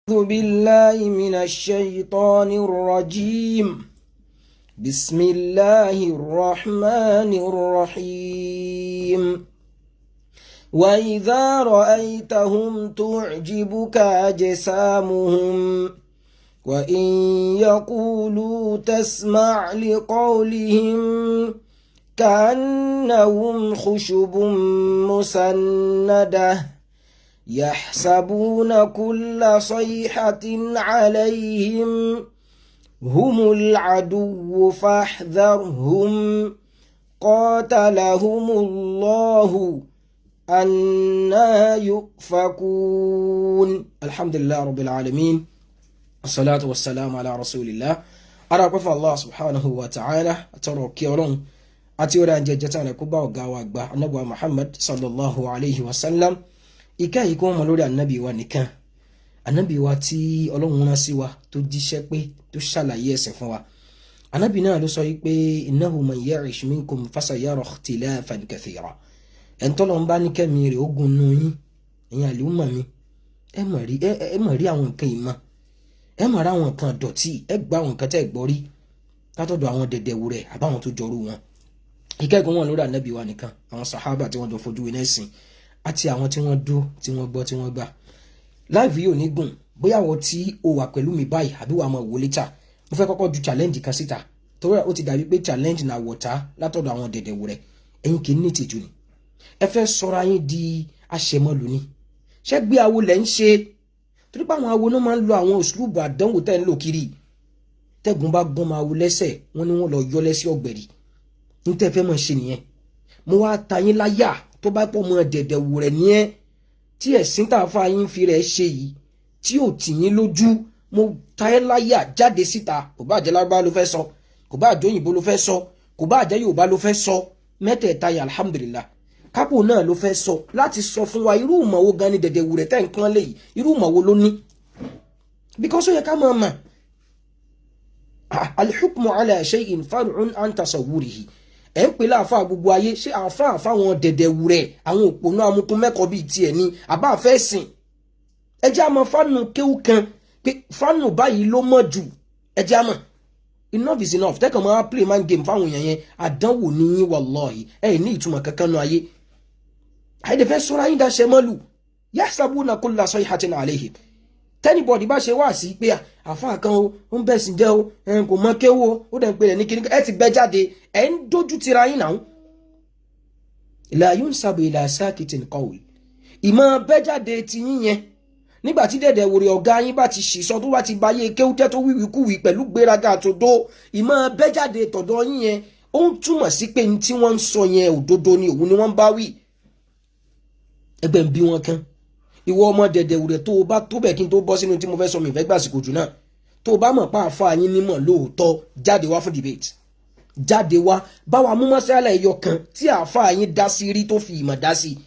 أعوذ بالله من الشيطان الرجيم. بسم الله الرحمن الرحيم. وإذا رأيتهم تعجبك أجسامهم وإن يقولوا تسمع لقولهم كأنهم خشب مسندة يحسبون كل صيحة عليهم هم العدو فاحذرهم قاتلهم الله أنا يؤفكون. الحمد لله رب العالمين الصلاة والسلام على رسول الله. أراكم الله سبحانه وتعالى أتركي ولون أتيورا ججتان كوبا وغاوا النبي محمد صلى الله عليه وسلم. Ìkẹ́ yìí kó mọ lórí ànábì wa nìkan, ànábì wa tí Ọlọ́run rán sí wa tó jíṣẹ́ pé tó ṣàlàyé ẹ̀sìn fún wa. Ànábì náà ló sọ yìí pé innahu man ya'ish minkum fasayara ikhtilafan kathira. Ẹni tọ́lọ́run bá ní kẹ́mi rẹ̀ ogun nù yín, ẹ̀yin àlùmọ̀ mi, ẹ mọ̀ rí àwọn nǹkan ìmọ̀, ẹ mọ̀ rí àwọn nǹkan dọ̀tí, ẹ gbá àwọn nǹkan tẹ́ gbọ́ rí látọ̀dọ̀ àwọn dẹ̀dẹ̀wù rẹ̀ àbáwọn tó jọrú wọn. Ìkẹ́ yìí kó mọ lórí ànábì wa nìkan, àwọn sàhábà tí wọ́n jọ fojú winá ẹ̀sìn àti àwọn tí wọ́n dó tí wọ́n gbọ́ tí wọ́n gbà. Láìfì yóò ní gùn bóyá wọ́n tí ó wà pẹ̀lú mi báyìí àbí wà máa wò létà. Mo fẹ́ kọ́kọ́ ju challenge kan síta torí ó ti dàbí pé challenge náà wọ̀tá látọ̀dọ̀ àwọn dẹ̀dẹ̀wò rẹ̀. Ẹ̀yin kì í ní ìtìjú ni, ẹ fẹ́ sọra yín di aṣẹmọlù ni. Ṣé gbé awo lẹ̀ ń ṣe? Torí pé àwọn awo náà máa ń lo àwọn òṣùlùbù àdánwò tẹ́ ń lò kiri. Tẹ́gun bá gbọ́n máa wo lẹ́sẹ̀ wọ́n ní wọ́n lọ yọ lẹ́sẹ̀ ọ̀gbẹ̀rì. Ní tẹ́ fẹ́ mọ̀ ṣe nìyẹn. Mo wá ta yín láyà tó bá pọ̀ mọ́ dẹ̀dẹ̀wù rẹ̀ ní ẹ́ tí ẹ̀sìn tàfà yín fi rẹ̀ ṣe yìí tí ò tì yín lójú. Mo ta ẹ́ láyà jáde síta, kò bá jẹ́ Lárúbáwá ló fẹ́ sọ, kò bá jẹ́ òyìnbó ló fẹ́ sọ, kò bá jẹ́ Yorùbá ló fẹ́ sọ, mẹ́tẹ̀ẹ̀ta yà alhamdulillah kápò náà ló fẹ́ sọ láti sọ fún wa irú ìmọ̀ wo gan ni dẹ̀dẹ̀wù rẹ̀ tẹ́ ń kán léyìí, irú ìmọ̀ wo ló ní. Because ó yẹ ká máa mọ̀ al-hukmu ala shay'in far'un an tasawwurihi. Ẹ ń pè láàfà gbogbo ayé, ṣé àfà wọn dẹ̀dẹ̀wù rẹ̀ àwọn òpònú amukun mẹ́kọ̀ọ́ bíi tiẹ̀ ni àbá fẹ́ sìn. Ẹ jẹ́ àmọ́ fánù kéwù kan pé fánù báyìí ló mọ̀ jù, ẹ jẹ́ àmọ́ enough is enough. Tẹ́kàn máa play man game fáwọn èèyàn yẹn àdánwò ní yín wallahi ẹ̀ ní ìtumọ̀ kankan nù ayé. Àìdè fẹ́ sọ́ra yín dáṣẹ́ mọ́lù yahsabuna kulla sayhatin alayhim. Tẹ́nibọ̀dì bá ṣe wá sí pé àfáà kan ó ń bẹ̀sìn jẹ́ ó kò mọ kéwò ó dẹ̀ ń pè rẹ̀ ní kíní ẹ ti bẹ́ jáde ẹ̀ ń dójú tira yín náà. La yunsabu ila sakitin qawl. Ìmọ̀ bẹ́ jáde ti yín yẹn nígbà tí dẹ̀dẹ̀ wòrè ọ̀gá yín bá ti ṣìṣọ́ tó bá ti báyé kéwútẹ́ tó wíwíkúwí pẹ̀lú gbéraga àtòdó, ìmọ̀ bẹ́ jáde tọ̀dọ̀ yín yẹn ó ń túmọ̀ sí pé ní tí wọ́n ń sọ yẹn òdodo ni òun ni wọ́n bá wí. Ẹgbẹ́ ń bí wọn kan ìwọ ọmọ dẹ̀dẹ̀wù rẹ̀ tó o bá tó bẹ̀ kí n tó bọ́ sínú tí mo fẹ́ sọ mi ìfẹ́ gbàsìkò jù náà, tó o bá mọ̀ pa àfa yín nímọ̀ lóòótọ́ jáde wá fún debate, jáde wá báwa mú mọ́sálà ẹyọ kan tí àfa yín dá sí rí tó fi ìmọ̀ dá sí,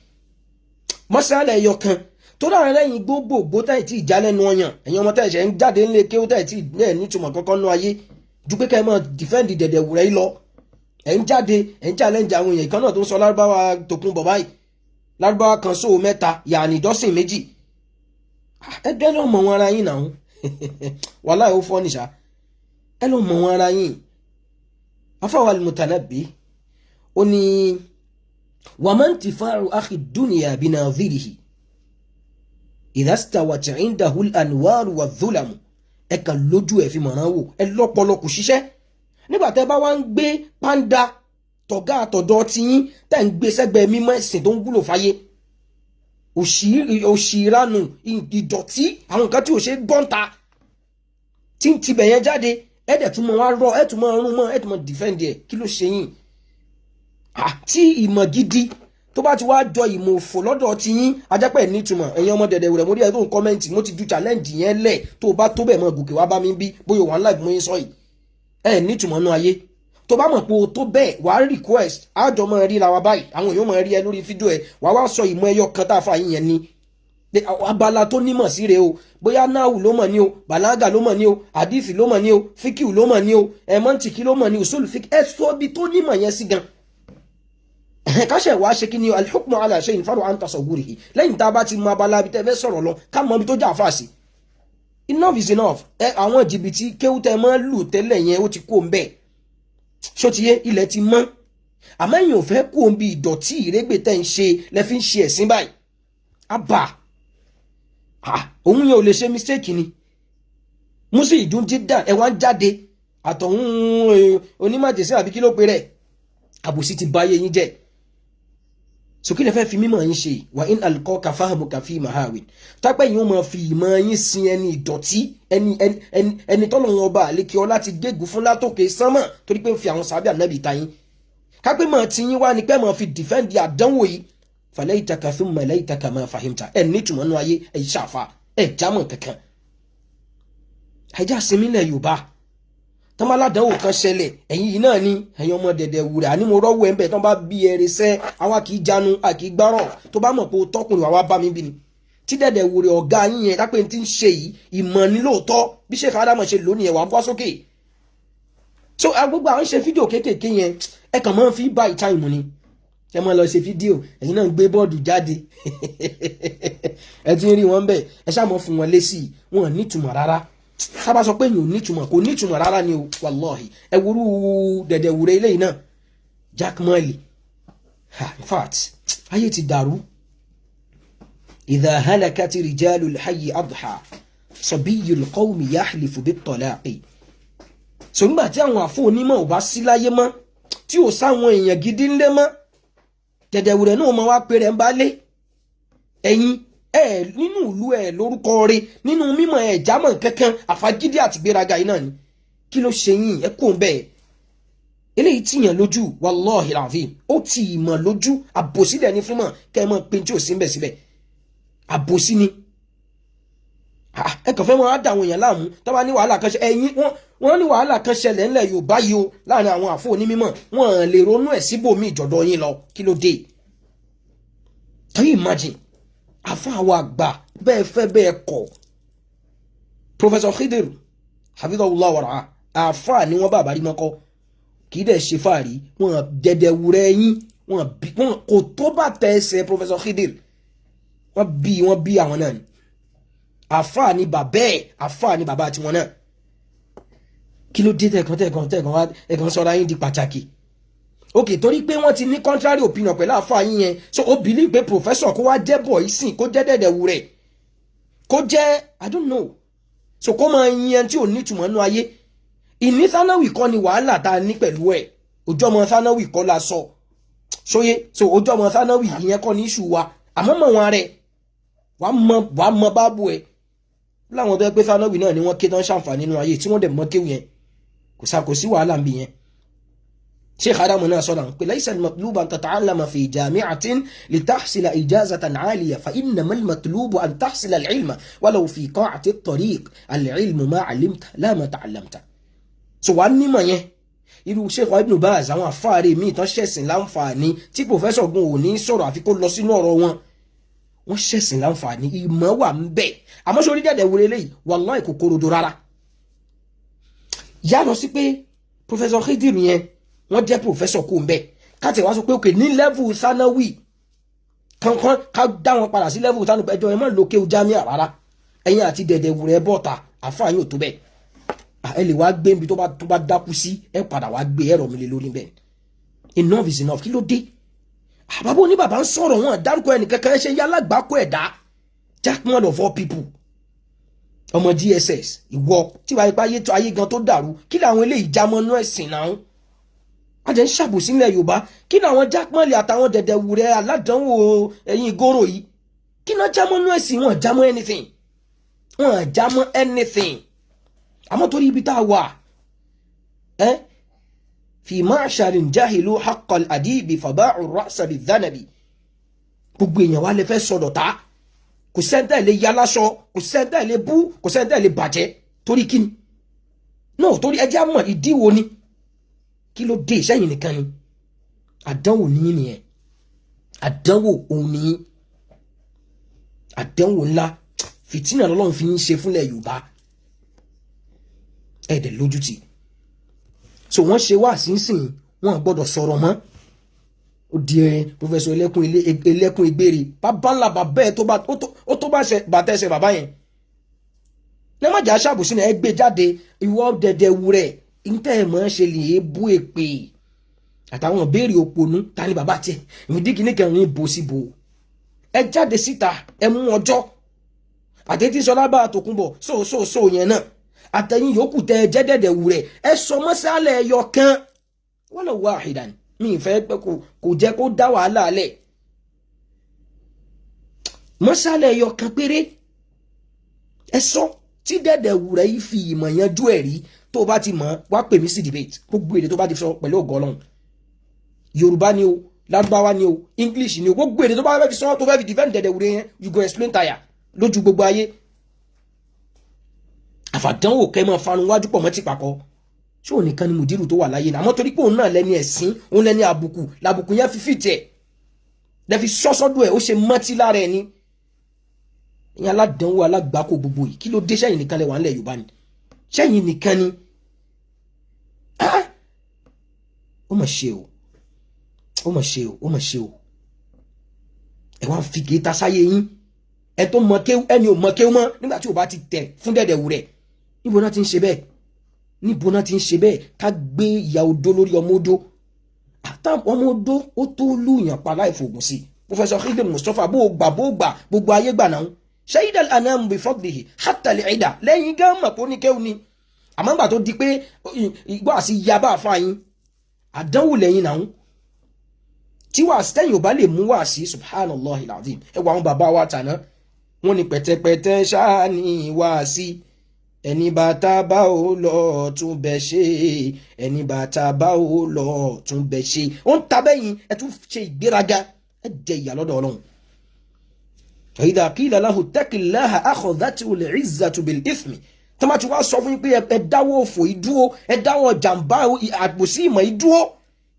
mọ́sálà ẹyọ kan tó dára lẹ́yìn gbogbo táyì tí ìjà lẹ́nu ọyàn ẹ̀yin ọmọ táyì ṣẹ̀ ń jáde ńlé kí ó táyì tí ẹ̀ nítumọ̀ kankan nú ayé ju pé ká ẹ máa defend dẹ̀dẹ̀wù rẹ̀ lọ. Ẹ̀ ń jáde ẹ̀ ń challenge àwọn èèyàn kan náà tó ń sọ Lárúbáwá tòkun bọ̀ báyìí, Lárúbáwá kan sóò mẹ́ta yàní dọ́sìn méjì. Ẹ lọ mọ̀ wọn ara yín náà wàláhì ó fọ́ nìṣá, ẹ lọ mọ̀ wọn ara yín. Afáwà al-Mutanabbi ó ní wa man intifa'u akhi dunya binadhirihi idha stawat 'indahu al-anwaru wadh-dhulamu. Ẹ kàn lójú ẹ̀ fi mọ̀ràn wò, ẹ lọ́pọ̀lọpọ̀ ṣiṣẹ́ nígbà tẹ́ bá wá ń gbé pàǹdà tọ̀gá àtọ̀dọ̀ tí yín tẹ́ ń gbé sẹ́gbẹ̀ẹ́ mímọ́ ẹ̀sìn tó ń wúlò fáyé. Òṣìránù ìdọ̀tí àwọn nǹkan tí ò ṣe gbọ́ǹta tí ń tibẹ̀ yẹn jáde ẹ̀dẹ̀ tún mọ̀ wá rọ ẹ̀ tún mọ̀ ọrùn mọ́ ẹ̀ tún mọ̀ defend ẹ̀, kí ló ṣe yín? Tí ìmọ̀ gidi tó bá ti wá jọ ìmọ̀ òfò lọ́dọ̀ tí yín ajápẹ́ nítumọ̀ ẹ̀yin ọmọ dẹ̀dẹ̀ rẹ̀ mo rí ẹ̀ tó ń kọ́mẹ́ǹtì mo ti ju challenge yẹn lẹ̀ tó bá tó bẹ̀ mọ́ gòkè wá bá mi bí bóyá wà ń láì mú yín sọ yìí ẹ̀ nítumọ̀ nú ayé. Tó bá mọ̀ pé o tó bẹ́ẹ̀ wà á request àjọ mọ̀ ríra wa báyìí àwọn èèyàn mọ̀ rí ẹ lórí fídíò ẹ̀ wà wá sọ ìmọ̀ ẹyọ kan tá a fà yín yẹn ni abala tó nímọ̀ sí rèé o, bóyá náwù ló mọ̀ ní o, bàlágà ló mọ̀ ní o, àdìfì ló mọ̀ ní o, fíkìú ló mọ̀ ní o, ẹ̀mọ́ntìkì ló mọ̀ ní o, sólù fíkì ẹ sọ bí tó nímọ̀ yẹn sí gan. Káṣẹ̀ wá ṣe kí ni al-hukmu ala shay'in far'un an tasawwurihi lẹ́yìn tá a bá ti mọ abala bí tẹ́ fẹ́ sọ̀rọ̀ lọ ká mọ ibi tó jà fà sí. enough is enough. Àwọn jìbìtì kéwú tẹ́ máa lù tẹ́lẹ̀ yẹn ó ti kó ń bẹ̀ ṣó ti yé ilẹ̀ ti mọ́ àmọ́ èèyàn ò fẹ́ kó ń bi ìdọ̀tí ìrégbè tẹ́ ń ṣe lẹ́ fi ń ṣe ẹ̀sìn báyìí àbà òun yẹn ò lè ṣe mistake ni musi ìdún jídà ẹ wá ń jáde àtọ̀hún onímọ̀jẹ̀sí àbí kí ló pe rẹ̀ àbòsí ti báyé yín jẹ́ sókè lè fẹ́ fi mímọ̀ yín ṣe wà in alqaka fahamuka fi mahawin tápẹ́ yìí ó máa fi ìmọ̀ yín sin ẹni ìdọ̀tí ẹni tọ́lọ́run ọba àlékè ọlá ti gégùn fún látòkè sánmọ̀ torí pé ń fi àwọn sábẹ́ ànábì ta yín kápẹ́ mọ̀ tí yín wá ni pé mọ̀ fi defend àdánwò yìí falaytaka thumma laytaka ma fahimta ẹ̀ nítumọ̀ nú ayé ẹ̀ ṣàfà ẹ̀ jámọ̀ kankan ẹjá sinmi lẹ̀ Yorùbá tọ́mọ́ládánwò kan ṣẹlẹ̀ ẹ̀yìn yìí náà ni ẹ̀yin ọmọ dẹ̀dẹ̀ wùrẹ̀ àní mo rọ́wọ́ ẹ̀ ń bẹ̀ tán bá bí ẹrẹ sẹ́ àwa kì í jánu a kì í gbárọ̀ tó bá mọ̀ pé o tọkùnrin wa bá mi bí ni tí dẹ̀dẹ̀ wùrẹ̀ ọ̀gá yín yẹn dápẹ́ ti ń ṣe yìí ìmọ̀ ní lóòótọ́ bí Sheikh Adamu ṣe lónìí ẹ̀ wá bọ́ sókè so gbogbo àwọn ṣe fídíò kéékèèké yẹn ẹ kàn máa ń fi bá ìta ìmọ̀ ni ẹ máa lọ ṣe fídíò ẹ̀yin náà ń gbé bọ́ọ̀dù jáde ẹ ti ń rí wọn bẹ́ẹ̀ ẹ ṣáà mọ̀ fún wọn lésì wọn ò nítumọ̀ rárá sábà sọ pé yìí ò nítumọ̀ kò nítumọ̀ rárá ni o wàláhì ẹ wúrú dẹ̀dẹ̀ wúrẹ́ eléyìí náà Jack Malley in fact ayé ti dàrú idha halakati rijalul hayyi adha sabiyyul qawmi yahlifu bit-talaqi so nígbà tí àwọn àfọ onímọ̀ ò bá sí láyé mọ́ tí ò sáwọn èèyàn gidi ńlẹ̀ mọ́ dẹ̀dẹ̀ wúrẹ́ náà máa wá pé rẹ̀ ń bá lé ẹ̀yin nínú ìlú lórúkọ rẹ̀ nínú mímọ̀ jámọ̀ kankan àfagídí àti gbéraga yìí náà ni kí ló ṣe yín ẹ kò bẹ́ẹ̀ eléyìí tìyàn lójú wallahi alazim ó ti ìmọ̀ lójú àbòsí dẹ̀ ní fún mọ̀ kẹ́ ẹ mọ̀ pé tí ò sí ń bẹ̀ síbẹ̀ àbòsí ni ẹ kàn fẹ́ wọn á dà àwọn èèyàn láàmú tó bá ní wàhálà kan ṣe ẹ̀yin wọ́n ní wàhálà kan ṣẹlẹ̀ ńlẹ̀ Yorùbá yìí o láàrin àwọn àfọ onímọ̀ wọn lè ronú ẹ̀ síbòmí ìjọ̀dọ̀ yín lọ kí ló dé can you imagine àfọ àwọn àgbà bẹ́ẹ̀ fẹ́ bẹ́ẹ̀ kọ̀ Professor Khidir hafidhahullah wàrà àfà ni wọ́n bá àbárí mọ́kọ́ kì í dẹ̀ ṣe fàárí wọn dẹ̀dẹ̀ wúrẹ́ yín wọn kò tó bá tẹ ẹsẹ̀ Professor Khidir wọ́n bí àwọn náà ni àfà ni bàbá ẹ̀ àfà ni bàbá tiwọn náà kí ló dé tẹ̀kan sọ́ra yín di pàtàkì ok torí pé wọ́n ti ní contrary opinion pẹ̀lú àfà yín yẹn so ó believe pé professor kó wá jẹ́ bọ̀ ìsìn kó jẹ́ dẹ̀dẹ̀ wúrẹ́ kó jẹ́ I don't know so kó máa yin ẹni tí ò ní ìtumọ̀ nínú ayé ìní sánáwì kọ́ ni wàhálà tá a ní pẹ̀lú ẹ̀ ojú ọmọ sánáwì kọ́ la sọ sóyé so ojú ọmọ sánáwì ìyẹn kọ́ ní ìṣù wa àmọ́ mọ̀ wọn rẹ̀ wàá mọ báàbù ẹ̀ láwọn tó yẹ pé sánáwì náà ni wọ́n ké tán ṣàǹfààní nínú ayé tí wọ́n dẹ̀ mọ́ kéwù yẹn kò sí wàhálà ń bì yẹn Sheikh Adamu náà sọ̀rọ̀ pé laysa al-matlubu an tata'allama fi jami'atin litahsila ijazatan 'aliya fa innama al-matlubu an tahsila al-'ilma walau fi qa'ati at-tariq al-'ilmu ma 'alimta la ma ta'allamta so wà nímọ̀ yẹn irú Sheikh Ibn Baz àwọn àfáàrí míì tán ṣẹ̀sìn láǹfààní tí professor gun ò ní sọ̀rọ̀ àfi kó lọ sínú ọ̀rọ̀ wọ́n ṣẹ̀sìn láǹfààní ìmọ̀ wà ń bẹ àmọ́ sórí dẹ̀dẹ̀ wúre léyìí wallahi kò korodo rárá yá lọ sí pé Professor Khidir yẹn wọ́n jẹ́ professor kò ń bẹ̀ káàtì wá sọ pé òkè ní level sanawi kankan ká dá wọn padà sí level sanawi ẹjọ́ ẹ má lókè jamia rárá ẹ̀yin àti dẹ̀dẹ̀ wúrẹ́ bọ́ta àfáàyàn ò tó bẹ́ẹ̀ ẹ lè wá gbé ibi tó bá dákú sí ẹ padà wá gbé ẹ̀rọ mi lé lórí bẹ́ẹ̀ enough is enough kí ló dé àbábọ̀ ní bàbá ń sọ̀rọ̀ wọn dárúkọ ẹnìkankan ẹ ṣe yálàgbákò ẹ̀dá Jackman of all people ọmọ DSS ìwọ tí wàá ipá ayé gan tó dàrú kí làwọn eléyìí jámọ́nú ẹ̀sìn náà ajẹ́ ń ṣàbòsí nílẹ̀ Yorùbá kí ni àwọn Jackman àtàwọn dẹ̀dẹ̀ wúrẹ́ aládánwò ẹ̀yìn ìgòrò yìí kí ni wọ́n jámọ́nú ẹ̀sìn wọn jámọ́ anything àmọ́ torí ibi tá a wà fi ma'sharin jahilu haqqal adibi faba'u ar-ra'sa bidh-dhanabi gbogbo èèyàn wá lè fẹ́ sọ̀dọ̀ ta kò sẹ́ńtà ilé yaláṣọ kò sẹ́ńtà ilé bú kò sẹ́ńtà ilé bàjẹ́ torí kíni náà torí ẹjẹ́ àmọ́ ìdíwò ni kí ló dé ìṣẹ́yìn nìkan ni àdánwò ní nìyẹn àdánwò òun ní àdánwò ńlá fìtínà lọ́lọ́run fi ń ṣe fúnlẹ̀ Yorùbá ẹ̀dẹ̀ lójútì so wọ́n ṣe wá sínsìn wọn gbọ́dọ̀ sọ̀rọ̀ mọ́ ó di Professor ẹlẹ́kùn ìgbèrè bàbá ńlá bàbá ẹ̀ tó bá ṣe bàtẹ́sẹ̀ bàbá yẹn ní má jà ṣàbòsí náà ẹ gbé jáde ìwọ dẹ̀dẹ̀ wù rẹ̀ ntẹ́ ẹ̀ mọ́ ṣe lè bú èpè àtàwọn ìbéèrè òpònú ta ni bàbá tiẹ̀ ìdíkì ní kẹrin ìbò síbò ẹ jáde síta ẹ mú ọjọ́ àtẹ̀tí sọlá bá àtòkùnbọ̀ so yẹn náà àtẹ̀yìn yòókù tẹ ẹ jẹ́ dẹ̀dẹ̀ wù rẹ̀ ẹ sọ mọ́sálẹ̀ ẹyọ kan wala wahidan mi ìfẹ́ pé kò jẹ́ kó dá wàhálà lẹ̀ mọ́sálẹ̀ ẹyọ kan péré ẹ sọ tí dẹ̀dẹ̀ wù rẹ̀ yìí fi ìmọ̀ yanjú ẹ̀ rí tó bá ti mọ̀ wá pè mí sí debate gbogbo èdè tó bá ti sọ pẹ̀lú ògo Ọlọ́run Yorùbá ni o Lárúbáwá ni o English ni o gbogbo èdè tó bá fẹ́ fi sọ tó fẹ́ fi defend dẹ̀dẹ̀ wù rẹ̀ yẹn you go explain tire lójú gbogbo ayé àfàdánwò kẹ́ mọ́ fanu wájú pọ̀ mọ́ ti pàkọ́ ṣé òun nìkan ni mùdírù tó wà láyé náà àmọ́ torí pé òun náà lẹ́ni ẹ̀sìn òun lẹ́ni àbùkù làbùkù yẹn fi fìtì ẹ̀ lẹ́fi sọ́sọ́dún ẹ̀ ó ṣe mọ́tí lára ẹ̀ ni ìyẹn aládánwò alágbàkó gbogbo yìí kí ló dé sẹ́yìn nìkan lẹ́wà ńlẹ̀ Yorùbá ni sẹ́yìn nìkan ni ó mà ṣe o ó mà ṣe o ó mà ṣe o ẹ wá ń fi gèéta sáyé yín ẹ tó mọ kéwú ẹni ò mọ kéwú mọ́ nígbà tí ò bá ti tẹ̀ fún dẹ̀dẹ̀ wù rẹ̀ níbo náà ti ń ṣe bẹ́ẹ̀ níbo náà ti ń ṣe bẹ́ẹ̀ ká gbé ìyá odó lórí ọmọ odó àtàwọn ọmọ odó ó tó lùyàn pa láì fògùn sí Professor Khidir Mustapha bó gbà gbogbo ayé gbà náà shahida al-anam bi fadlihi hatta al-ida lẹ́yìn gáàmà tó ní kéwú ni àmọ́ nígbà tó di pé ìgbọ́ àti yaba àfáàyín àdánwò lẹ́yìn náà tí wàá sẹ́yìn ò bá lè mú wá sí subhanallah alazim ẹ wà àwọn bàbá wa tàná wọn ni pẹ̀tẹ̀pẹ̀tẹ̀ ṣáà ní wá sí ẹni bàtà bá ò lọ tún bẹ ṣe ẹni bàtà bá ò lọ tún bẹ ṣe ó ń ta bẹ́yìn ẹ tún ṣe ìgbéraga ẹ jẹ ìyà lọ́dọ̀ Ọlọ́run. idha qila lahu ittaqillaha akhadhathu al-izzatu bil-ithmi tó máa ti wá sọ fún yín pé ẹ dáwọ́ òfò ìdúró ẹ dáwọ́ jàǹbá àbòsí ìmọ̀ ìdúró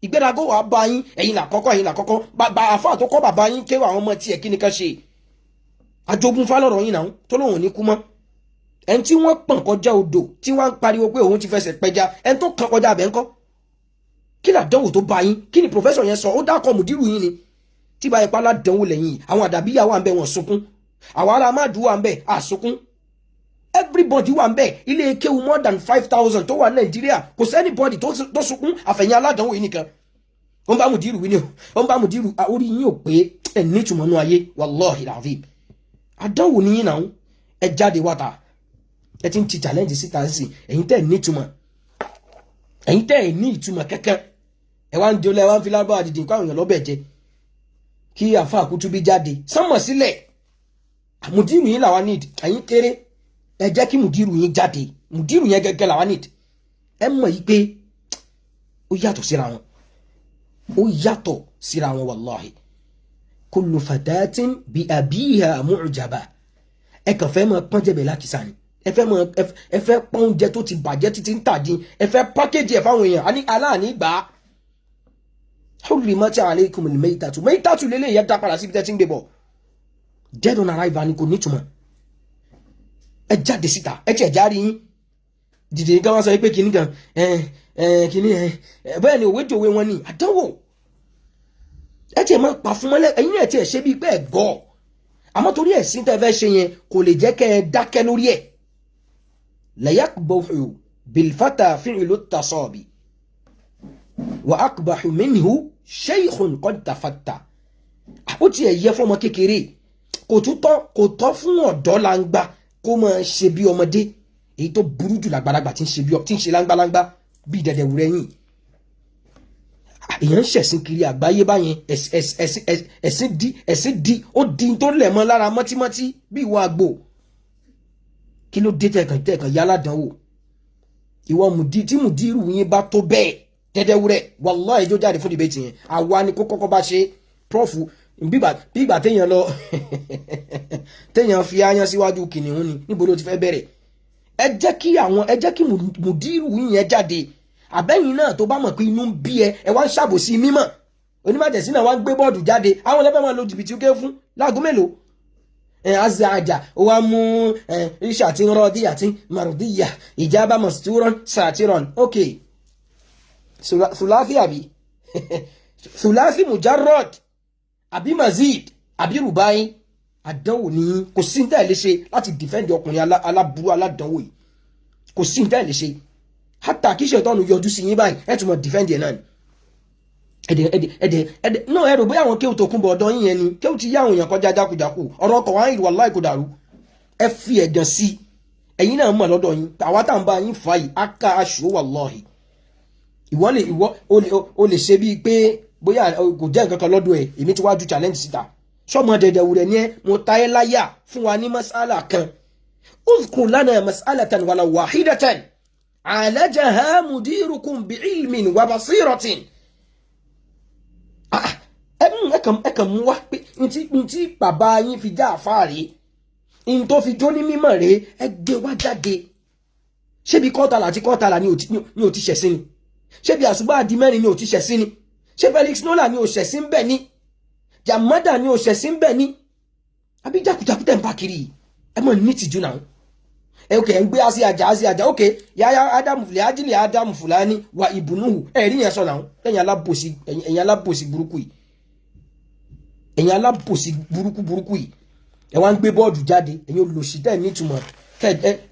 ìgbéraga wà bá yín ẹ̀yin làkọ́kọ́ bàbá àfáà tó kọ́ bàbá yín kéwà àwọn ọmọ tiẹ̀ kí ni ká ṣe àjogún fálọ̀rọ̀ yín náà tó lóun ní kú mọ́ ẹni tí wọ́n pọ̀n kọjá odò tí wọ́n ń pariwo pé òun ti fẹsẹ̀ pẹja ẹni tó kàn kọjá abẹ́ ńkọ́ kí làdánwò tó bá yín kí ni pòfẹ́sọ̀ yẹn sọ ó dákọ̀ mùdírù yín ni tí bá ipá ládánwò lẹ́yìn àwọn àdàbíyà wà ń bẹ wọn sunkún àwọn ará máàdù wà ń bẹ àsunkún everybody wà ń bẹ ilé kéwu more than 5,000 tó wà Nàìjíríà kò sẹ́nibọ́dì tó sunkún àfẹ̀yìn aládánwò yìí nìkan ó ń bá mùdírù wí ni ó ń bá mùdírù orí yín ò pé ẹ̀ nítumọ̀ nú ayé wallahi alazim àdánwò ní yín náà ẹ jáde wáta ẹ ti ń ti challenge síta sí ẹ̀yin tẹ́ ní ìtumọ̀ ẹ̀yin tẹ́ ní ìtumọ̀ kankan ẹ wá ń jọlẹ̀ ẹ wá ń fi lábọ́ àdìdì nǹkan àwọn èèyàn lọ́bẹ̀ jẹ kí àfa Kutubi jáde sánmọ̀ sílẹ̀ mùdírù yín làwa need ẹ̀yin kéré ẹ jẹ́ kí mùdírù yín jáde mùdírù yẹn gẹ́gẹ́ làwa need ẹ mọ̀ yí pé ó yàtọ̀ síra wọn ó yàtọ̀ síra wọn wallahi kullu fatatin bi abiha mu'jaba ẹ kàn fẹ́ mọ pọ́njẹ́bẹ̀ láti sani ẹ fẹ́ pọ́n oúnjẹ tó ti bàjẹ́ títí ń tàdín ẹ fẹ́ pákéjì ẹ̀ fáwọn èèyàn àní aláàní gbà á hurrimat alaykumul maytatu lélẹ̀ yẹn dá padà síbi tẹ́ ti ń gbé bọ̀ dead on arrival ni kò nítumọ̀ ẹ jáde síta ẹ tiẹ̀ járe yín dìde nǹkan wọn sọ pé kìnnì kan kìnnì bẹ́ẹ̀ ni òwe jòwe wọn ni àdánwò ẹ tiẹ̀ máa pa fún mọ́lẹ̀ ẹ̀yin ẹ̀ tiẹ̀ ṣe bíi pé ẹ̀ gọ́ àmọ́ torí ẹ̀sìn tẹ́ fẹ́ ṣe yẹn kò lè jẹ́ kẹ́ ẹ dákẹ́ lórí ẹ̀ la yaqbahu bil fata fi'lu at-tasabi wa aqbahu minhu shaykhun qad tafatta ó tiẹ̀ yẹ fún ọmọ kékeré kò tọ́ fún ọ̀dọ́ langba kó máa ṣe bí ọmọdé èyí tó burú jù lágbàlagbà tí ń ṣe láńgbáláńgbá bí dẹ̀dẹ̀ wúrẹ́ yìí èèyàn ń ṣẹ̀sìn kiri àgbáyé báyẹn ẹ̀sìn di ó di tó lẹ̀ mọ́ lára mọ́tímọ́tí bí ìwọ àgbò kí ló dé tẹ̀kàn yálà dánwò ìwọ tí mùdírù yín bá tó bẹ́ẹ̀ dẹ̀dẹ̀ wúrẹ́ wallahi ẹjọ́ jáde fún dìbẹ́tì yẹn àwa ni kó kọ́kọ́ bá ṣe prọ́fù bí ìgbà téèyàn lọ téèyàn fi áyán síwájú kìnìún ni níbo ló ti fẹ́ bẹ̀rẹ̀ ẹ jẹ́ kí mùdírù yín yẹn jáde àbẹ́yìn náà tó bá mọ̀ pé inú ń bí ẹ wá ń ṣàbòsí mímọ̀ onímọ̀jẹ̀sí náà wá ń gbé bọ́ọ̀dù jáde àwọn ẹlẹ́fẹ́ máa lo jìbìtì ó ké fún láago mélòó azaja ó wá mú iṣẹ́ àti rọ́ọ̀dí àti marudiyya ìjábá masturon satiron ok sùláfì àbí sùláfì mujarrad àbí mazid àbí rubai àdánwò ní kò sí ní tẹ́ lè ṣe láti defend ọkùnrin aláburú aládánwò yìí kò sí ní tẹ́ lè ṣe hátà kí ṣètọ́nù yọjú sí yín báyìí ẹ̀ tún mọ̀ defend ẹ̀ náà ni ẹ̀dẹ̀ náà ẹ̀rọ bóyá àwọn kéwù tó kún bọ̀ ọ̀dọ́ yín yẹn ni kéwù ti yá àwọn èèyàn kọjá jákujàku ọ̀rọ̀ ọkọ̀ wáyé wallahi kò dàrú ẹ fi ẹ̀gàn sí ẹ̀yin náà mọ̀ lọ́dọ̀ yín àwa tá à ń bá yín fà yìí aka aṣọ wallahi o lè ṣe bíi pé bóyá kò jẹ́ nǹkan kan lọ́dọ̀ ẹ̀ èmi ti wá ju challenge síta sọmọ dẹ̀dẹ̀wù rẹ̀ ni ẹ mo ta ẹ́ láyà fún wa ní mas'ala kan uzkur lana mas'alatan wala wahidatan alajaha mudirukum bi'ilmin wa basiratin ẹkàn mú wá pé ntí bàbá yín fi já àfáàrí in tó fi jó ní mímọ̀ rẹ̀ ẹgbẹ́ wá jáde ṣébi kọ́tàlá àti kọ́tàlá ni ò ti ṣẹ̀sí ni ṣébi àṣùgbà àdí mẹ́rin ni ò ti ṣẹ̀sí ni ṣé Felix Nola ni ò ṣẹ̀sí ń bẹ̀ ni Jamada ni ò ṣẹ̀sí ń bẹ̀ ni àbí jákujàku tẹ̀ ń bá kiri ẹ mọ̀ ní tìjú náà ok ń gbé àṣì àjà ok yáyá Ádámù fìlẹ̀ ajílẹ̀ Ádámù Fúlàní wa ìbùnúhù ẹ̀rí yẹn sọ náà ẹ̀yin alábòsí burúkú yìí ẹ̀yin alábòsí burúkú yìí ẹ wá ń gbé bọ́ọ̀dù jáde ẹ̀yin olùsí tẹ́ ẹ̀ nítumọ̀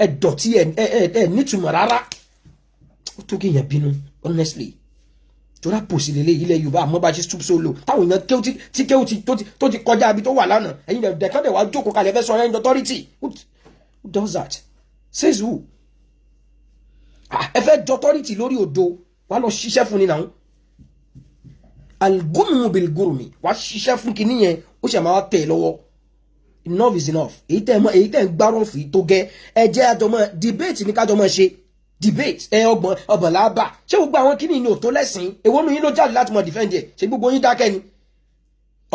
ẹ̀ dọ̀tí ẹ̀ nítumọ̀ rárá ó tó kí èèyàn bínú honestly tora pòsì lélẹ̀ ilẹ̀ Yorùbá àmọ́ bá ṣe stoop solo táwọn èèyàn tí kéwù tó ti kọjá ibi tó wà lánàá ẹ̀yin dẹ̀kan dẹ̀ wá jókòó kalẹ̀ fẹ́ sọ ẹ̀ ń authority who does that says who ẹ fẹ́ authority lórí odò wà lọ ṣiṣẹ́ fún ni náà algumu bil gurmi wà ṣiṣẹ́ fún kinní yẹn ó ṣe máa tẹ̀ lọ́wọ́ enough is enough èyí tẹ́ ń gbárùn fún tó gẹ́ ẹ jẹ́ àjọmọ́ debate ní kájọmọ́ ṣe debate ọgbọ̀n láàbà ṣé gbogbo àwọn kíní ní òtó lẹ́sìn èwo nu yín ló jáde láti mọ defend ẹ̀ ṣé gbogbo yín dákẹ́ ni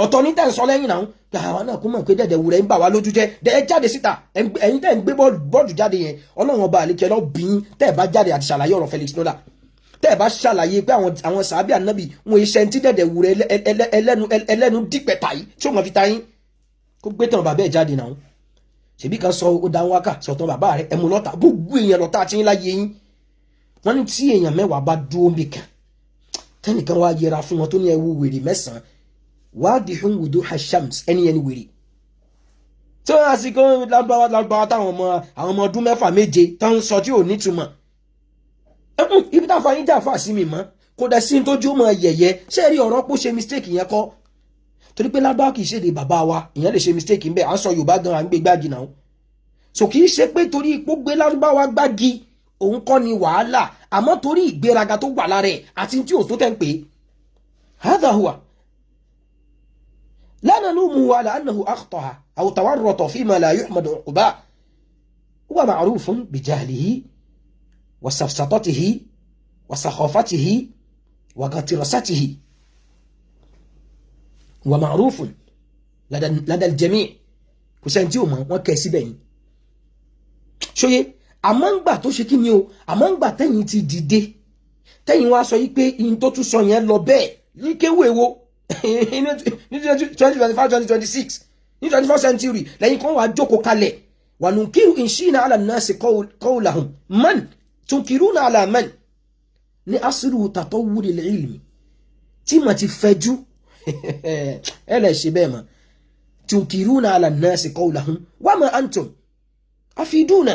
ọ̀tọ̀ ní tẹ́ ń sọ lẹ́yìn náà àwọn náà kó mọ̀ pé dẹ̀dẹ̀ wùrẹ́ ń bà wá lójú jẹ́ ẹ jáde síta ẹ̀yin tẹ́ ń gbé bọ́ọ̀dù jáde yẹn ọlọ́run ọba àlékẹ́ lọ bí yín tẹ́ ẹ bá jáde àti ṣàlàyé ọ̀rọ̀ Felix Nola tẹ́ ẹ bá ṣàlàyé pé àwọn sàábì ànábì wọn iṣẹ́ tí dẹ̀dẹ̀ wùrẹ́ ẹlẹ́nu dípẹ̀ta yìí tí ó mọ̀ fi ta yín kó gbé tàn bàbá ẹ̀ jáde náà ṣèbí kan sọ ó dá wákà sọ̀tàn bàbá rẹ̀ ẹ̀mú lọ́ta gbogbo èèyàn lọ́ta tí ń láyé yín wọ́n ní tí èèyàn mẹ́wàá bá dúró nìkan tẹ́nìkan wá yẹra fún wọn tó ní ẹwú wèrè mẹ́sàn-án wadihun wuduha shams ẹni wèrè tí wọ́n á sì kó lágbára táwọn ọmọ ọdún mẹ́fà méje tó ń sọ tí ò nítumọ̀ ibi táfà yín jáfà sí mi mọ́ kò dẹ̀ sí tójú mọ́ yẹ̀yẹ́ ṣé rí ọ̀rọ̀ pé ó ṣe mistake yẹn kọ́ torí pé lágbára kì í ṣèdè bàbá wa ìyẹn lè ṣe mistake ń bẹ à ń sọ Yorùbá gan à ń gbé gbági náà so kì í ṣe pé torí ipò gbé lárúbáwá gbági òun kọ́ ni wàhálà àmọ́ torí ìgbéraga tó wà lára ẹ̀ àti tí ò tó tẹ́ ń pè é hadha huwa la nalumu ala annahu akhta'a aw tawarrata fima la yuhmad 'uqba huwa ma'rufun bijahlihi wa safsatatihi wa sakhafatihi wa ghatirasatihi wa ma'rufun lada al-jami' kò sẹ́ni tí ò mọ̀ wọ́n kẹ́ síbẹ̀ yìí ṣóyé àmọ́ ń gbà tó ṣe kí ni o àmọ́ ń gbà tẹ́yìn ti dìde tẹ́yìn wá sọ yìí pé in tó tún sọ yẹn lọ bẹ́ẹ̀ ní kéwù èwo ní 2025-2026 ní 21st century lẹ́yìn kan wà jókòó kalẹ̀ wà nunkiru inshina ala nasi qawlahum man tunkiruna ala man ní asiru tatawwuri ilmi tí mà ti fẹjú ẹ lẹ́ ṣe bẹ́ẹ̀ mọ́ tunkiruna ala nasi qawlahum wa ma antum afiduna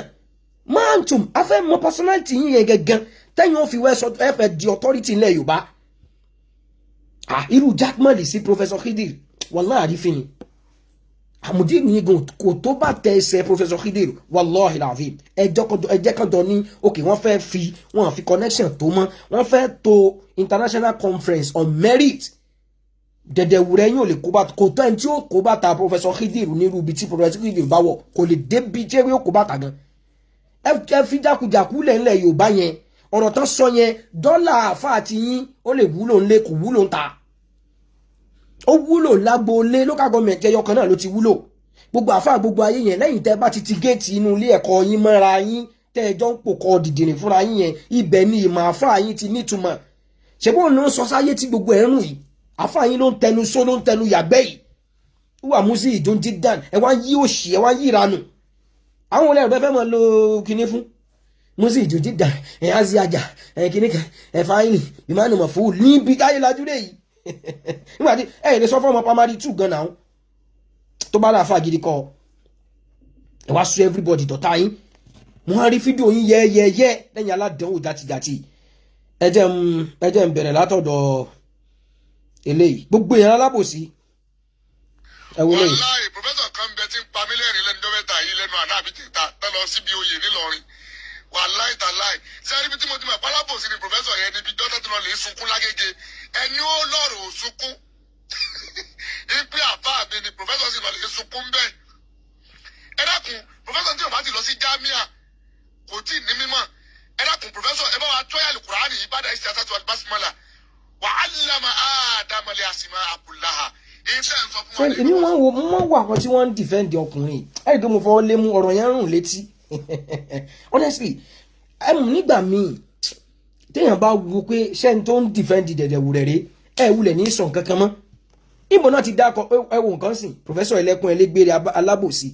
ma antum afẹ́ mọ personality yín yẹn gẹ́gẹ́ tẹ́yìn ó fi wẹ́ sọ ẹ̀fẹ̀ di authority ilẹ̀ Yorùbá irú Jackman sí Professor Khidir wallahi àrífin ni àmùdí ní gan kò tó bá tẹ ẹsẹ̀ Professor Khidir wallahi alazim ẹjẹ́ kan jọ ní ok wọ́n fi connection tó mọ́ wọ́n fẹ́ tó international conference on merit dẹ̀dẹ̀ wùrẹ́ yóò lè kóbá kò tó ẹni tí ó kóbá ta Professor Khidir nírú ibi tí Professor Khidir bá wọ̀ kò lè débi tí ó kóbá ta gan ẹ fi jákujàku lẹ́ńlẹ̀ Yorùbá yẹn ọ̀rọ̀ tán sọ yẹn dọ́là àfa àti yín ó lè wúlò ńlé kò wúlò ń ta ó wúlò lágboolé local government ẹyọ kan náà ló ti wúlò gbogbo àfa gbogbo ayé yẹn lẹ́yìn tẹ́ bá ti géètì inú ilé ẹ̀kọ́ yín mọ́ra yín tẹ́ ẹjọ́ ń pòkọ́ dìdìrín fúnra yín yẹn ibẹ̀ ni ìmọ̀ àfa yín ti nítumọ̀ ṣebí òun ló ń sọ sáyé tí gbogbo ẹ̀rùn yìí àfa yín ló ń tẹnu só ló ń tẹnu yàgbẹ́ yìí wà músí ìdúndí dàn ẹ wá yí òṣì ẹ wá yí ìranù àwọn olè ọ̀dọ́ fẹ́ mọ̀ lo kinní fún músí ìdúndí dàn ẹ á sí àjà ẹ kinní kan ẹ fáyínì ìmánu mọ̀ fún níbi táyé lajú dé yìí nígbà tí ẹ lè sọ fún ọmọ primary 2 gan náà tó bá láàfà gidi kọ́ ẹ wá sọ everybody dọ̀tá yín wọ́n rí fídíò yín yẹ́yẹ́yẹ́ lẹ́yìn aládánwò játijàti ẹ jẹ́ ń bẹ̀rẹ̀ látọ̀dọ̀ eléyìí gbogbo èèyàn alábòsí ẹ wo lẹ́yìn. wàláì pòfẹ́sọ̀ kan bẹ tí ń pa mí lẹ́rìn lẹ́nu dọ́mẹ́ta yìí lẹ́nu àná àbí tètà tán lọ síbi oyè nílọrin wàláì tàláì sẹ́rí bí tí mo ti mọ̀ pálábòsí ni pòfẹ́sọ̀ yẹn níbi dọ́tà tí wọ́n lè sunkún lágége ẹni ó lọ́rọ̀ ò sunkún ipe àbá mi ni pòfẹ́sọ̀ sì lọ lè sunkún bẹ́ẹ̀ ẹ dákun pòfẹ́sọ̀ tí o bá ti lọ sí jámíà kò tí ì ní mímọ́ ẹ dákun pòfẹ́sọ̀ ẹ bá wa tọ́yà lùkùránì yìí bá dà ìṣẹ́ àtàtù àdìbásímọ́là wà á lámà ádámọ̀lẹ́ àsìmọ́ àbúláhà èmi wọ́n wọ àwọn tí wọ́n ń defend ọkùnrin ẹ̀rí tó mo fọwọ́ lé mú ọ̀rọ̀ yẹn rùn létí honestly nígbà míì téèyàn bá wo pé ṣẹ́ni tó ń defend dẹ̀dẹ̀wù rẹ̀ rẹ̀ ẹ̀ wulẹ̀ ní sàn kankan mọ́ ìbò náà ti dákọ̀ ẹ̀wò nǹkan sìn professor ẹlẹ́kùn ẹlẹ́gbẹ̀rẹ̀ alábòsí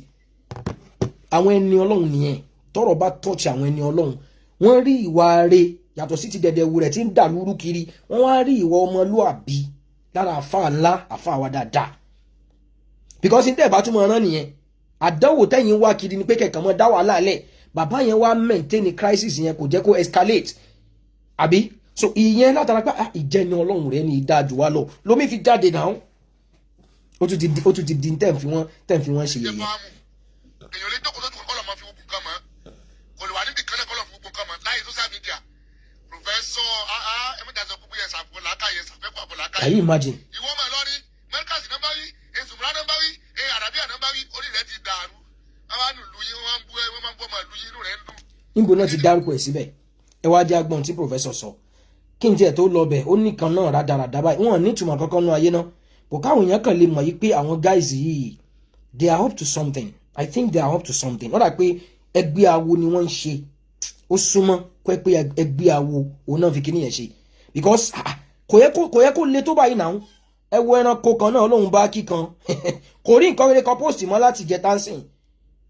àwọn ẹni ọlọ́run nìyẹn tọ́rọ̀ bá touch àwọn ẹni ọlọ́run wọ́n rí ìwà rẹ̀ yàtọ̀ sí ti dẹ̀dẹ̀wù rẹ̀ tí ń dà lúrú kiri wọ́n wá rí ìwà ọmọlúàbí lára àfa ńlá àfa wa dáadáa because ní tẹ́ẹ̀bá túmọ̀ ọ̀rán nìyẹn àdánwò tẹ́yìn wá kiri ni pé kẹ̀kẹ́ mọ́ dá wàhálà lẹ̀ bàbá yẹn wá maintain crisis yẹn kò jẹ́ kó escalate àbí so ìyẹn látara pé ìjẹni ọlọ́run rẹ̀ ní ìdájú wa lọ lómi fi jáde náà ó tún ti di tẹ́ ń fi wọ́n ṣe yẹn. èèyàn lè jókòó lọ́dún kọ́lọ̀ máa fi gbogbo nǹkan mọ́ kò lè wà níbi kan náà kọ́lọ̀ fi gbogbo nǹkan mọ́ láyé social media professor ẹ̀mẹ́ta gbogbo yẹn sàbò làákàyè sàfẹ́kọ̀ àbò làákàyè. Can you imagine? ìwọ máa lọ rí mẹ́ríkàsì náà bá wí èsùnmùrà náà bá wí àràbíà náà bá wí orí rẹ̀ ti dàrú àwọn àlùlù yín wọ́n máa ń bú ọmọ ìlú yín inú rẹ̀ ń dùn. níbo náà ti dárúkọ ẹ̀ síbẹ̀ ẹ wá jẹ́ agbọ̀n tí professor sọ kí n tiẹ̀ tó lọ bẹ̀ ó nìkan náà rádaràdà báyìí wọn ní ìtumọ̀ kankan náà ayé náà kò káwọn èèyàn kan lè mọ̀ yí pé àwọn guys yìí they are up to something I think they are up to something wọ́n dà pé ẹgbẹ́ awo ni wọ́n ń ṣe ó súnmọ́ pé ẹgbẹ́ awo òun náà fi kíní yẹn ṣe because kò yẹ kó le tó báyìí náà ẹ wo ẹranko kan náà lóhun bá kíkan kò rí nǹkan rere kan post mọ́ láti jẹ tánsìn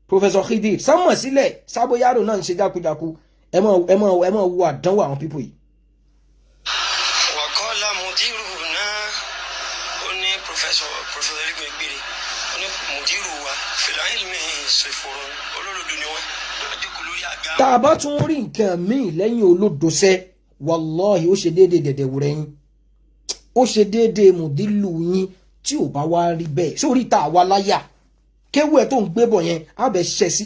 Professor Khidir sánmọ̀ sílẹ̀ sábóyárò náà ń ṣe jákujáku ẹ mọ̀ wo àdánwò àwọn pípò yìí. wàkọ́lá mùdírù náà ó ní Professor Ẹlẹ́gbẹ̀ẹ́ Ìgbèrè ó ní mùdírù wa fìlàyìn mi ṣèfòrò olódodo ni wọ́n lójókòó lórí àga. tá a bá tún rí nǹkan míì lẹ́yìn olódosẹ́ wàláhì ó ṣe déédéé dẹ̀dẹ̀wùrẹ́ yín ó ṣe déédéé mùdílù yín tí ò bá wá rí bẹ́ẹ̀ sórí tá a wá láyà kéwù ẹ̀ tó ń gbé bọ̀ yẹn àbẹ̀ ṣẹ̀ sí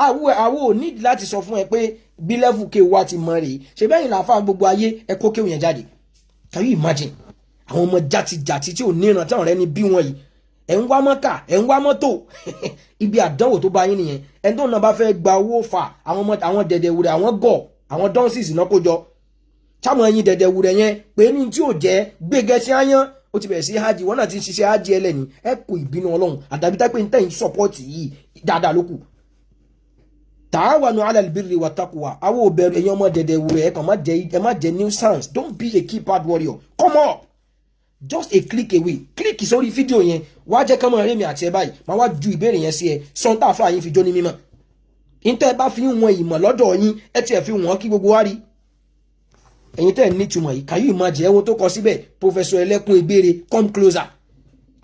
àwọ̀ ò nídìí láti sọ fún ẹ pé bí lẹ́fù kéwù wa ti mọ rèé ṣe bẹ́yìn làáfà gbogbo ayé ẹ kó kéwù yẹn jáde can you imagine àwọn ọmọ játijàti tí ò níran táwọn rẹ ní bí wọn yìí ẹ̀ ń wá mọ́kà ẹ̀ ń wá mọ́tò ibi àdánwò tó bá yín nìyẹn ẹni tó náà bá fẹ́ gba owó fà àwọn dẹ̀dẹ̀wùrẹ́ àwọn gọ̀ àwọn dọ́nsìs náà kó jọ táwọn ẹyin dẹ̀dẹ̀wùrẹ́ yẹn pé ní tí ò jẹ́ gbégẹ́ sí áyán ó ti bẹ̀rẹ̀ sí hajj wọn náà ti ń ṣiṣẹ́ hajj ẹlẹ́ni ẹ kò ìbínú ọlọ́run àdàbí tá pé ń tẹ̀yìn sọ́pọ́ọ̀tì yìí dáadáa lókù. Ta'awanu 'ala al-birri wa taqwa àwọn òbẹ̀rù ẹ̀yin ọmọ dẹ̀dẹ̀wùrẹ́ ẹ kàn má jẹ́ nuisance don't be a keypad warrior come up just a click away click sórí fídíò yẹn wá jẹ́ kọ́mọ rẹ̀ mi àti ẹ báyìí máa wá ju ìbéèrè yẹn sí ẹ sọ́ńtà fún àyín fi jó ní mímọ́ ìtẹ́ ẹ bá fi ń wọn ìmọ̀ lọ́dọ̀ yín ẹ tiẹ̀ fi wọ́n kí gbogbo wá rí ẹ̀yin tẹ́ ẹ̀ nítumọ̀ yìí kàyí ìmọ̀ jẹ́ ẹwọ́ tó kọ síbẹ̀ Professor Ẹlẹ́kùn Ìgbèrè come closer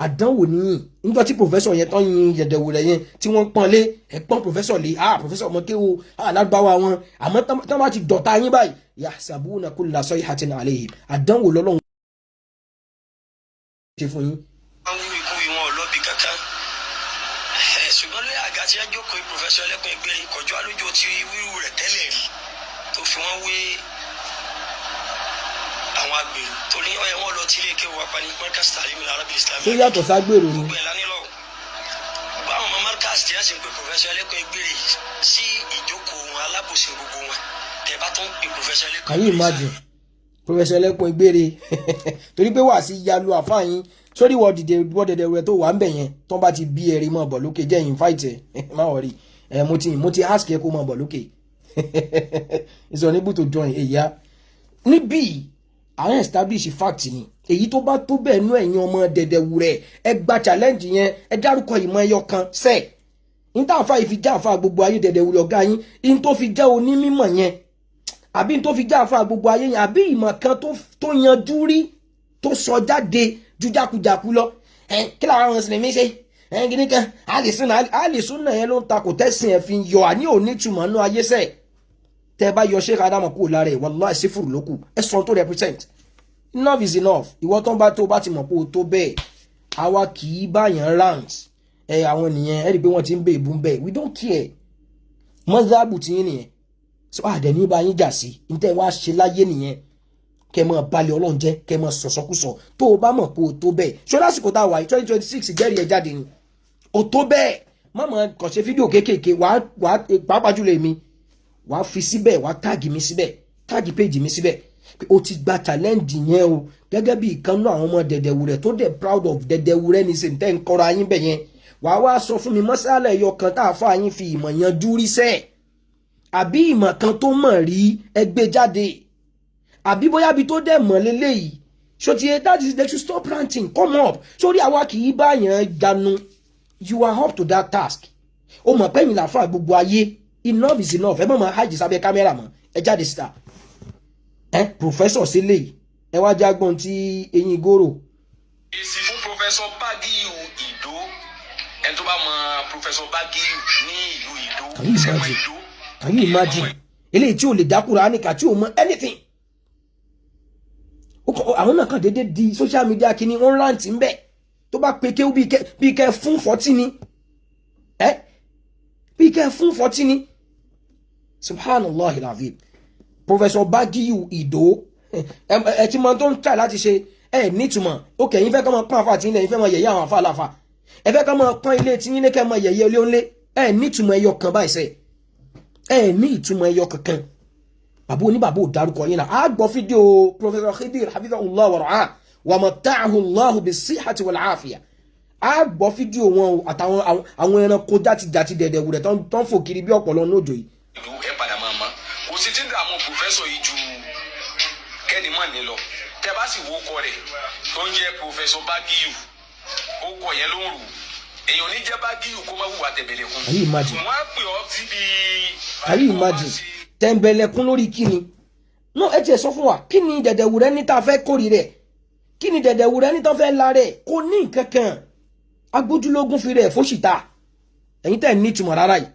àdánwò níyìn nígbà tí professor yẹn tán yin yẹ̀dẹ̀wò rẹ̀ yẹn tí wọ́n pọ́n lé ẹ̀pọ́n professor lé professor ọmọ kéwò alágbáwá wọn àmọ́ tán bá ti dọ̀tá yín báyìí yahsabuna kulla sayhatin alayhim àdánwò lọ́lọ́run ṣe fún yín. wọ́n wú ikú ìwọ̀n ọlọ́bì kankan ṣùgbọ́n lórí àga tí wọ́n jókòó Professor Ẹlẹ́kùn Ìgbèrè kọjú alójó tí wíwú rẹ̀ tẹ́lẹ̀ rí tó fi wọ́n wé àwọn agbèrò torí ọyẹ wọn lọ tí ilé kéwù apani Markaz Ta'lim al-Arabi al-Islami. ṣé yàtọ̀ ságbèrò ni. gbogbo ẹ̀ lánìlọ gbogbo àwọn ọmọ Markaz tí a sì ń pe Professor Ẹlẹ́kùn Ìgbèrè sí ìjókòó wọn alábòsí gbogbo wọn tẹ bá tó ń pe Professor Ẹlẹ́kùn Ìgbèrè. Can you imagine Professor Ẹlẹ́kùn Ìgbèrè torí pé wà sí yalu àfáàyín sórí wọ́dẹ̀dẹ̀ rẹ̀ tó wà ń bẹ̀ yẹn tó bá ti bí ẹ̀rí mọ̀ bọ̀ lókè jẹ́ invite ẹ̀ má wọ̀rí mo ti ask ẹ kó mọ̀ bọ̀ lókè it's unable to join èyá níbí àwọn establish fact ni èyí tó bá tó bẹ́ẹ̀ nú ẹ̀yin ọmọ dẹ̀dẹ̀wùrẹ́ ẹ gba challenge yẹn ẹ dárúkọ ìmọ̀ ẹyọ kan sẹ́ẹ̀ ní tá àfa ìfi já àfa gbogbo ayé dẹ̀dẹ̀wùrẹ́ ọ̀gá yín ní tó fi jẹ́ onímọ̀ yẹn àbí ní tó fi já àfa gbogbo ayé yẹn àbí ìmọ̀ kan tó yanjú rí tó sọ jáde ju jákujàku lọ kí làwọn mùsùlùmí ṣe gini kan alìsúnà yẹn ló ń takò tẹ́sìn ẹ̀ fi ń yọ àní òní túmọ̀ nú ayé sẹ́ẹ̀ tẹ́ bá yọ Sheikh Adamu kúrò lára ẹ̀ wallahi sífùrù lókù ẹ̀ sọ tó represent enough is enough ìwọ tó bá ti mọ̀ pé o tó bẹ́ẹ̀ àwa kì í báyàn ranks àwọn nìyẹn ẹ̀ rí i pé wọ́n ti ń bẹ ìbú bẹ́ẹ̀ we don't care mọ́sáàbù tí yín nìyẹn so àdẹ̀ní bá yín jà sí ní tẹ́ wá ṣe láyé nìyẹn kẹ́ mọ́ balẹ̀ Ọlọ́run jẹ́ kẹ́ mọ́ sọ̀sọ́kùsọ tó o bá mọ̀ pé o tó bẹ́ẹ̀ ṣó lásìkò tá a wà 2026 ìjẹ́rìí ẹ̀ jáde ni o tó bẹ́ẹ̀ má mọ̀ kàn ṣe fídíò kéékèèké wàá pàápàá jùlọ èmi wàá fi síbẹ̀ wàá táàgì mi síbẹ̀ táàgì péjì mi síbẹ̀ pé o ti gba challenge yẹn o gẹ́gẹ́ bí ìkànnú àwọn ọmọ Dẹ̀dẹ̀wúrẹ́ tó dẹ̀ proud of Dẹ̀dẹ̀wúrẹ́ ní sèǹtẹ́ ń kọ́ra yín bẹ̀ yẹn wàá wá sọ fún mi mọ́sálẹ̀ ẹyọ kan tá a fà yín fi ìmọ̀ yanjú rí sẹ́ẹ̀ àbí ìmọ̀ kan tó mọ̀ rí ẹgbẹ́ jáde àbí bóyá bí tó dẹ̀ mọ̀ lélẹ́yìí ṣòtì that is they should stop ranting come up sórí àwa kì í báyàn ganu you are up to that task o mọ̀ pẹ́yìn làfà gbogbo ayé enough is enough ẹ mọ̀ mọ̀ hajj sábẹ́ kámẹ́rà mọ̀ ẹ jáde síta professor sílẹ̀ yìí ẹ wá jágbọ́n tí eyín gòrò. èsì fún professor Bagiu Ìdó ẹni tó bá mọ professor Bagiu ní ìlú Ìdó sẹ́wọ̀n Ìdó. Can you imagine eléyìí tí o lè dákúrò áníkà tí o mọ anything àwọn náà kàn déédéé di social media kìíní wọ́n rántí ń bẹ̀ tó bá pe kéwú bí kẹ́ fún 40 ni bí kẹ́ fún 40 ni subhanallah alazim professor Bagiu Ìdó ẹ ti mọ tó ń tà láti ṣe nítumọ̀ ó kẹ̀yìn fẹ́ kọ́ mọ pọ́n àfà tí ilẹ̀ yìí fẹ́ mọ yẹ̀yẹ́ àwọn àfà àlàfà ẹ fẹ́ kọ́ mọ pọ́n ilé tí yín ní kẹ́ mọ yẹ̀yẹ́ olé ńlé nítumọ̀ ẹyọ kan báyìí sẹ́ẹ̀ ní ìtumọ̀ ẹyọ kankan bàbá oníbàbá ò dárúkọ yín náà a gbọ́ fídíò professor Khidir hafidhahullah wa ra'ah wa mata'ahu Allahu bis-sihhati wal-'afiyah a gbọ́ fídíò wọn àtàwọn àwọn ẹranko játijàti Dẹ̀dẹ̀wúrẹ́ tó ń fò kiri bí ọ̀pọ̀lọ́ nójò yìí. ìlú ẹ padà máa mọ kò sí tí ń dààmú professor yìí ju kẹ́ni mọ̀ ní lọ tẹ bá sì wo kọ rẹ̀ tó ń jẹ́ professor Bagiu ó kọ yẹn ló ń rù èèyàn ní jẹ́ Bagiu kó má hùwà tẹ̀bẹ̀lẹ̀kún. Can you imagine? wọ́n á pè ọ́ síbi. Can you imagine? Tẹ̀mbẹ̀lẹ̀kún lórí kíni no ẹ tiẹ̀ sọ fún wa kí ni Dẹ̀dẹ̀wúrẹ́ ní tá a fẹ́ kórì rẹ̀ kí ni Dẹ̀dẹ̀wúrẹ́ ní tá a fẹ́ la rẹ̀ kò ní kankan agbójúlógún fi rẹ̀ fóṣìta ẹ̀yin tẹ̀ ní ìtumọ̀ rárá yìí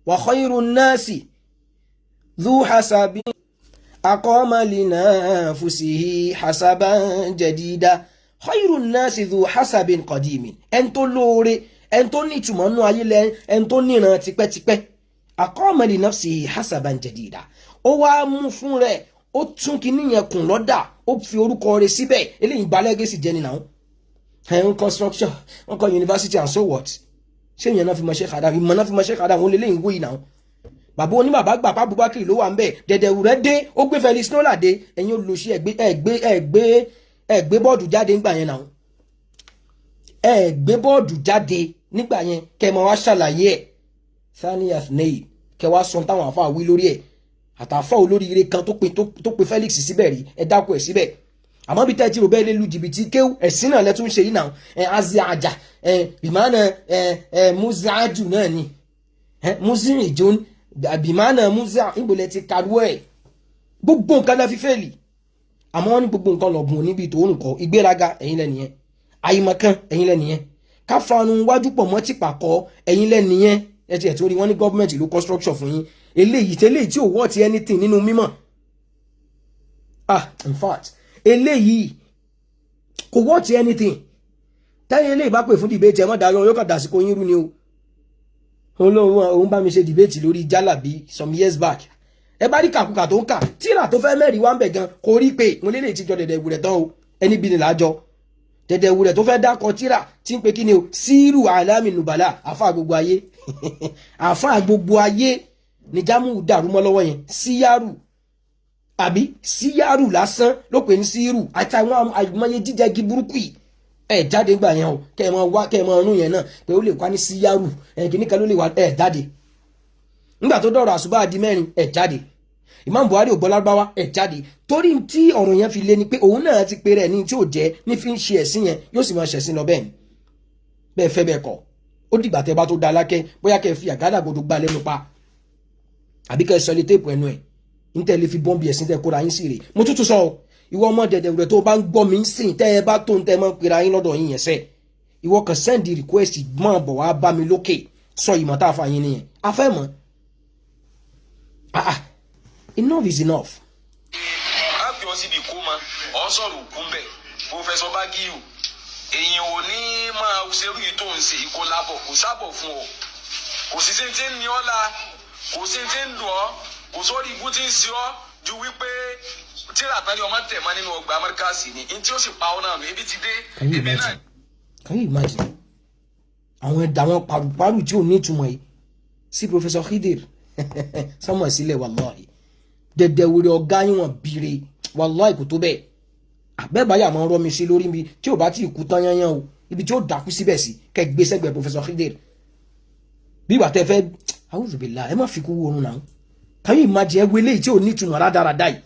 wa khayrun nasi dhu hasabin aqama li nafsihi hasaban jadida khayrun nasi dhu hasabin qadimin ẹn tó lóore ẹn tó ní ìtumọ̀ nú ayé lẹ ẹn tó níran tipẹ́tipẹ́ aqama li nafsihi hasaban jadida ó wá mú fún rẹ̀ ó tún kíní yẹn kùn lọ́dà ó fi orúkọ rẹ̀ síbẹ̀ eléyìí gba legacy jẹ́ nínú àwọn construction wọn kọ́ university and so what ṣé ìyẹn náà fi mọ Sheikh Adamu ìmọ̀ náà fi mọ Sheikh Adamu wọn lè léyìn wóyìn náà bàbá oníbàbá gbà pa Abubakar ló wà ń bẹ̀ Dẹ̀dẹ̀wúrẹ́ dé ó gbé Felix Nola dé ẹ̀yin olùsí ẹ̀gbé bọ́ọ̀dù jáde nígbà yẹn náà ẹ̀gbé bọ́ọ̀dù jáde nígbà yẹn kẹ́ mọ wá ṣàlàyé ẹ̀ Sanias Ney kẹ́ wá sọ táwọn àfa wí lórí ẹ̀ àtàfà olóríire kan tó pe Felix síbẹ̀ rí ẹ dákú ẹ̀ síbẹ̀ àmọ́ bí tẹ́tí robẹ́ lé lu jìbìtì kéwù ẹ̀sìn náà lẹ́tún ṣe yìí náà aziaja bìmánà muzaaju náà ni muzirin john bìmánà muzaa ìbòlẹ̀ ti kàrú ẹ̀ gbogbo nǹkan náà fi fẹ́ẹ̀lì àmọ́ wọ́n ní gbogbo nǹkan lọ́gùn níbi tó ń kọ́ ìgbéraga ẹ̀yin lẹ́nìyẹn àyìmọ̀kan ẹ̀yin lẹ́nìyẹn káfanu wájú pọ̀ mọ́ tìpàkọ́ ẹ̀yin lẹ́nìyẹn ẹ ti ẹ̀ tó rí wọ́n ní gọ́ọ̀mẹ̀ntì ló construction fún yín eléyìí tí ò wọ́ ti anything nínú mímọ̀ in fact eléyìí kò wọ́ ti anything tẹ́yìn eléyìí bá pè fún debate ẹ̀ mọ́ darí ọ̀rọ̀ yóò kàn dàsìkò yín rú ni o òun bá mi ṣe debate lórí jálàbí some years back ẹ bá rí kàkùkà tó ń kà tíra tó fẹ́ mẹ́rin wá ń bẹ̀ gan kò rí pé mo lélẹ̀ tí jọ Dẹ̀dẹ̀wúrẹ́ tán o ẹni bí ni làájọ Dẹ̀dẹ̀wúrẹ́ tó fẹ́ dákọ̀ tíra tí ń pe kí ni o síírù àlámì nùbàlà àfa gbogbo ayé àfa gbogbo ayé ni jámù dàrú mọ́ lọ́wọ́ yẹn síyárù àbí síyárù lásán ló pè ní síírù àtàwọn àìmọye jíjẹ gí burúkú yìí jáde gbà yẹn o kẹ́ ẹ mọ wá kẹ́ ẹ mọ ọrùn yẹn náà pé ó lè wá ní síyárù kìíní kan ló lè wá jáde nígbà tó dọ̀rọ̀ àṣùbà di mẹ́rin jáde Imam Buhari ò gbọ́ lárúbáwá jáde torí tí ọ̀rọ̀ yẹn fi lé ni pé òun náà ti pe rẹ̀ ní tí ò jẹ́ ní fi ń ṣe ẹ̀sìn yẹn yóò sì máa ṣẹ̀sìn lọ bẹ́ẹ̀ ni bẹ́ẹ̀ fẹ́ bẹ́ẹ̀ kọ́ ó dìgbà tẹ́ bá tó da alákẹ́ bóyá kẹ́ fi àgádágodo gbá lẹ́nu pa àbí kẹ́ sọ ilé téèpù ẹnu ẹ̀ níta ilé fi bọ́m̀bì ẹ̀sìn tẹ́ kóra yín sí rè mo tútù sọ ìwọ ọmọ Dẹ̀dẹ̀wúrẹ́ tó bá ń gbọ́ mi ń sìn tẹ́ ẹ bá tó ń tẹ́ mọ́ pera yín lọ́dọ̀ yín yẹn sẹ́ ìwọ kan send request mọ́ bọ̀ wá bá mi lókè sọ ìmọ̀ tá a fà yín nìyẹn a fẹ́ mọ̀ enough is enough. àbí wọn sì bí kó ma ọ sọ̀rọ̀ òkú mbẹ Professor Bagiu èyàn ò ní máa ṣerú yìí tó ń ṣe kó lábọ̀ kò sábọ̀ fún ọ kò sí tí ń ní ọ́ la kò sí tí ń dùn ọ́ kò sórí ibú tí ń ṣe ọ́ ju wípé tíra tán ni ọmọ tẹ̀ mọ́ nínú ọgbà Amẹ́ríkà sí ni ní tí ó sì pa ọ́ náà nù ebi ti dé ebi náà. Can you imagine àwọn ẹ̀dàwọn paru tí ò ní ìtumọ̀ yìí sí Professor Khidir sọmọ sílẹ̀ wàláhì dẹ̀dẹ̀ wèrè ọ̀gá yín wọn bìrè wàláhì kò tó bẹ́ẹ̀ àbẹ́bàyà máa ń rọ́ mi sí lórí mi tí ò bá tí ì kú tán yányán o ibi tí ó dákú síbẹ̀ sí kẹ́ gbé sẹ́gbẹ̀ẹ́ Professor Khidir bí ìgbà tẹ́ fẹ́ a'udhu billah ẹ má fi kú oorun náà. Can you imagine ẹ wo eléyìí tí ò ní ìtumọ̀ rádaràdá yìí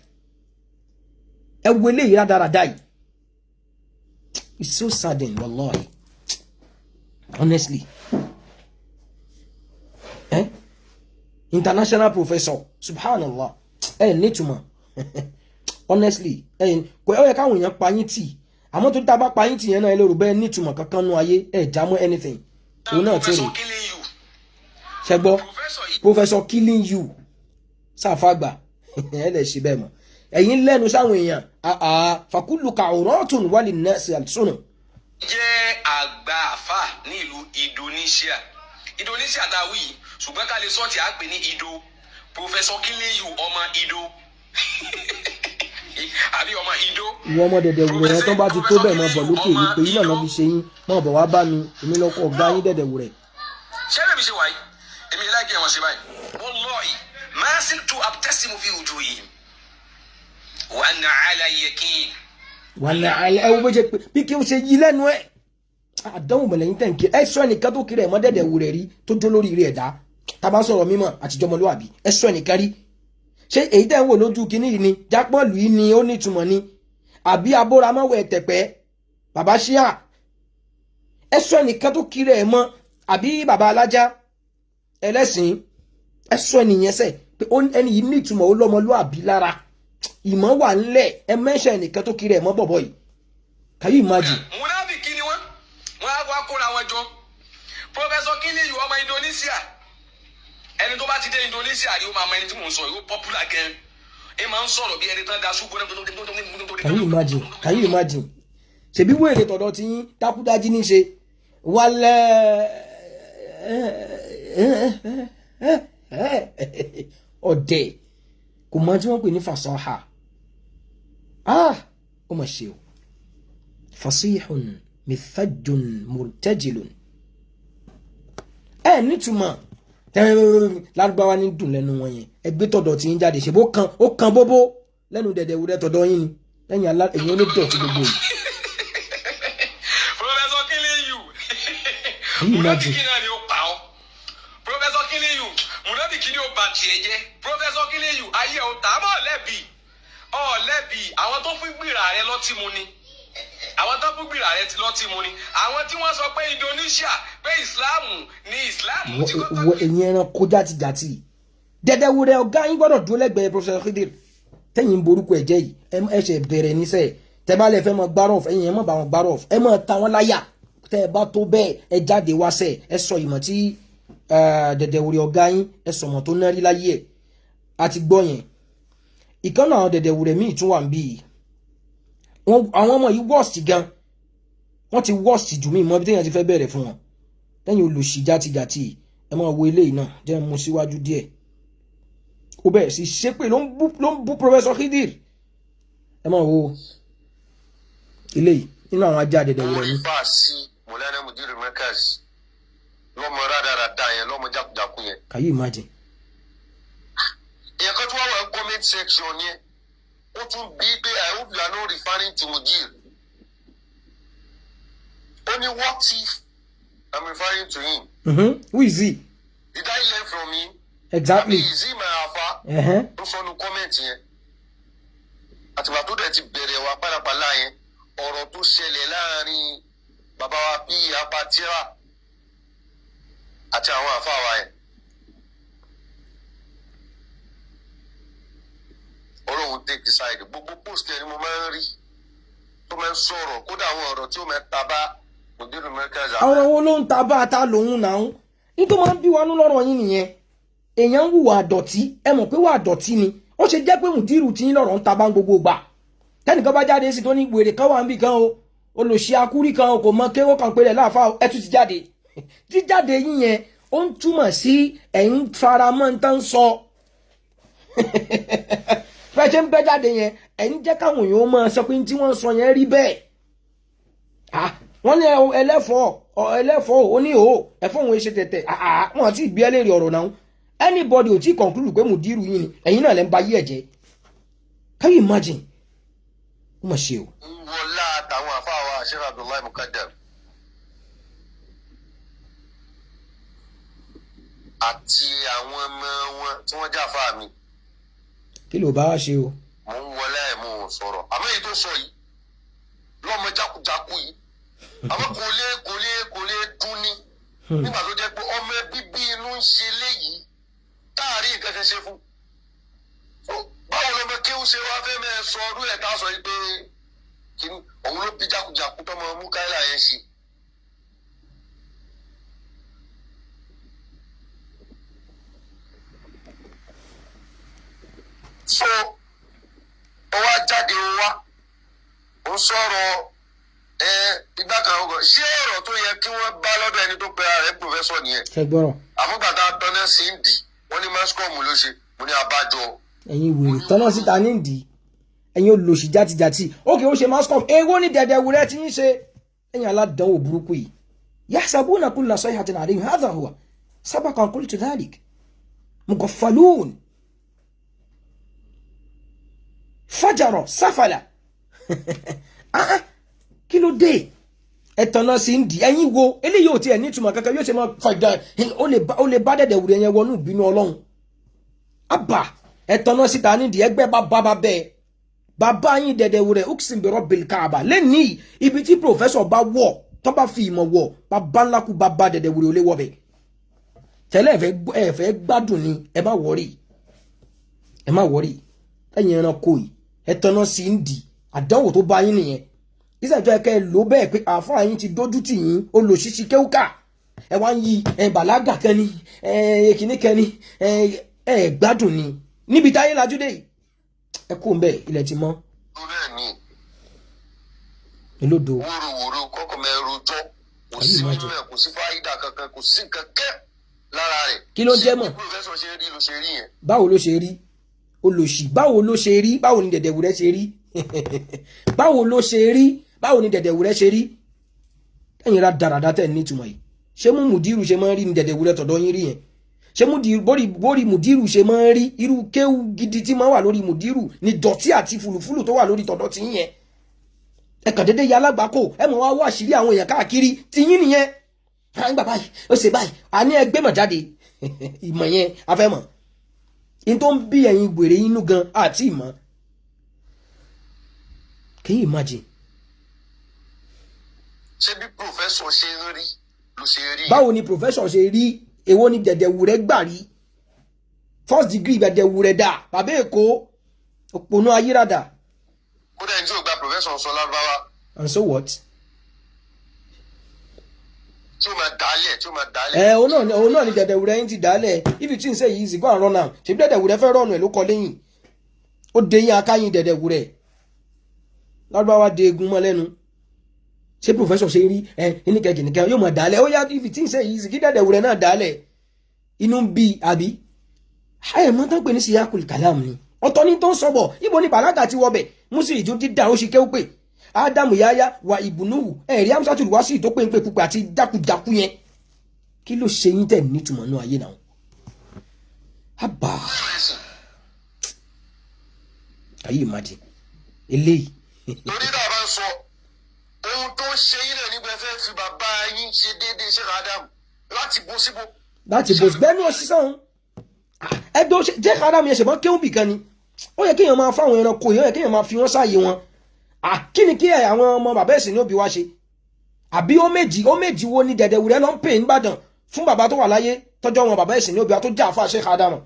ẹ wo eléyìí rádaràdá yìí it's so saddening wallahi honestly international professor subhanallah ní ìtumọ̀ honestly kò yẹ káwọn èèyàn pa yín tì àmọ́ tó tá bá pa yín tì yẹn náà ẹ lérò bẹ́ẹ̀ ní ìtumọ̀ kankan nú ayé ẹ já mọ́ anything òun náà tó rè ṣẹgbọ́ Professor killing you sáfàgbà ẹ lè ṣe bẹ́ẹ̀ mọ́ ẹ̀yin lẹ́nu sáwọn èèyàn fàkúlù ka'uratun walinnas alsunu. jẹ́ àgbà àfà ní ìlú Indonesia tá a wí ṣùgbọ́n ká lè sọ́ọ̀tì á pè ní Ido Professor killing you ọmọ Ido àbí ọmọ Ido. ìwọ ọmọ dẹ̀dẹ̀ wùrẹ̀ yẹn tó bá ti tó bẹ́ẹ̀ mọ́ bọ̀ lókè ìpè yìí náà fi ṣe yín mọ́ bọ̀ wá bá mi èmi lọ́kọ̀ ọ̀gá yín dẹ̀dẹ̀ wùrẹ̀. ṣé bẹ́ẹ̀ mi ṣe wáyé èmi láì kí ẹ̀ wọ́n ṣe báyìí wallahi ma siltu abtasimu fi wujuhihim wa ana ala yakin. wàlẹ̀ àlẹ́ ẹ wo bó ṣe pé bí kí o ṣe yí lẹ́nu ẹ̀ àdánwò mọ̀lẹ́yìn tẹ̀ ń kí ẹ sọ ẹnìkan tó kiri ẹ̀ mọ́ dẹ̀dẹ̀ wùrẹ̀ rí tó jó lórí rí ẹ̀dá tá a bá sọ̀rọ̀ mímọ̀ àtijọ́ ọmọlúwàbí ẹ sọ ẹnìkan rí ṣé èyí tẹ̀ ń wò lójú kinní yìí ni jápọ̀lù yìí ni ó ní ìtumọ̀ ni àbí abóramọ́wọ̀ ẹ̀tẹ̀pẹ́ bàbá ṣíà ẹ sọ ẹnìkan tó kiri ẹ̀ mọ́ àbí bàbá alájá ẹlẹ́sìn ẹ sọ ẹnìyẹn sẹ́ pé ẹni yìí ní ìtumọ̀ ó lọ́mọlúwàbí lára ìmọ̀ wà ńlẹ̀ ẹ mẹ́ṣẹ̀ ẹnìkan tó kiri ẹ̀ mọ́ bọ̀bọ̀ yìí can you imagine. múnáfìkì ni wọ́n á wá kóra wọn jọ Professor Kiliyu ọmọ Indonesia ẹni tó bá ti dé Indonesia rí ó máa mọ ẹni tí mò ń sọ yìí ó popular gan ẹ máa ń sọ̀rọ̀ bí ẹni tán da ṣùgbọ́n. can you imagine can you imagine ṣebí wèrè tọ̀dọ̀ tí yín dákúdájí ní ṣe wálẹ̀ ọ̀dẹ̀ kò mọ tí wọ́n pè ní fasaha ó mà ṣe o fasihun mithajun murtajilun nítumọ̀ lárúbáwá ní dùn lẹ́nu wọn yẹn ẹgbẹ́ tọ̀dọ̀ tí ń jáde ṣe ó kan bóbó lẹ́nu dẹ̀dẹ̀ wúrẹ́ tọ̀dọ̀ yín ni lẹ́yìn èyí olódò tí gbogbo yìí. Professor Kiliyu múnáfìkì náà ni ó pa ọ́ Professor Kiliyu múnáfìkì ni ó bà tiẹ̀ jẹ́ Professor Kiliyu ayé ò tà mọ́ lẹ́bi àwọn tó fún gbìrà rẹ lọ́tí mu ni àwọn tó fún gbìrà rẹ lọ́tí mu ni àwọn tí wọ́n sọ pé Indonesia pé ìsìláàmù ni ìsìláàmù tí kò tọ́. ẹ̀yin ẹran kó játijàti dẹ̀dẹ̀ wúrẹ́ ọ̀gá yín gbọ́dọ̀ dúró lẹ́gbẹ̀ẹ́ Professor Khidir tẹ́yìn borúkọ ẹ̀jẹ̀ yìí ẹ ṣe bẹ̀rẹ̀ níṣẹ́ tẹ́ bá lè fẹ́ mọ gbárọ̀f ẹ̀yin ẹ mọ̀ bá wọn gbárọ̀f ẹ mọ̀ ta wọn láyà tẹ́ ẹ bá tó bẹ́ẹ̀ ẹ jáde wá sẹ́ ẹ sọ ìmọ̀ tí dẹ̀dẹ̀ wúrẹ́ ọ̀gá yín ẹ sọ̀mọ̀ tó nárí láyé ẹ̀ àti gbọ́ yẹn ìkànnà àwọn dẹ̀dẹ̀ wúrẹ́ míì tún wà ń bí àwọn ọmọ yìí worst gan wọ́n ti worst jù mí mọ́ bí téèyàn ti fẹ́ bẹ̀rẹ̀ fún wọn lẹ́yìn olùsí játijàti ẹ máa wo eléyìí náà jẹ́ mú síwájú díẹ̀ ó bẹ̀rẹ̀ sí ṣépè ló ń bú Professor Khidir ẹ máa wo eléyìí nínú àwọn ajá dẹ̀dẹ̀ wúrẹ́ ní. wọ́n fà sí Mọ̀lánà Mudiru Markaz lọ́mọ rádaràda yẹn lọ́mọ jákujàku yẹn. Can you imagine. ìyẹn kan tó wà wọ comment section yẹn ó tún bí pé I hope you are not referring to Mudir. ó ní what if I'm referring to him. Who is he? Did I learn from him? Exactly. Is he my alpha? ó sọnù comment yẹn àtìgbà tó dẹ̀ ti bẹ̀rẹ̀ wá pálapàla yẹn ọ̀rọ̀ tó ṣẹlẹ̀ láàrin bàbá wa bí apatira àti àwọn àfáà wa yẹn. Ọlọ́run take decide gbogbo post ẹni mo máa ń rí tó máa ń sọ̀rọ̀ kódà àwọn ọ̀rọ̀ tí ó máa taba Mùdírù Markaz. àwọn wo ló ń ta bá a ta lòun náà nítorí máa ń bí wa nú lọ́rọ̀ yín nìyẹn èèyàn ń hùwà àdọ̀tí ẹ mọ̀ pé wà àdọ̀tí ni ó ṣe jẹ́ pé mùdírù tí ń lọ́rọ̀ ń ta bá ń gbogbo gbà tẹ́nìkan bá jáde sí tó ní wèrè kan wà ń bì kan o olùṣe akúrí kan o kò mọ kéwọ́ kan pé rẹ̀ láàfáà ẹ tún ti jáde jíjáde yín yẹn ó ń túmọ̀ sí ẹ̀ ń faramọ́ ń tán sọ bẹ́ẹ̀ ṣe ń bẹ́ jáde yẹn ẹ̀ ń jẹ́ káwọn èèyàn máa sọ pé tí wọ́n sọ yẹn rí bẹ́ẹ̀ wọ́n ní ẹlẹ́fọ̀ọ́ ó ní òó ẹ̀fọ́ òun ṣe tẹ̀tẹ̀ wọ́n àti ìgbé ẹlẹ́rìí ọ̀rọ̀ náà anybody ò tí conclude pé mùdírù yín ni ẹ̀yin náà lẹ́ ń ba yí ẹ̀jẹ̀ can you imagine ó mà ṣe o. wọlá àtàwọn àfáà wa Sheikh Abdullahi Mukaddam àti àwọn ọmọ wọn tí wọ́n jáfa mi. kí ló bá wá ṣe o. mo ń wọlé ẹ̀ mo ń sọ̀rọ̀ àmọ́ èyí tó sọ yìí lọ́mọ jákujáku yìí àmọ́ kò lè dún ní nígbà tó jẹ́ pé ọmọ bíbí inú ń ṣe léyìí táàrí nǹkan kan ṣe fún. báwo lọmọ kéwù ṣe wá fẹ́ mẹ́ sọ ọdún ẹ̀ tá a sọ yìí pé òun ló bí jákujáku tọmọ Mukaila yẹn ṣe. so ó wá jáde ó wá ó sọ̀rọ̀ ìgbà kan ọgọ ṣé ọ̀rọ̀ tó yẹ kí wọ́n bá lọ́dọ̀ ẹni tó pe ààrẹ pòfẹ́sọ̀ nìyẹn. ṣẹgbọràn. àmúgbàtà tọ́nà sí ń dì wọ́n ní mascom ló ṣe mo ní abájọ. ẹ̀yin wèrè tọ́nà síta ní ìdí ẹ̀yin olóṣì játijàti ókè ó ṣe mascom èwo ní dẹ̀dẹ̀ wúrẹ́ tí ń ṣe ẹ̀yin aládánwò burúkú yìí yahsabuna kulla sayhatin alayhim hadha huwa sabaqa qultu dhalik mughaffalun fajara sáfàlà kí ló dé ẹ̀tàn náà sì ń di ẹ̀yin wo eléyìí ò tiẹ̀ ní ìtumọ̀ kankan yóò ṣe máa fàjà ó lè bá dẹ̀dẹ̀ wùrẹ̀ yẹn wọnú ìbínú ọlọ́run àbà ẹ̀tàn náà síta nídìí ẹgbẹ́ bàbá bẹ́ẹ̀ bàbá yín dẹ̀dẹ̀ wùrẹ̀ uksim bi rabbil kaaba lẹ́nìí ibi tí pòfẹ́sọ̀ bá wọ̀ tó bá fi ìmọ̀ wọ̀ bàbá ńlá kú bàbá dẹ̀dẹ̀ wùrẹ̀ ò lè wọ̀ bẹ̀ tẹ́lẹ̀ ẹ̀fẹ́ gbádùn ni ẹ má wọ́rì ẹ̀yin ẹranko yìí ẹ̀tàn náà sì ń di àdánwò tó bá yín nìyẹn ìṣèjọ ẹ̀kẹ́ ló bẹ́ẹ̀ pé àáfàá yín ti dójú tì yín olùṣíṣí kéwúkà ẹ wá ń yí bàlágà kan ní kìíní kan ní gbádùn ni níbi táyé lajú dé yìí ẹ kú ń bẹ ilẹ̀ ti mọ́. bẹ́ẹ̀ ni olódo wóróworó kọ́kọ́ mẹ́rù jọ kò sí nínú ẹ̀ kò sí fáyidà kankan kò sí kankan lára rẹ̀. kí ló ń jẹ́ mọ̀. pòfẹ́sọ̀ ṣe rí ló ṣe rí yẹn. báwo ló ṣe rí olòṣì báwo ló ṣe rí báwo ni dẹ̀dẹ̀ wúrẹ́ ṣe rí báwo ló ṣe rí báwo ni dẹ̀dẹ̀ wúrẹ́ ṣe rí ẹ̀yin ra dáradá tẹ̀ ní ìtumọ̀ yìí ṣé mú mùdírù ṣe máa ń rí ni dẹ̀dẹ̀ wúrẹ́ tọ̀dọ̀ yín rí yẹn ṣé bórí mùdírù ṣe máa ń rí irú kéwù gidi tí máa wà lórí mùdírù ni dọ̀tí àti fùlùfùlù tó wà lórí tọ̀dọ̀ tí yẹn ẹ kàn déédéé ya alágbàkó ẹ mọ̀ wá wá àṣírí àwọn èèyàn káàkiri tí yín nìyẹn àgbà báyìí ó ṣe báyìí àní ẹgbẹ́ mọ̀ jáde ìmọ̀ yẹn afẹ́mọ̀ in tó ń bí ẹ̀yin wèrè inú gan àti ìmọ̀ can you imagine. ṣé bí pòfẹ́sọ̀ ṣe ń rí ló ṣe rí. báwo ni pòfẹ́sọ̀ ṣe rí èwo ni dẹ̀dẹ̀wù rẹ̀ gbà rí first degree dẹ̀dẹ̀wù rẹ̀ dà bàbá èkó òpònú ayírádà. kódà ẹni tí ò gba pòfẹ́sọ̀ sọ lárúbáwá. and so what. tí ó máa dálẹ̀. òun náà ni dẹ̀dẹ̀wù rẹ̀ yín ti dálẹ̀ if you think say yìí sì go and run am ṣèbí dẹ̀dẹ̀wù rẹ̀ fẹ́ rọ̀nù ẹ̀ ló kọ lẹ́yìn ó de yín akáyín dẹ̀dẹ̀wù rẹ̀ lárúbáwá de egun mọ́ lẹ́nu ṣé pòfẹ́sọ̀ ṣe rí ẹnikẹ́kẹ́ yóò mọ̀ dálẹ̀ ó yá if you think say yìí sì kí dẹ̀dẹ̀wù rẹ̀ náà dálẹ̀ inú ń bí àbí ẹ̀ mọ́ tán pé ní síyákùl kàlámù ni ọ̀tọ̀ ní tó ń sọ̀bọ̀ ibo ni bàlágà ti wọbẹ̀ mùsùlùmí tó ti dà ó ṣe kéwù pé ádámù yáyá wà ìbùnúhù ẹ̀rí amúsátùlù wá sí ìtó pé ń pè pupa àti jákujàku yẹn kí ló ṣe yín tẹ̀ nítumọ̀ náà ayé náà àbá ayé ìmàdí eléyìí. torí náà bá ń sọ ohun tó ń ṣe yín náà nígbà fẹ́ fi bàbá yín ṣe déédéé ṣe ádámù láti bó síbò. láti bó bẹ́ẹ̀ ni ó ṣiṣẹ́ òun ẹ̀dọ́ jẹ́ ádámù yẹn ṣèbọn kéwù bìkan ni ó yẹ kéèyàn máa fáwọn ẹranko yẹn ó yẹ kéèyàn máa fi wọ́n sáàyè wọn kí ni kí àwọn ọmọ bàbá ẹ̀sìn ní òbí wá ṣe àbí ó méjì wo ni dẹ̀dẹ̀wù rẹ̀ ló ń pè ń bàdàn fún bàbá tó wà láyé tọ́jọ́ wọn bàbá ẹ̀sìn ní òbí wa tó jà fún àṣẹ ádámù.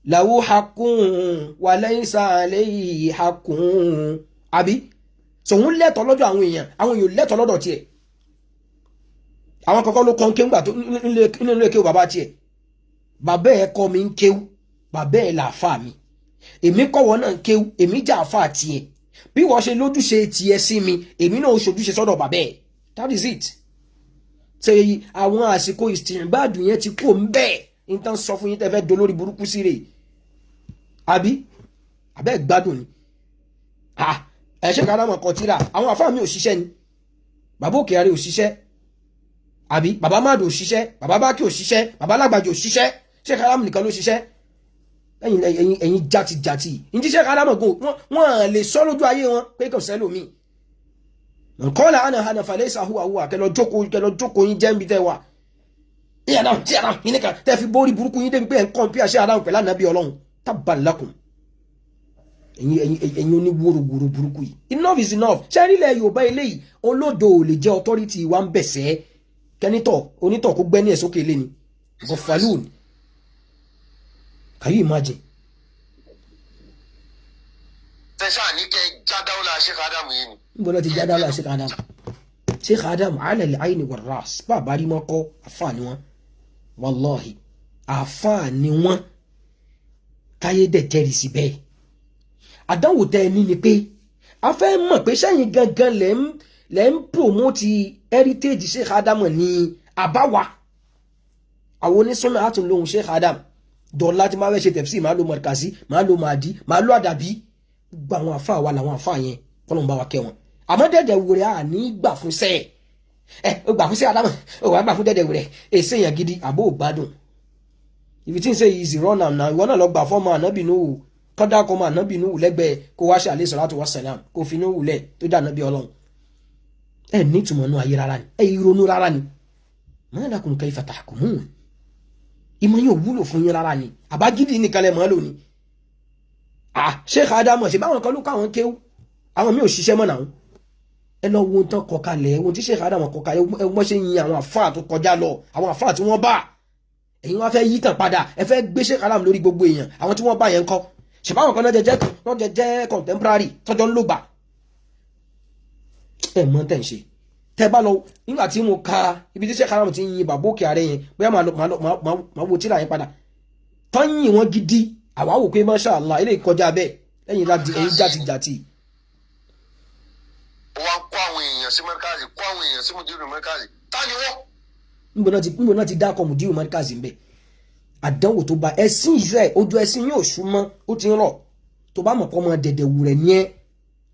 lahu haqqun wa laysa alayhi haqqun àbí so òun lẹ́tọ̀ọ́ lọ́dọ̀ àwọn èèyàn lẹ́tọ̀ọ́ lọ́dọ̀ tiẹ̀ àwọn kọ́kọ́ ló kọ́ ń kéwù gbà tó nínú ilé kéwù bàbá tiẹ̀ bàbá ẹ̀ kọ́ mi ń kéwù bàbá ẹ̀ làáfà mi èmi kọ́wọ́ náà ń kéwù èmi jà àfà tiẹ̀ bí wọ́n ṣe lójúṣe tiẹ̀ sí mi èmi náà ó ṣojúṣe sọ́dọ̀ bàbá ẹ̀ that is it ṣe àwọn àsìkò ìsìnbádùn yẹn ti kó ń bẹ́ẹ̀ nǹkan sọ fún yín tẹ́ fẹ́ dolórí burúkú sí rè àbí àbẹ́ gbádùn ni ẹ̀ṣẹ́ kan náà mọ̀ kọ́ tíra àwọn àfáà mi ò ṣiṣẹ́ ni bàbá òkè àrẹ ò ṣiṣẹ́ àbí bàbá máàdù ò ṣiṣẹ́ bàbá bákì ò ṣiṣẹ́ bàbá alágbàjì ò ṣiṣẹ́ ṣé kálámù nìkan ló ṣiṣẹ́ ẹ̀yin játijàti ní ṣé kálámù gan wọ́n lè sọ lójú ayé wọn pé kò sẹ́lòmíì nǹkan là ánà hànà falẹ̀ ìsàhùwàhùwà kẹlọ jókòó yín jẹ́ ń bi tẹ́ wà ìyàdá yìí nìkan tẹ́ fi bórí burúkú yín débi pé ẹ̀ ń kàn bí àṣẹ àdáhùn pẹ̀lú ànábì ọlọ́run tabban lakum ẹ̀yin oníwòròwòrò burúkú yìí enough is enough ṣẹ́rílẹ̀ yorùbá eléyìí olódo ò lè jẹ́ authority wa ń bẹ̀sẹ̀ kẹ́nitọ̀ onítọ̀ kó gbẹ́ ní ẹ̀ sókè lé ni gọfàlùn can you imagine. tẹ̀sán ní kẹ́ jádáwọ́lá Sheikh Adam yìí ni. ń bọ̀ náà ti jádáwọ́lá Sheikh Adam Sheikh Adam ala al-ayni war-ras bàbá rí mọ́ kọ́ àfáà ni wọ́n wallahi àfáà ni wọ́n káyé dẹ̀ jẹ́rìí sí bẹ́ẹ̀ àdánwò tẹ́ ẹni ni pé a fẹ́ mọ̀ pé sẹ́yìn gangan lẹ́ ń promote heritage Sheikh Adam ní àbáwá àwọn onísọ́nà àtúnlóhun Sheikh Adam dọ̀lá tí máa fẹ́ ṣe tẹ̀fsí máa lo Markazi máa lo Mahdi máa lo Àdàbí gbogbo àwọn àfáà wa làwọn àfáà yẹn kọ́nà bá wa kẹ́ wọn àmọ́ dẹ̀dẹ̀ wúrẹ́ à ní gbà fún sẹ́ẹ̀ ó gbà fún Sheikh Adam ó wà gbà fún dẹ̀dẹ̀ wúrẹ́ èsè yẹn gidi àbó ògbádùn if you think say easy run am now ìwọ náà lọ gbà fọ́mọ ànábì Nuhu kọ́dá kọ́mọ ànábì Nuhu lẹ́gbẹ̀ẹ́ kó wá ṣe alayhi salatu wassalam kó fi Nuhu lẹ̀ tó dá ànábì ọlọ́run ẹ ní ìtumọ̀ nù ayé rárá ni ẹ ìrònú rárá ni ma lakum kayfa tahkumun ìmọ̀ yóò wúlò fún yín rárá ni àbágídí nìkan lẹ mọ́ lónìí Sheikh Adam ṣe báwọn kan ló kọ́ àwọn kéwú àwọn mi ò ṣiṣẹ́ mọ́ náà ẹ lọ wo tán kọkalẹ̀ wo tí Sheikh Adam kọkalẹ̀ ẹ wọ́n ṣe yin àwọn àfáà tó kọjá lọ àwọn àfáà tí wọ́n bá ẹ̀yin wá fẹ́ yí tàn padà ẹ fẹ́ gbé Sheikh Adam lórí gbogbo èèyàn àwọn tí wọ́n bá yẹn kọ́ ṣèbáwọn kan náà jẹ́ contemporary tọ́jọ́ ń lògbà ẹ mọ́ tẹ̀ ń ṣe tẹ́ bá lọ nígbà tí mo ka ibi tí Sheikh Adam ti yin bàbá òkè ààrẹ yẹn bóyá máa wo tíra yẹn padà tán yìn wọ́n gidi àwa wò pé masha Allah ilé ìkọjá bẹ́ẹ̀ ẹ̀yin játijàti. wọ́n kó àwọn èèyàn sí Markazi kó àwọn èèyàn sí Mudiru Markazi ta ni wọ́n. níbo náà ti dákọ̀ Mudiru Markazi ń bẹ̀ àdánwò tó bá ẹ̀sìn ìṣẹ́ ojú ẹ̀sìn yóò súnmọ́ ó ti ń rọ̀ tó bá mọ̀ kọ́ mọ́ dẹ̀dẹ̀ wù rẹ̀ ní ẹ́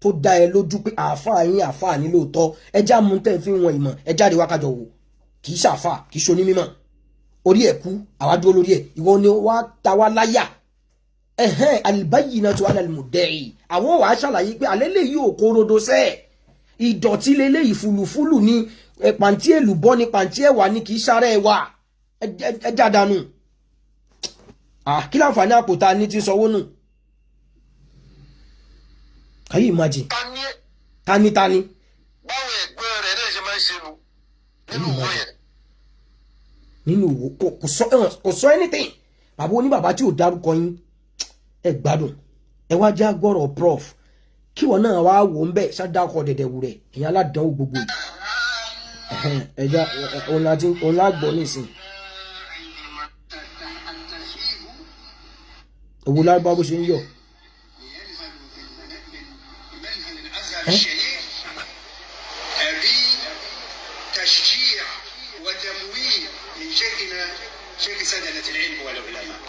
tó dá ẹ lójú pé àáfàá yín àáfàá ní lóòótọ́ ẹjá mú tẹ́ fi wọn ìmọ̀ ẹjá rí wákàjọ wò kì í ṣàfàá kì í ṣoní mímọ̀ orí ẹ̀ kú àwa dúró lórí ẹ̀ ìwọ ni wàá ta wá láyà al-bayyinatu ala al-mudda'i àwọn wàá ṣàlàyé pé alẹ́ lè yí òkú rodo sẹ́ẹ̀ ìdọ̀tí lélẹ́yìí fùlùfùlù ni pàǹtí èlùbọ́ ni pàǹtí ẹ̀wà ni kì í ṣàrẹ́ ẹ̀wà ẹjá dànù kí láǹfààní àpòta ní ti sanwó nù. Can you imagine? Tani. báwo ẹgbẹ́ rẹ̀ náà ṣe máa ń ṣe nu nínú owó yẹn. nínú owó kò sọ anything bàbá oníbàbá tí ò dárúkọ yín ẹ gbádùn ẹ wá já gbọ́rọ̀ prof kí wọn náà wá wò ń bẹ̀ ṣádákọ̀ dẹ̀dẹ̀ wù rẹ̀ èèyàn aládánwò gbogbo yìí ẹja òun lágbọ́ nísìn owó lárúbá bó ṣe ń yọ. تشجيع وتمويل من شيخنا شيخ سدنة العلم والعلماء.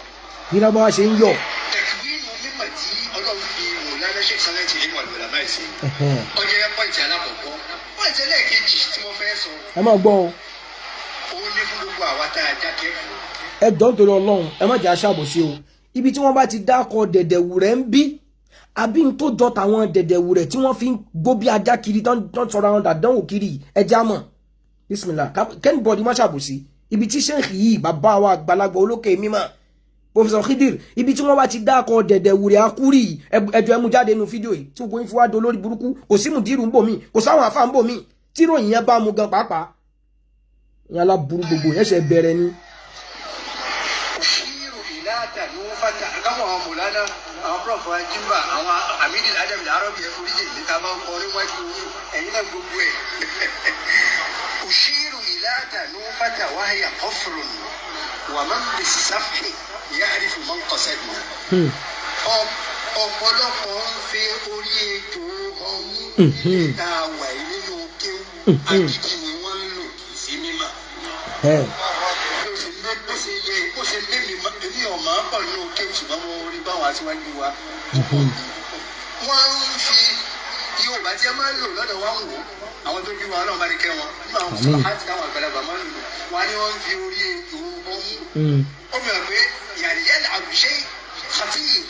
bí lábá ṣe ń yọ. تكوين مهمة ọlọ́run fi مولانا شيخ سدنة العلم والعلماء sí. ọjọ́ pọ́ìntì alákọ̀ọ́kọ́ pọ́ìntì ẹlẹ́ẹ̀kejì tí mo fẹ́ sọ. ẹ máa gbọ́ o. òun ní fún gbogbo àwa tá a jákẹ́ fún. ẹ jọ́ nítorí ọlọ́run ẹ má jẹ́ aṣáàbòsí o ibi tí wọ́n bá ti dákọ̀ dẹ̀dẹ̀wù rẹ̀ ń bí àbí n tó jọ tàwọn dẹ̀dẹ̀wù rẹ̀ tí wọ́n fi ń gbó bí ajá kiri tán sọ̀rọ̀ àwọn dàdánwò kiri ẹja mọ̀ bismillah kẹ́nìbọ̀dì má ṣàbòsí ibi tí sheikh yìí bàbá wa àgbàlagbà olókè mímọ́ Professor Khidir ibi tí wọ́n bá ti dákọ̀ dẹ̀dẹ̀wù rẹ̀ akúrì ẹjọ́ ẹmu jáde nínú fídíò yìí tí gbogbo ìfowó adó lórí burúkú kò sí Mudiru ń bò mí kò sáwọn àfa ń bò mí tí ròyìn yẹn bá mu gan pàápàá ìyẹn aláburú gbogbo yẹn ṣe bẹ̀rẹ̀ ni. ní wọ́n fàtà káwọn àwọn mọ̀lánà àwọn prọfọ ajimba àwọn amidi adam làárọ̀ yẹ foríjì níta máa ń kọ níwájú ẹ̀yin náà gbogbo ẹ̀ òṣìṣirò ìlàtà ní wọ́n fàtà wáyà kọfùrùn wà máa ń bè sáfì ìyá àrífù máa ń kọsẹ̀ dùn. ọ̀pọ̀lọpọ̀ ń fi orí ètò ọmú níta wà nínú kéwù agídí ni wọ́n ń lò sí mímọ́. ó ṣe lé mi èmi ọ̀mà pọ̀ nínú kéwù ṣùgbọ́n mo rí báwọn aṣíwájú wa. wọ́n ń fi Yorùbá tí a máa ń lò lọ́dọ̀ wa ń wò àwọn tó bí wa náà bá ní kẹ́ wọn nígbà wọn sọ láti táwọn àgbàlagbà máa ń lò wọn ni wọ́n ń fi orí ètò ọmú. ó mọ̀ pé yàrá àbùṣe kàtíyì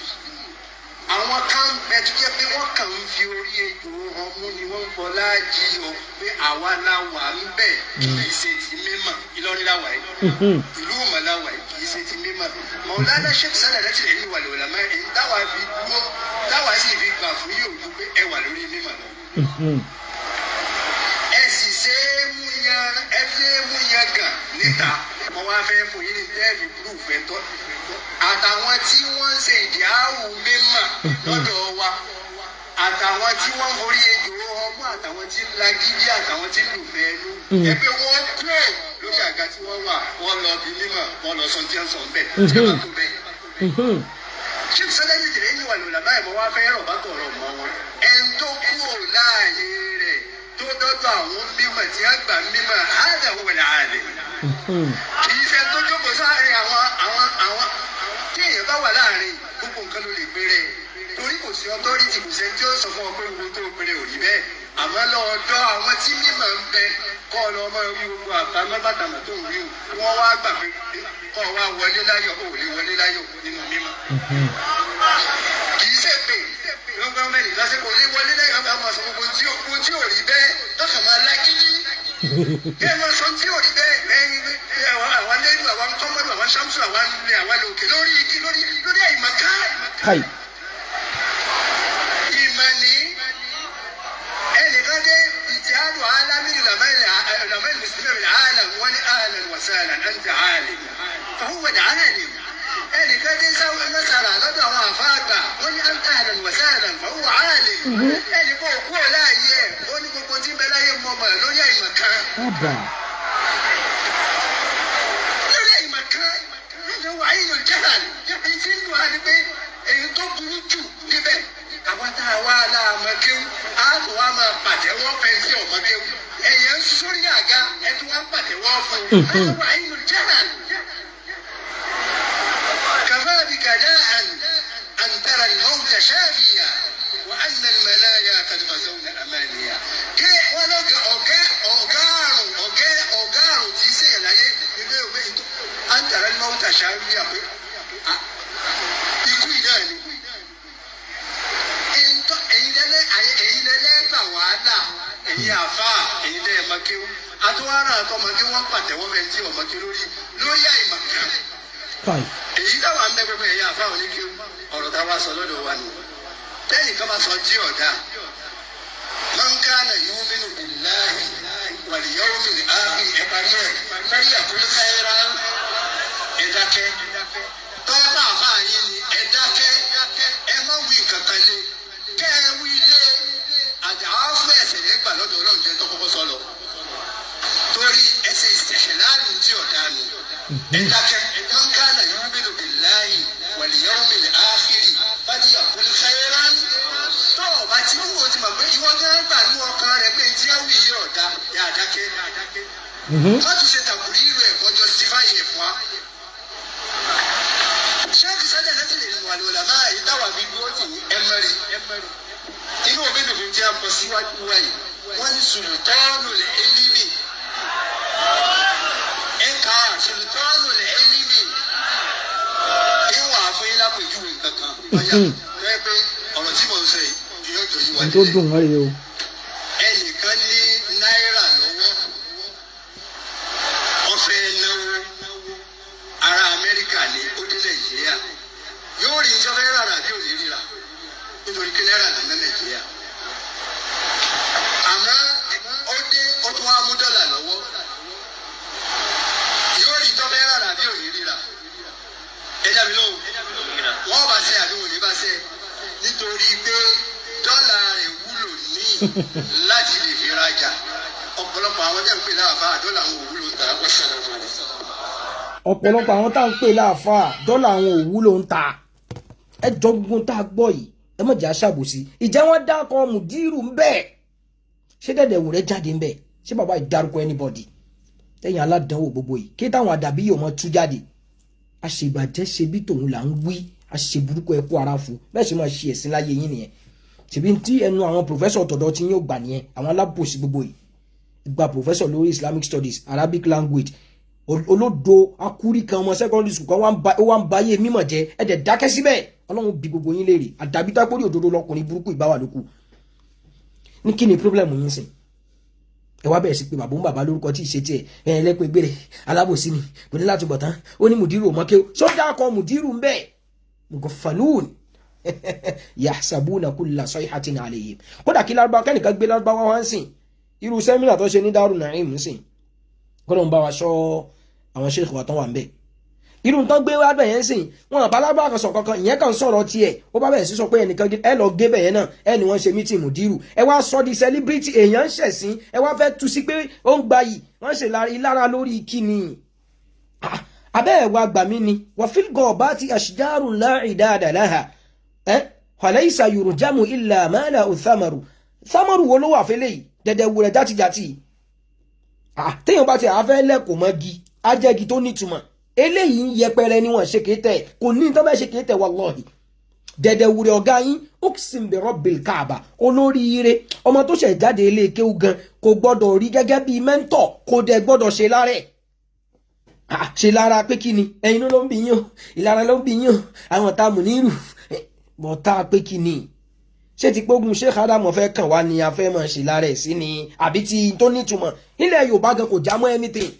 àwọn kan bẹ tó jẹ́ pé wọ́n kàn ń fi orí ètò ọmú ni wọ́n ń fọlá jí o pé àwa la wà ń bẹ̀ kì í ṣe ti mímọ̀ Ìlọrin la wà yìí ìlú Ìmọ̀ la wà yìí kì í ṣe ti mímọ̀ Maulana Sheikh Sadaratul Ilmi wal Ulama èyí táwa fi dúró táwa sì fi gbà fún yóò ju pé ẹ wà lórí mímọ̀ lọ. ẹ sì ṣe é mú yan gàn níta mo wá fẹ́ fún yín ní tẹ́ẹ̀fì púrúfù ẹ̀tọ́ àtàwọn tí wọ́n ń ṣe ìdíhàwù mímọ̀ lọ́dọ̀ wa àtàwọn tí wọ́n ń forí ejò ọmọ àtàwọn tí ń lagídí àtàwọn tí ń lùfẹ́ ẹnu ẹgbẹ́ wọn kúrò lórí àga tí wọ́n wà wọ́n lọ bí mímọ̀ wọ́n lọ sọ tí wọ́n sọ bẹ́ẹ̀ tí wọ́n tó bẹ́ẹ̀. ṣé sọ́dẹ́jì tẹ̀lé ní wàlúù làbá ìmọ̀ wá fẹ́ rọ̀ bá tọ̀rọ̀ mọ́ wọn ẹn tó kúrò láàyè rẹ̀ tó dọ́dọ̀ àwọn mímọ̀ tí wọ́n gbà mímọ̀ àádà wọlé àlè kì í ṣe tó jókòó sáré àwọn téèyàn bá wà láàrin gbogbo nǹkan ló lè péré torí kò sí ọtọ́rìtì kò sẹ́ni tí ó sọ fún ọ pé gbogbo tó péré ò rí bẹ́ẹ̀ àmọ́ lọ́ọ́dọ́ àwọn tí mímọ̀ ń bẹ kọ́ ọ lọ́ọ́ máa wí gbogbo àtàmọ́ bàtàmọ́ tó ń wí o wọ́n wá gbà pé kọ́ ọ wá wọlé láyọ̀ ò lè wọlé láyọ̀ nínú mímọ̀. kì í ṣe pé lọ́gbọ́n mẹ́rin lásìkò lè wọlé láyọ̀ bá máa sọ gbogbo tí ò rí bẹ́ẹ̀ lọ́kàn máa lágídí ẹ máa sọ tí ò rí bẹ́ẹ̀ àwọn lẹ́yìn àwọn kọ́mọ́dù àwọn sámsù àwọn ilé àwọn òkè lórí igi lórí àyìnbáká. ìmọ̀ ní ẹnìkan dé ìtìhádù alámìrì làmẹ́lì mùsùlùmí àlàm wọ́n ní àlàm wàsálà àǹtà àlìm fàhùwà ní àlìm ẹnìkan dé sáwọn mẹ́sàrà lọ́dọ̀ àwọn àfáàgbà wọ́n ní àǹtà àlàm wàsálà fàhùwà àlìm ẹnìkan òkú ọ̀láyé ó ní gbogbo tí ń bẹ láyé mọ́mọ́ lórí àyìnbáká. wàá yóò jẹ́nà èyí tí ń lò á ní pé èyí tó burú jù níbẹ̀ àwọn tá a wá láàmú kéwù á tó wá máa pàtẹ́wọ́ fẹ́ sí ọmọ kéwù ẹ̀yẹ ń sórí àga ẹ̀ tó wá pàtẹ́wọ́ fún un wàá yóò jẹ́nà. كفى كداء أن ترى الموت شافيا وأن المنايا قد غزونا أمانيا كي ولا أوغارو تيسي لا أن ترى الموت شافيا ikú ìdá ni ẹ̀yin lẹ́lẹ́gbà wàhálà ẹ̀yin àfa ẹ̀yin lẹ́yìn makéwù àtúwárà àtọmọdé wọn pàtẹ́wọ́ bẹ́ẹ̀ tí ọmọdé lórí àìmọ̀ká èyí táwọn amẹ́gbẹ́gbẹ́ ẹ̀yà àfa oníkéwù ọ̀rọ̀ táwa sọ lọ́dọ̀ wa nù lẹ́yìn kan bá sọ jí ọ̀dà man kana yu'minu billahi wal yawmil akhir ẹ̀parí ẹ̀ fẹ́rí àkúrú káyẹ́rá ẹ̀dákẹ́ tọ́lá àfa yín ni ẹ̀dákẹ́ ẹ má wí kankan lé kẹ́ ẹ wí lé àdáfún ẹ̀sẹ̀ yẹn gbà lọ́dọ̀ ọlọ́run jẹ́ tọ́kọ́kọ́ sọ lọ torí ẹsẹ̀ ìṣẹ̀ṣẹ̀ láàrin tí ọ̀dà nù ẹ̀dákẹ́ man kana yu'minu billahi wal yawmil akhir fẹ́rí àkúrú káyẹ́rá tọ́ọ̀ bá tí wọ́n ti mọ̀ pé ìwọ́n gán gbà ní ọkàn rẹ̀ pé tí ẹ wí yí ọ̀dà yà dákẹ́ wọ́n tún ṣe tàkùrí ìlú ẹ̀kọ́ justify ẹ̀ fún wa. ṣéèkì sọ́jà láti lè wà lọ́la máa yí táwa bí dúró tì ní ẹmẹ́rì inú òbí bèbè tí a kọ síwájú wa yìí wọ́n ní sultanu lè élímì ẹ̀ka sultanu lè élímì ìwà fún yín lápèjúwe kankan ọ̀yà lọ́yẹ́ pé ọ̀rọ̀ tí mo ń sọ yìí yóò jọ yí wa nílẹ̀. tó dùn wọ́n rèé o. ẹnìkan ní náírà lọ́wọ́ ọ̀fẹ́ náwó ará Amẹ́ríkà ní ó dé Nàìjíríà yóò rí iṣẹ́ fẹ́ rárá bí ò ní ríra nítorí pé náírà lọ́nà Nàìjíríà àmọ́ ó dé ó tún wá mú dọ́là lọ́wọ́ yóò rí iṣẹ́ fẹ́ rárá bí ò ní ríra ẹ̀dá mi lóhùn nítorí pé dọ́là rẹ̀ wúlò ní láti lè fi rajà ọ̀pọ̀lọpọ̀ àwọn tẹ́ ń pè láàfáà dọ́là àwọn òwúlò tà wọ́n ṣẹlẹ̀ wọn. ọ̀pọ̀lọpọ̀ àwọn tá à ń pè láàfáà dọ́là àwọn òwúlò ń ta ẹ jọ gbogbo tá a gbọ́ yìí ẹ má jà ṣàbòsí ìjẹ́ wọn dákọ̀ mùdírù ń bẹ́ẹ̀ ṣé dẹ̀dẹ̀ wò rẹ jáde ń bẹ́ẹ̀ ṣé bàbá ìdárúkọ anybody tẹ̀yìn aládánwò gbogbo yìí kí táwọn àdàbí yóò mọ tú jáde àṣebàjẹ́ ṣe bí tòun là ń wí àṣe burúkú ẹkú ara fún bẹ́ẹ̀ ṣe máa ṣe ẹ̀sìn láyé yín nìyẹn ṣèbí tí ẹnu àwọn pòfẹ́sọ̀ tọ̀dọ̀ tí yóò gbà nìyẹn àwọn alábòsí gbogbo yìí gba pòfẹ́sọ̀ lórí Islamic Studies Arabic language olódo akúrí kan ọmọ secondary school kan ó wá ń bayé mímọ̀ jẹ́ ẹ̀dẹ̀ dákẹ́ síbẹ̀ Ọlọ́run bí gbogbo yín léèrè àdàbí tápórí òdodo lọkùnrin burúkú ìbáwà lókù ní kí ni problem yín sìn ẹ wá bẹ̀rẹ̀ sí pé bàbá lórúkọ tí ì ṣe tiẹ̀ ẹ̀ lẹ́pẹ́ gbére alábòsí ni kò ní láti bọ̀ tán ó ní mùdírù ọmọké sọ́jà kan mùdírù ń bẹ́ẹ̀ mughaffalun yahsabuna kulla sayhatin alayhim kódà kí lárúbáwá kẹ́nìkan gbé lárúbáwá wá ń sìn irú sẹ́mínà tó ṣe ní Darul Naim ń sìn kọ́nà ń bá wa ṣọ́ àwọn sheikh wa tán wà ń bẹ̀ irú tán gbé wá bẹ̀yẹn sìn wọn àbá lárúbáwá kan sọ kankan ìyẹn kan sọ̀rọ̀ tiẹ̀ ó bá bẹ̀rẹ̀ sí sọ pé ẹnìkan ẹ lọ gé bẹ̀yẹn náà ẹ ní wọ́n ṣe mítìn mùdírù ẹ wá sọ di celebrity èèyàn ń ṣẹ̀sìn ẹ wá fẹ́ tu sí pé ó ń gbayì wọ́n ṣe ìlara lórí kíni abẹ́ ẹ̀wà gbà mí ni wà fílgọ̀ bá ti ashjarun la idada laha falaysa yurjamu illa ma lahu thamaru wo ló wà fẹ́lẹ̀ yìí dẹ̀dẹ̀ wù rẹ̀ játijàti téèyàn bá ti àáfẹ́ lẹ́kọ̀ọ́ mọ́gi ajẹ́gi tó nítumọ̀ eléyìí ń yẹpẹrẹ ni wọ́n ṣe kéétẹ̀ kò ní tó bẹ́ẹ̀ ṣe kéétẹ̀ wallahi dẹ̀dẹ̀ wù rẹ̀ ọ̀gá yín uqsim bi rabbil kaaba olóríire ọmọ tó ṣẹ̀ jáde ilé kéwú gan kò gbọ́dọ̀ rí gẹ́gẹ́ bíi mẹ́ńtọ̀ kò dẹ̀ gbọ́dọ̀ ṣe lárẹ̀ ṣe lára pé kí ni ẹ̀yin ló ń bí yín o ìlara ló ń bí yín o àwọn tá a mú nírù bọ́tá pé kí ni ṣé ti pógun Sheikh Adamu fẹ́ kàn wá ni a fẹ́ mọ̀ ṣe lára ẹ̀ sí ni àbí ti tó nítumọ̀ nílẹ̀ Yorùbá gan kò já mọ́ anything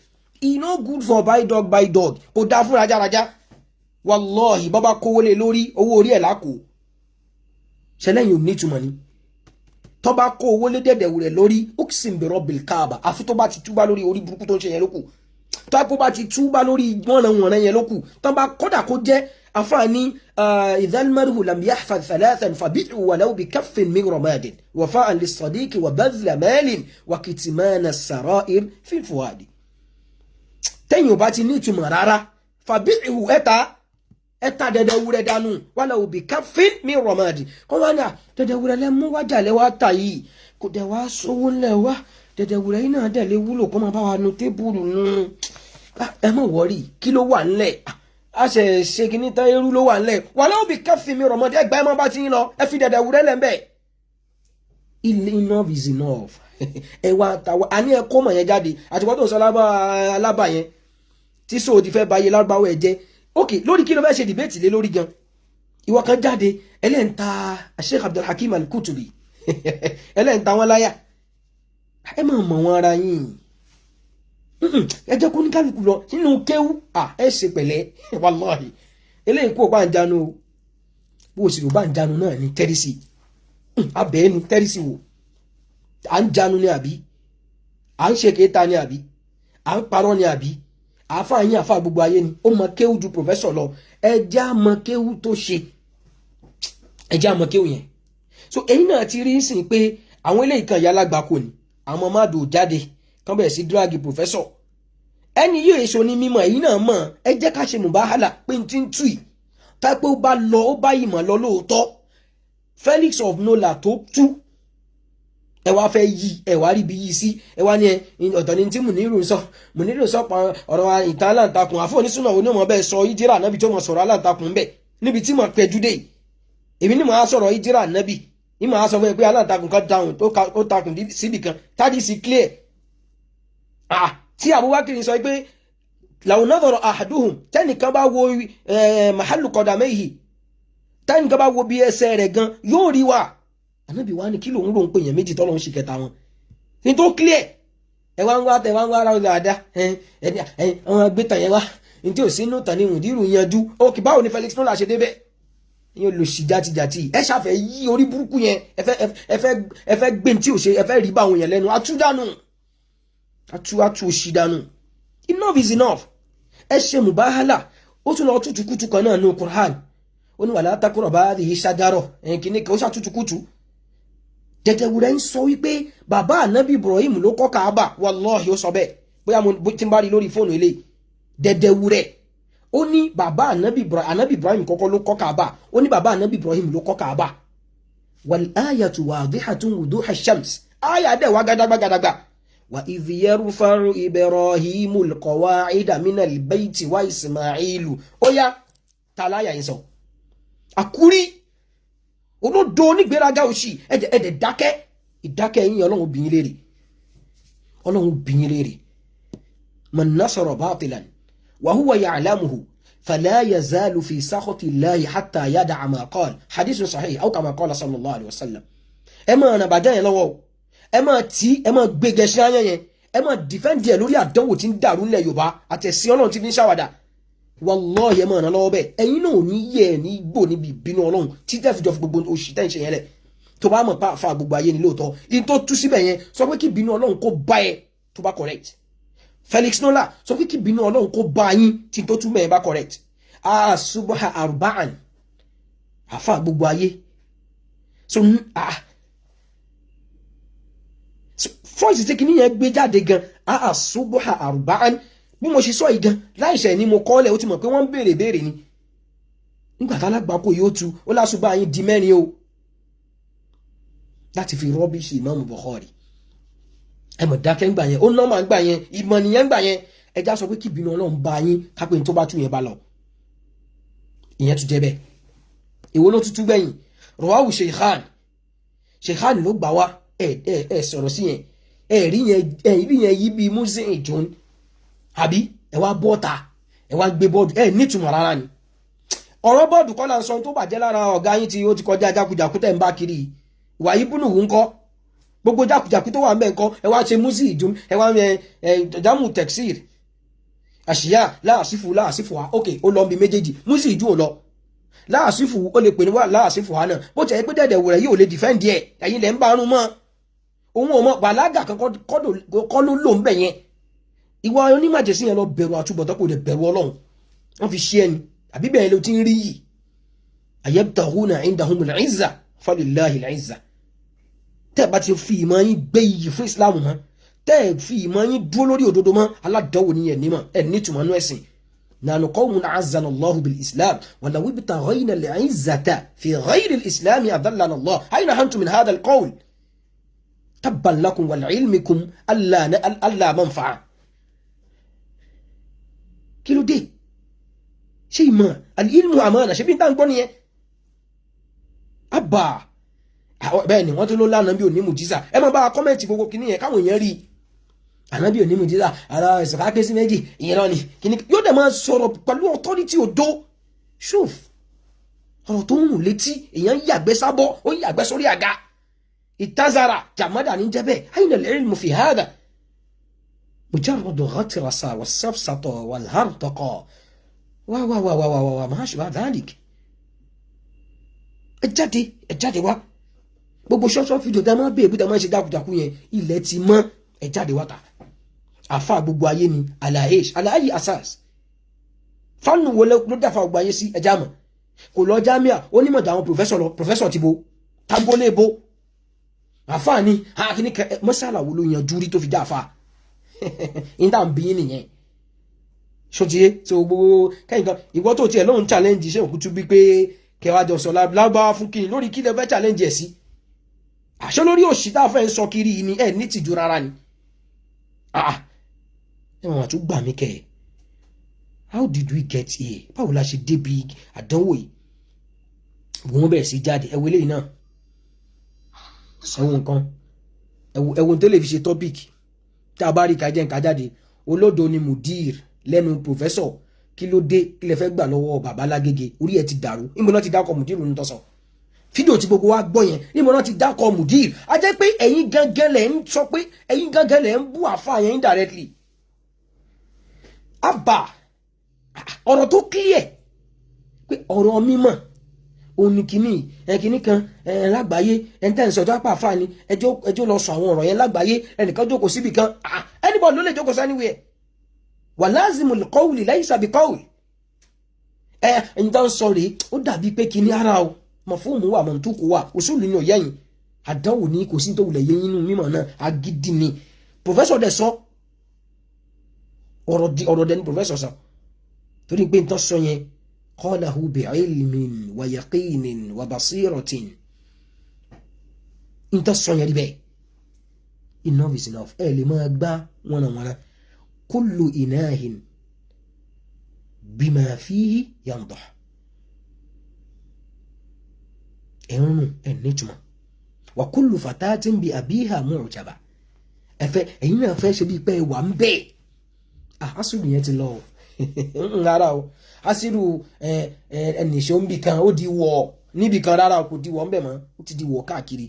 e no good for buy dog kò dá fún rajaraja wallahi bọ́bá kówó lé lórí owó orí ẹ̀ lákò ṣẹlẹ́yìn ò nítumọ̀ ni tọ́ba kó owó lé dẹ̀dẹ̀wù rẹ̀ lórí uqsim bi rabbil kaaba àfi tó bá ti túbá lórí orí burúkú tó ń ṣe yẹn lókù tọ́kọ bá ti túbá lórí wọ̀nà yẹn lókù tọ́ bá kọ́dà kó jẹ́ àfààní idhal marhu lam yahfaz thalathan fabi'u walau bi kaffin min ramadin wafa'an lis-sadiqi wa badhla malin wa kitmana as-sara'ir fi fuadi tẹ́yìn ò bá ti ní ìtumọ̀ rárá fabi'u ẹ̀ta dẹ̀dẹ̀wúrẹ́ dànù walau bi kaffin min ramadin kọ́ wá ní dẹ̀dẹ̀wúrẹ́ lẹ́ mú wájà lẹ́wà tà yìí kò dẹ̀ wá sówó lẹ́wà dẹ̀dẹ̀wúrẹ́ yìí náà dẹ̀ lé wúlò kó máa bá wa nu tébùlù nù ẹ má wọ́rì kí ló wà ńlẹ̀ a ṣe ṣe kíní tán irú ló wà ńlẹ̀ walau bi kaffin min ramadin ẹgbẹ́ ẹ má bá ti ń lọ ẹ fi dẹ̀dẹ̀wúrẹ́ lẹ́ mbẹ́ enough is enough ẹ wá tàwa àní ẹ kó mọ̀ yẹn jáde àtiwọ́ tó ń sọ alábà yẹn tí sóò ti fẹ́ báyé lárúbáwọ̀ ẹ jẹ́ ok lórí kí ló fẹ́ ṣe dìbẹ́tì lé lórí gan ìwọ kan jáde ẹlẹ́ǹta Sheikh Abdulhakeem Al-Kutubi ẹlẹ́ǹta wọn láyà ẹ máa mọ̀ wọn ara yín ẹ jẹ́ kó ní kálukú lọ nínú kéwú ẹ ṣe pẹ̀lẹ́ wallahi eléyìí kó bá ń jánu o bó o sì rò bá ń jánu náà ní tẹ́rìsì abẹ́ ní tẹ́rìsì wò à ń jánu ní àbí à ń ṣe kéta ní àbí à ń parọ́ ní àbí àáfàá yín àáfàá gbogbo ayé ni ó mọ kéwú ju pòfẹ́sọ̀ lọ ẹjẹ́ àmọ́ kéwú tó ṣe ẹjẹ́ àmọ́ kéwú yẹn so èyí náà ti rí sìn pé àwọn eléyìí kan yálà gbà kò ní àwọn máa dò jáde kán bẹ̀rẹ̀ sí dírágì pòfẹ́sọ̀ ẹni yóò èso ní mímọ̀ èyí náà mọ̀ ẹ jẹ́ ká ṣe mùbáhálà pé n ti ń tù yìí tápé ó bá lọ ó bá ìmọ̀ lọ lóòótọ́ Felix of Nola tó tú ẹ wá fẹ́ yí ẹ wá rí bí yí sí ẹ wá ní ọ̀tọ̀ ní tí Muniru sọ pa ọ̀rọ̀ ìtàn aláǹtakùn àfọ̀ onísùnà wo ni mo bẹ́ẹ̀ sọ ìjírà nábì tó mọ̀ sọ̀rọ̀ aláǹtakùn bẹ́ẹ̀ níbi tí mo pẹ́jú dé èmi ni mo á sọ̀rọ̀ ìjírà nábì ní mo á sọ fún ẹ pé aláǹtakùn kan dáhùn tó takùn síbì kan tádì sí clear tí Abubakar sọ pé law nadhara ahaduhum tẹ́nìkan bá wo mahallu qadamayhi tẹ́nìkan bá wo bí ẹsẹ̀ rẹ̀ gan yóò rí wa ànábì wa ni kí lòun lòun pè yẹn méjì tọ́lọ́ ń ṣe kẹta wọn ní tó clear ẹ wá ń wá ara ọ̀gá àdá àwọn agbétan yẹn wá ní tí ò sí inú tàn ní Muniru yanjú òkè báwo ni Felix Nola ṣe débẹ̀ yín lò sí játijàti ẹ ṣàfẹ́ yí orí burúkú yẹn ẹ fẹ́ gbé tí ò ṣe ẹ fẹ́ rí bá àwọn yẹn lẹ́nu atúdánù òṣì dànù enough is enough ẹ ṣe mùbáhálà ó tún lọ tútùkútù kan náà ní Qur'an ó ní wala taqraba hadhihi shajara kíní kan ó ṣàtútùkùtù dẹ̀dẹ̀wùrẹ́ ń sọ wípé bàbá ànábì Ibrahim ló kọ́ Kaaba wallahi ó sọ bẹ́ẹ̀ bóyá mo tí ń bá rí lórí fóònù ilé dẹ̀dẹ̀wùrẹ́ ó ní bàbá ànábì Ibrahim kọ́kọ́ ló kọ́ Kaaba ó ní bàbá ànábì Ibrahim ló kọ́ Kaaba wal ayatu wadihatun wuduha shams aya dẹ̀ wá gàdàgbà wa idh yarfa'u Ibrahimul qawa'ida minal bayti wa Ismailu ó yá tàláyà yìí sọ àkúrí olódo onígbéraga òṣì ẹ̀dẹ̀ dákẹ́ ìdákẹ́ yín ọlọ́run bìyín léèrè man nasara batilan wa huwa ya'lamuhu fala yazalu fi sakhati llahi hatta yada'a ma qala hadithun sahih aw kama qala sallallahu alayhi wa sallam ẹ máa nà bàjẹ́ yẹn lọ́wọ́ ẹ máa tí ẹ máa gbégẹ sí ayẹyẹ yẹn ẹ máa dìfẹ́ǹdì ẹ lórí àdánwò tí ń dàrú nílẹ̀ Yorùbá àtẹ̀sí ọlọ́run tí fi ń ṣàwàdà wallahi ẹ máa nà lọ́wọ́ bẹ́ẹ̀ ẹ̀yin náà ò ní yẹ ẹ̀ ní gbò níbi ìbínú ọlọ́run tí tẹ́ fi jọ fi gbogbo oṣù tẹ́ ń ṣe yẹn lẹ̀ tó bá mọ̀ pa àfa gbogbo ayé ni lóòótọ́ in tó tú síbẹ̀ yẹn sọ pé kí ìbínú ọlọ́run kó bá ẹ tó bá correct Felix Nola sọ pé kí ìbínú ọlọ́run kó bá yín tí tó tú mẹ́ẹ̀ bá correct subha arba'an àfa gbogbo ayé so fọ́ọ̀sì tí kìíní yẹn gbé jáde gan subha arba'an bí mo ṣe sọ yìí gan láìṣẹ̀ ni mo kọ́lẹ̀ ó ti mọ̀ pé wọ́n ń béèrè ni nígbà tálágbàkó yóò tu ó lásùbà yín di mẹ́rin o láti fi rọ́bìṣì Imam Bukhari ẹ mọ̀ dákẹ́ ńgbà yẹn ó nọ́mà ńgbà yẹn ìmọ̀ nìyẹn ńgbà yẹn ẹja sọ pé kí ìbínú Ọlọ́run bá yín kápẹ́ tó bá tún yẹn bá lọ ìyẹn tún jẹ́ bẹ́ẹ̀ èwo ló tútú gbẹ̀yìn rọwáwù Sheikhan ló gbà wá ẹ sọ̀rọ̀ sí yẹn rí yẹn yí bíi musin ìjọ́n àbí ẹ wá bọ́ta ẹ wá gbé bọ́ọ̀dù nítumọ̀ rárá ni ọ̀rọ̀ bọ́ọ̀dù kọ́ là ń sọ tó bàjẹ́ lára ọ̀gá yín tí ó ti kọjá jákujàku tẹ̀ ń bá kiri ìwà ìbúnú wù ń kọ́ gbogbo jákujàku tó wà ń bẹ̀ ń kọ́ ẹ wá ṣe músì ìdùn ẹ wá jámù tẹ̀ksìr àṣìyá láàsífù wa ok ó lọ bí méjèèjì músì ìdùn ò lọ láàsífù ó lè pè ní wà láàsífù wa náà bó tẹ̀ pé dẹ̀dẹ̀ wò rẹ̀ yóò lè dìfẹ́ǹdì ẹ̀ ẹ̀yin lẹ̀ ń bá rún mọ́ òun ò mọ bàlágà kọ́ ló lò ń bẹ̀ yẹn ìwà onímàjẹsí yẹn lọ bẹ̀rù àtúbọ̀tán kò lè bẹ̀rù Ọlọ́run wọ́n fi ṣe ẹni àbí bẹ́ẹ̀ ló ti ń rí yìí ayabtaghuna indahumul izza falillahil izza tẹ́ bá ti fi ìmọ̀ yín gbé iyì fún Islam mọ́ tẹ́ fi ìmọ̀ yín dúró lórí òdodo mọ́ aládánwò ní ẹ̀ nímọ̀ ẹ̀ nítumọ̀ nú ẹ̀sìn nahnu qawmun a'azzana Allahu bil Islam wa law ibtaghayna al-izzata fi ghayri al-Islam adallana Allah ayna antum min hadha al-qawl tabban lakum wa li'ilmikum alla manfa'a kí ló dé ṣe ìmọ̀ al-ilmu amana ṣe bí n tá ń gbọ́ nìyẹn àbà bẹ́ẹ̀ ni wọ́n tó ló lánàá bí òní mùjísà ẹ máa bá a kọ́mẹ̀ntì gbogbo kìíní yẹn káwọn èèyàn rí ànábì òní mùjísà ara ìsọ̀ká ké sí méjì ìyẹn náà ni kìíní yóò dẹ̀ máa sọ̀rọ̀ pẹ̀lú authority òdo ṣùf ọ̀rọ̀ tó ń rùn létí èèyàn yàgbẹ́ sábọ́ ó yàgbẹ́ sórí àga ìtazara jàmádà ní jẹ́bẹ̀ ayna al-ilmu fi hadha mujarradu ghatrasa was-safsata wal-hartaqa wá máa ṣùgbọ́n àdáàlìkì ẹ jáde wá gbogbo ṣọ́ṣọ́ fídíò tẹ́ máa bèèrè tẹ́ máa ṣe jákujàku yẹn ilẹ̀ ti mọ́ ẹ jáde wá ta àfa gbogbo ayé ni alayi asas fánù wo ló dáfà gbogbo ayé sí ẹjá mọ̀ kò lọ jámíà ó nímọ̀ dáwọn pòfẹ́sọ̀ ti bo tágbólé bo àfa ni àkíní mọ́sálà wo ló yanjú rí tó fi dá àfa ìdá ń bí nìyẹn ṣòtíyé tí ó gbogbo kẹ́yìnkan ìwọ́ tó tiẹ̀ lóhun challenge ṣe òkútú bí pé kẹwàá jọ sọ lágbáwá fún kí lórí kí lẹ fẹ́ challenge ẹ̀ sí àṣọ lórí òṣì tá a fẹ́ ń sọ kiri ni ẹ̀ ní tìjú rárá ni ẹ máa tún gbà mí kẹ́ ẹ̀ how did we get here báwo la ṣe débi àdánwò yìí wọ́n bẹ̀rẹ̀ sí jáde ẹ̀wọ̀ eléyìí náà ẹ̀wọ̀ nǹkan ẹ̀wọ̀ tó lè fi ṣe topic tá a bá rí kájẹ́ nǹkan jáde olódo ni mudir lẹ́nu professor kí ló dé kí lẹ fẹ́ gbà lọ́wọ́ bàbá Lágége orí ẹ̀ ti dàrú níbo náà ti dákọ̀ mudir ní tọ́sọ̀ fídíò tí gbogbo wa gbọ́ yẹn níbo náà ti dákọ̀ mudir a jẹ́ pé ẹ̀yin gangan lẹ̀ ń sọ pé ẹ̀yin gangan lẹ̀ ń bú àfa yẹn indirectly àbá ọ̀rọ̀ tó clear pé ọ̀rọ̀ mímọ̀ òní kìíní kan lágbàáyé tẹ́ ń sọ tó apá àfa ni ẹjọ́ lọ sọ àwọn ọ̀rọ̀ yẹn lágbàáyé ẹnìkan jókòó síbì kan anybody ló lè jókòó sí anywhere wà láàzìmù qawli laysa bi qawl ẹni tó ń sọ rèé ó dàbí pé kíní ara o mafhumu wà mantuku wà usulu ni òyẹ́yìn àdánwò ní kò sí tó wulẹ̀ yẹn nínú mímọ̀ náà agídí ni professor dẹ̀ sọ ọ̀rọ̀ dẹ̀ ni professor sọ torí pé n tó sọ yẹn qalahu bi ilmin wa yaqinin wa basiratin n tó sọ yẹn rí bẹ́ẹ̀ enough is enough ẹ lè máa gbá wọnàwọnà kullu inahin bima fihi yandah ẹ̀rùn ẹ̀nìjùmọ̀ wa kullu fatatin bi abiha mu'jaba ẹ̀yin náà fẹ́ ṣe bí pé wà ń bẹ́ẹ̀ asìrù yẹn ti lọ rárá o asìrù ẹnìṣẹ́ ń bì kan ó di wọ̀ níbì kan rárá kò di wọ̀ ń bẹ̀ mọ́ ó ti di wọ̀ káàkiri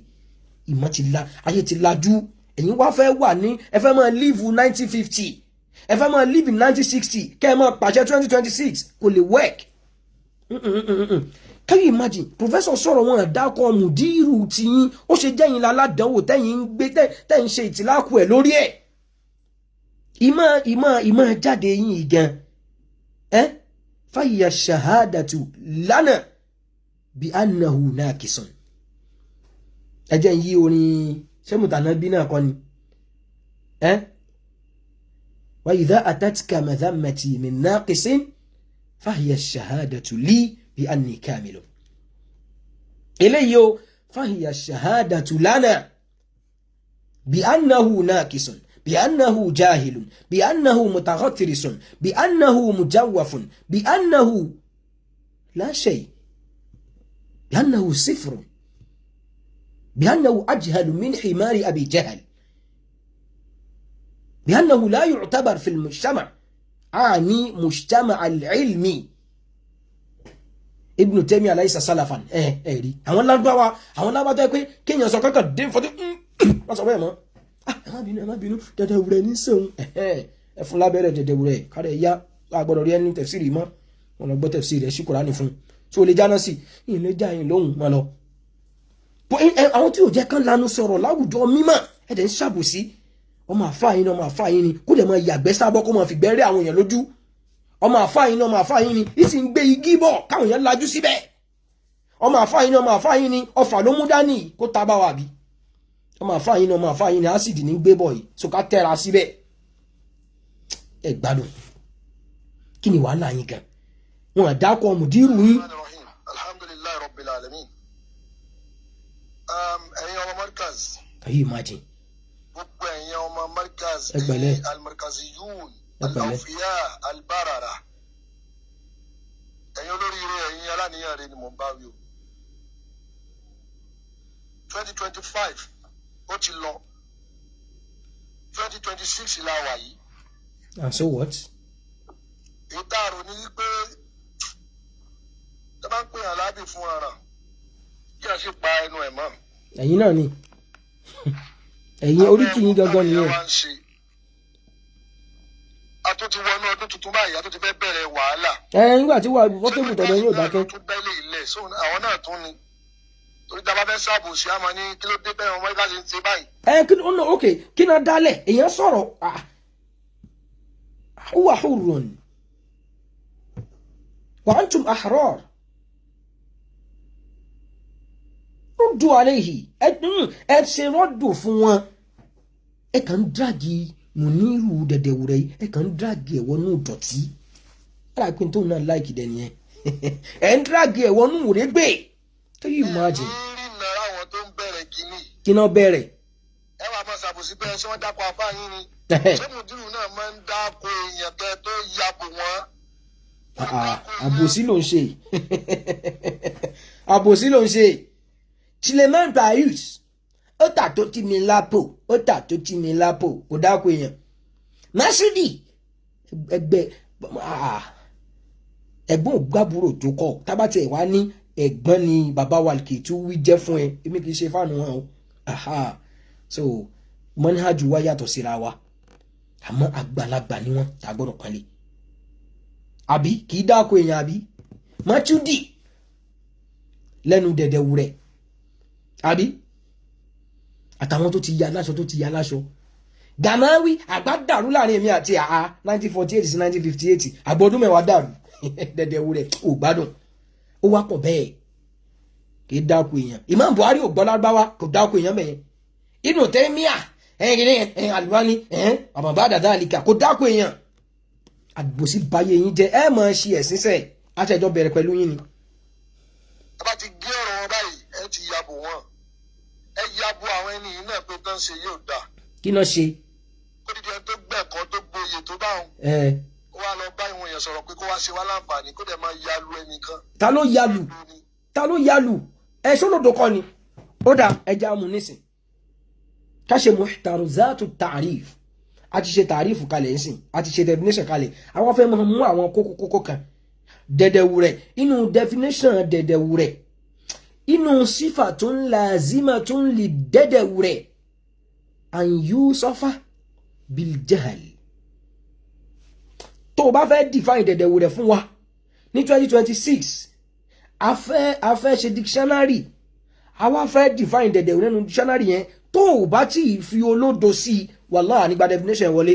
ìmọ̀ ti la ayé ti lajú ẹ̀yin wá fẹ́ wà ní ẹ fẹ́ máa live 1950 ẹ fẹ́ máa live in 1960 kẹ́ ẹ máa pàṣẹ 2026 kò lè work. Can you imagine professor sọ̀rọ̀ wọn dákọ̀ mùdírù tiyín ó ṣe jẹ́yìn láládánwò tẹ́yìn ń gbé tẹ́yìn ṣe ìtìlákù ẹ̀ lórí ẹ̀ ìmọ̀ jáde yín gan fahiya shahadatu lana bi annahu naqisun ẹjẹ́ yí orin ṣẹ́mùtànà bí náà kọ́ ni wa idha atatka madhammati min naqisin fahiya shahadatu li bi anni kamilu eléyìí o fahiya shahadatu lana bi annahu naqisun bi annahu jahilun bi annahu mutaghattirisun bi annahu mujawwafun bi annahu la shay bi annahu sifrun بأنه أجهل من حمار أبي جهل بأنه لا يعتبر في المجتمع أعني مجتمع العلم ابن تيمية ليس سلفا دي àwọn Lárúbáwá tó pé kéèyàn sọ kankan dín fọdún wọ́n sọ bẹ́ẹ̀ mọ́ ẹ má bínú dẹ̀dẹ̀ wúrẹ́ ní sẹ́wọ̀n ẹ fún lábẹ́rẹ́ dẹ̀dẹ̀ wúrẹ́ kárẹ̀ ya agbọ́dọ̀ rí ẹni tẹ̀fsìrì mọ́ wọn lọ gbọ́ tẹ̀fsìrì ẹ̀ sí Kùránì fún tí o lè jáná sí ilé já yín lóhùn má lọ. Àwọn tí ò jẹ́ kán lanu sọ̀rọ̀ láwùjọ mímọ́ ẹ̀dẹ̀ ń ṣàbòsí ọmọ àfáàyín ni kó dẹ̀ máa yàgbẹ́ sábọ́ kó máa fi gbẹ́rẹ́ àwọn èèyàn lójú ọmọ àfáàyín ni ìsì ń gbé igi bọ̀ káwọn èèyàn lajú síbẹ̀ ọmọ àfáàyín ni ọfà ló mú dání kó ta bá wa bí ọmọ àfáàyín ni ásìdì ní gbé bọ̀ yìí so ká tẹ́ra síbẹ̀ ẹ gbádùn kí ni wàhálà yín gan wọn àdákọ̀ mùdírù yín. Alhamdulillahi Rabbil Alamin. Ẹ̀yin ọmọ Markaz. Can you imagine? Gbogbo ẹ̀yin ọmọ Markaz. Ẹgbẹ̀lẹ́. Al-Markaziyun. Al-Awfiya. Al-Barara. Ẹ̀yin olóríire ẹ̀yin aláníyàn rẹ ni mò ń bá wí o. 2025 ó ti lọ. 2026 la wà yìí. And so what? Ìtààrò ni wípé ẹ bá ń pè àlábì fún ara kí a sì pa ẹnu ẹ̀ mọ́. Ẹ̀yin náà ni ẹ̀yin oríkì yín gangan nìyẹn. A tó ti wọnú ọdún tuntun báyìí a tó ti fẹ́ bẹ̀rẹ̀ wàhálà. Nígbà tí wọ́tẹ́bù tọ̀dọ̀ yóò dákẹ́. tó bẹ́lẹ̀ ilẹ̀ so àwọn náà tún ni torí tá a bá fẹ́ sáàbò sí àmọ́ ní kí ló dé bẹ́ẹ̀ ọmọ ẹ̀ka ṣe ń ṣe báyìí. kí ló ok kí náà dálẹ̀ èèyàn sọ̀rọ̀ huwa hurrun wa antum ahrar. Rọ́dù aléhì ẹ ṣe rọ́dù fún wọn ẹ kàn ń dráàgì Mùnírù dẹ̀dẹ̀wùrẹ́ yìí ẹ kàn ń dráàgì ẹ̀wọ́ nù dọ̀tí aláàpín tó náà láìkì dẹ̀ nìyẹn ẹ ń dráàgì ẹ̀wọ́ nù wòrẹ́ gbé can you imagine. rí nàrà àwọn tó ń bẹ̀rẹ̀ kínní. kí náà bẹ̀rẹ̀. ẹ wàá máa ṣàbòsí bẹ́ẹ̀ ṣé wọ́n dákọ̀ apá yín ni ṣé mùdírù náà máa ń dákọ̀ èèyàn kẹ́ tó yàgò wọ́n. àbòsí ló ń ṣe àbòsí ló ń ṣe. Suleiman Bayus ó tà tó ti mi lápò kò dáko èèyàn Masudi ẹ̀gbọ́n ògbàbúrò tó kọ tábàtì ẹ̀ wá ní ẹ̀gbọ́n ni bàbá wa kì í tún wí jẹ́ fún ẹ èmi kì í ṣe fáànù wọn o so manhaju wa yàtọ̀ síra wa àmọ́ àgbàlagbà ni wọ́n àgbọ̀dọ̀ pọ́nlé àbí kì í dáko èèyàn àbí Masudi lẹ́nu dẹ̀dẹ̀ wúrẹ́ àbí àtàwọn tó ti ya láṣọ Gàmáwí àgbà dàrú láàrin èmi àti 1948 sí 1958 àgbọ̀dún mẹ́wàá dàrú dẹ̀dẹ̀wù rẹ̀ ò gbádùn ó wá pọ̀ bẹ́ẹ̀ kì í dáko èèyàn Imam Buhari ò gbọ́ lárúbáwá kò dáko èèyàn mẹ́yẹn Ibn Taymiyyah Albani àbàbà dàda àlìkà kò dáko èèyàn àgbòsí báyé yín jẹ ẹ máa ṣe ẹ̀sìn sẹ́ẹ̀ àtẹ̀jọ́ bẹ̀rẹ̀ pẹ̀lú yín ni. ẹ bá ti gé ọ̀rọ̀ wọn báyìí ẹ ti yàbò wọn ẹ yàbò àwọn ẹni yìí náà pé tó ń ṣe yóò dáa. kí náà ṣe. ó dídí ẹni tó gbẹ̀kọ́ tó gboyè tó bá wọn. ó wá lọ bá ìwọ̀n èèyàn sọ̀rọ̀ pé kó wá ṣe wá láǹfààní kó dẹ̀ máa yalu ẹnìkan. ta ló yalu ẹ sólòdò kọ́ ni ó dà ẹja mú nísìn ká ṣe muhtaruzatu ta'rif a ti ṣe tàrífù kalẹ̀ ń sìn a ti ṣe definition kalẹ̀ àwọn fẹ́ mú àwọn kókó kan dẹ̀dẹ̀wùrẹ̀ inú definition dẹ̀dẹ̀wùrẹ̀ inú sífà tó ń lazima tó ń lè dẹ̀dẹ̀wùrẹ̀ an yusafa bil jahl tó o bá fẹ́ define dẹ̀dẹ̀wùrẹ̀ fún wa ní 2026 a fẹ́ ṣe dictionary àwa fẹ́ define dẹ̀dẹ̀wùrẹ̀ nínú dictionary yẹn tó o bá tí fi olódo sí wallahi nígbà definition wọlé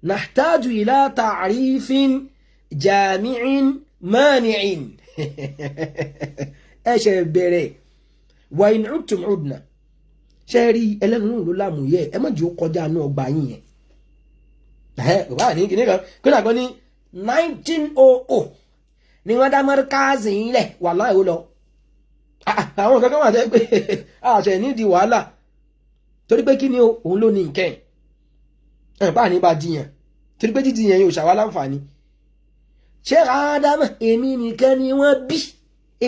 nahtaju ila ta'rifin jami'in mani'in ẹ ṣe bẹ̀rẹ̀ wa in udtum udna ṣe rí ẹlẹ́nu ló lámùyẹ ẹ má jẹ́ ó kọjá náà ọgbà yín yẹn bàbá ní kìnnì kan kí náà kan ní 1900 ni wọ́n dá mọ́ríkàzì yín lẹ̀ wallahi ó lọ àwọn kankan wà tẹ́ pé àṣẹ nídìí wàhálà torí pé kí ni òun ló ní nǹkan ẹ̀ bá ní bá jiyàn torí pé jíjì yẹn yóò ṣàwá láǹfààní ṣé Ádámù èmi nìkan ni wọ́n bí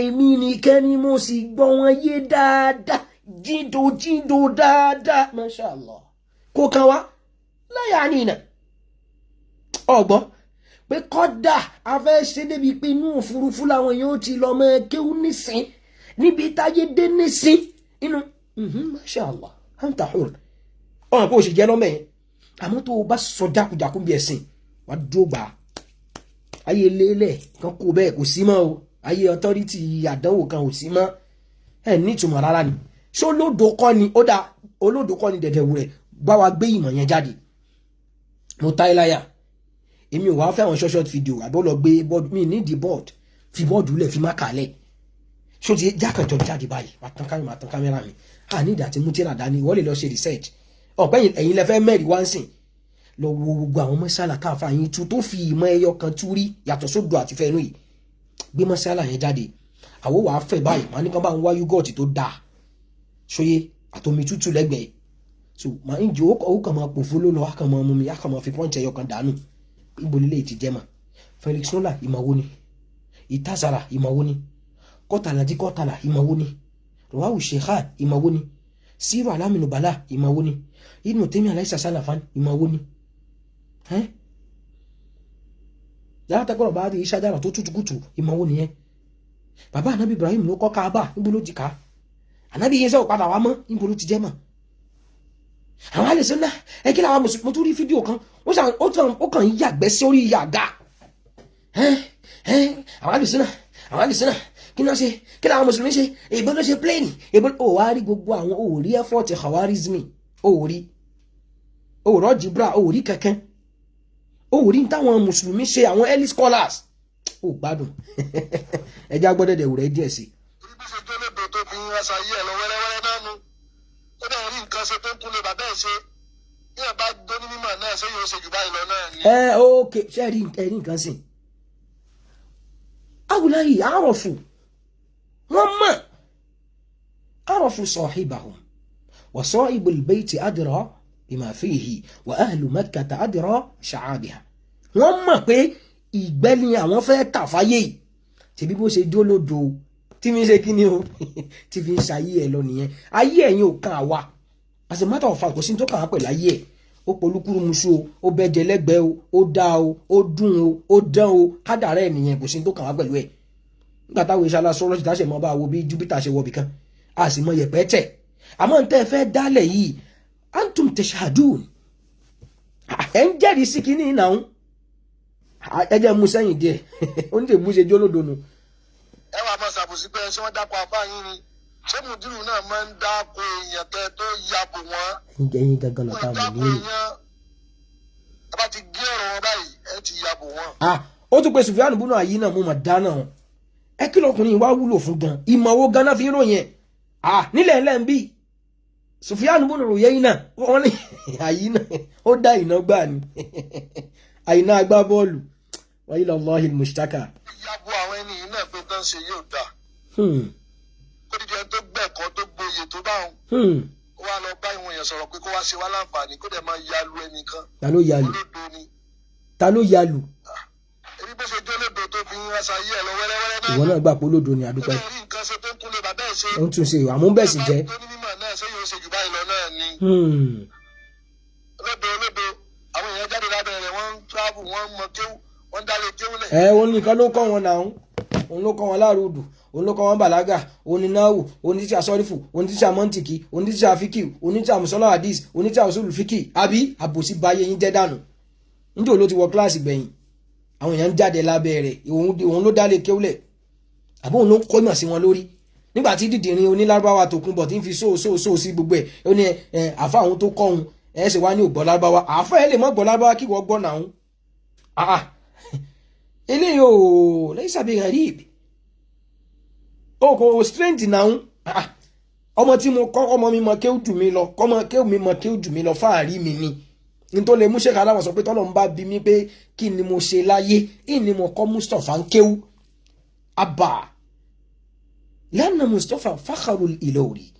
èmi nìkan ni mo sì gbọ́ wọn yé dáadáa jíndò dáadáa Masha Allah kó kan wá láyà nìyà ọgbọ́n pé kọ́dà a fẹ́ ṣe débi pé inú òfurufú làwọn yóò ti lọ mọ kéwú nísìn níbi táyé dé nísìn inú Masha Allah anta hur ọ̀nà kó o sì jẹ́ lọ́mọ yẹn àmọ́ tó o bá sọ jákujàku bí ẹ̀sìn wà dúró gbà á ayé lélẹ̀ kan kó bẹ́ẹ̀ kò sí mọ́ o ayé ọtọ́rítì àdánwò kan ò sí mọ́ ẹ̀ ní ìtumọ̀ rárá ni ṣé olódò kọ́ ni ó dá olódò kọ́ ni dẹ̀dẹ̀wù rẹ̀ bá wa gbé ìmọ̀ yẹn jáde mo ta iláyà èmi ò wá fẹ́ àwọn short video àbọ̀ lọ gbé bọ́ọ̀dù mi nídìí bọ́ọ̀dù fi bọ́ọ̀dù lẹ̀ fi má kàlẹ̀ ṣó ti jákàjọ jáde báyìí máa tán kámẹ́rà mi ní ìdá tí mú tíra dání wọ́n lè lọ ṣe research ọ̀pẹ́ ẹ̀yin lẹ fẹ́ mẹ́rin wá ń sìn lọ wo gbogbo àwọn mọ́sálà káfà yín tú tó fi ìmọ̀ ẹyọ kan tú rí yàtọ̀ sódò àti fẹ́nu yìí gbé mọ́sálà yẹn jáde àwọ̀ wàá fẹ́ báyìí màá ní kán bá ń wá yúgọ̀tì tó dáa ṣóyé àtomi tútù lẹ́gbẹ̀ẹ́ so màá ń jẹ́ ó kàn máa pòfó ló lọ á kàn máa mú mi á kàn máa fi pọ́ǹchì ẹyọ kan dànù ibo lílé ti jẹ́ mà Felix Nola ìmọ̀wó ni ìtazara ìmọ̀wó ni kọ́tàlá ìmọ̀wó ni rọwáwù Sheikhan ìmọ̀wó ni Siru Alaminu Bala ìmọ̀wó ni Ibn Taymiyyah aláìsà sálàfán ìmọ̀wó ni yàrá tẹ́kọ̀rọ̀ bá rí ìṣàjára tó tútùkùtù ìmọ̀wó nìyẹn bàbá Ànábì Ibrahim ló kọ́ Káàbà níbo ló ti ká Ànábì yẹn sẹ́ ò padà wá mọ́ níbo ló ti jẹ́ mọ́ àwọn alẹ́sẹ̀ náà ẹ kí làwọn mùsùlùmí tó rí fídíò kan ó kàn ń yàgbẹ́ sí orí yàgá àwọn alẹ́sẹ̀ náà kí náà ṣe kí làwọn mùsùlùmí ṣe èbó ló ṣe pléènì èbó ò wá rí gbogbo àwọn òòrí ẹ́fọ́ọ̀tì Khawarizmi òòrọ̀ jibra òòrí kankan òòrí táwọn mùsùlùmí ṣe àwọn early scholars ó gbádùn ẹjá gbọ́dẹ̀dẹ̀ wùrẹ́ díẹ̀ sí. orí bí ṣe tó lóde tó fi ń rasa yí ẹ lọ wẹ́rẹ́wẹ́rẹ́ náà nu ó dẹ̀ rí nǹkan ṣe tó ń kúnlẹ̀ bàbá ẹ̀ ṣe bí ẹ bá dó ní mímọ̀ náà ṣé yóò ṣe jù báyìí lọ náà ni. ok ṣe rí nǹkan sìn awùláyì àròfù wọ́n mọ̀ àròfù sahibahum wa sahibul bayti adra bima fihi wa ahlu makkata adra sha'abiha wọ́n mọ̀ pé ìgbẹ́ ni àwọn fẹ́ tà fáyé yìí tẹ̀bí bó ṣe dó lódò tí mi ṣe kí ni o tí fi ń ṣayé ẹ lọ nìyẹn ayé ẹ̀yin ò kan àwa as a matter of fact kò sí tó kàn án pẹ̀lú ayé ẹ̀ ó polúkúrú musu o ó bẹ́jẹ lẹ́gbẹ̀ẹ́ o ó dá o ó dùn o ó dán o kádàrá ẹ̀ nìyẹn kò sí tó kàn án pẹ̀lú ẹ̀ nígbà táwọn iṣẹ́ aláṣọ́rọ́sì táṣẹ̀ mọ́ bá wo bí Júpítà ṣe wọ̀bì kan a sì mọ yẹ̀pẹ́ tẹ̀ àmọ́ n tẹ́ fẹ́ dálẹ̀ yìí antum tashhadun ẹ̀ ń jẹ́rìí sí kínní náà ẹ jẹ́ mú sẹ́yìn díẹ̀ ó ní tèbú ṣe jólódo nu. ẹ wàá máa ṣàbòsí pé ṣé wọ́n dákọ̀ apá yín ni ṣé mùdírù náà máa ń dákọ̀ èèyàn tẹ́ tó yabò wọ́n. ẹ̀yin gangan lọ́ta mọ̀ ní. ẹ bá ti gé ọ̀rọ̀ wọn báyìí ẹ ti yabò wọ́n. ó tún pe Sufyan ibn Uyayna mo mà dáná wọn ẹ kí lọkùnrin wá wúlò fún gan ìmọ̀ wo ganan fi ń ròyìn ẹ̀ nílẹ̀ ńlẹ̀ ń bí Sufyan ibn Uyayna wọ́n ní Uyayna ó dá iná gbà ní àyìnà agbá bọ́ọ̀lù wa ila Allahi al-mushtaka. ìyàbọ̀ àwọn ẹni yìí náà pé tán ṣe yóò dà kó dídí ẹni tó gbẹ̀kọ́ tó gboyè tó bá wọn ó wá lọ bá ìwọ̀n yẹn sọ̀rọ̀ pé kó wá ṣe wá láǹfààní kó dẹ̀ máa yalu ẹnìkan ta ló yalu olódo ni ta ló yalu ebi bó ṣe jẹ́ olódo tó fi ń wá sáyé ẹ̀ lọ wẹ́rẹ́wẹ́rẹ́ ìwọ náà gbà pé olódo ni ó àdúpẹ́ lè rí nǹkan ṣe tó ń tún lè bàbá ẹ̀ ṣe ó ń tún ṣe àmúbẹ̀sì jẹ́ tó ní mímọ̀ náà ṣé yóò ṣe jù báyìí lọ náà ni olódo àwọn èèyàn jáde lábẹ́ rẹ̀ wọ́n ń travel wọ́n ń mọ kéwù wọ́n ń dálé kéwù lẹ̀. òun nìkan ló kọ́ wọn náà òun ló kọ́ wọn láàrúdù òun ló kọ́ wọn bàlágà òun ní náwù òun ní tíṣà sọ́rífù òun ní tíṣà mọ́ntìkì òun ní tíṣà fíkì òun ní tíṣà mùsọ́lá hadis òun ní tíṣà òṣùlù fíkì àbí àbòsí báyé yín jẹ́ dànù níjẹ́ ló ti wọ kíláàsì gbẹ̀yìn àwọn èèyàn ń jáde lábẹ́ rẹ̀ òun ló dálé kéwúlẹ̀ àbí òun ló kọ́ ìmọ̀ sí wọn lórí nígbà tí dìdìrín onílárúbáwá Tòkunbọ̀ tí ń fi sóò sí gbogbo ẹ̀ ó ní àfa àwọn tó kọ́ òun ẹ̀ ṣe wá ní ògbọ́ lárúbáwá àfa ẹ̀ lè mọ́ gbọ́ lárúbáwá kí wọ́n gbọ́ náà eléyìí ò lẹ́yìn sàbí gharib ó kò strength náà ọmọ tí mo kọ́ ọmọ mi mọ kéwù jù mí lọ kọ́mọ kéwù mi mọ kéwù jù mí lọ fáàrí mi ni ní tó lè mú ṣe kàláwọn sọ pé tọ́lọ̀ ń bá bí mi pé kí ni mo ṣe láyé kí ni mo kọ́ Mustapha ń kéwù abba lẹ́nu Mustapha fakharul Ilori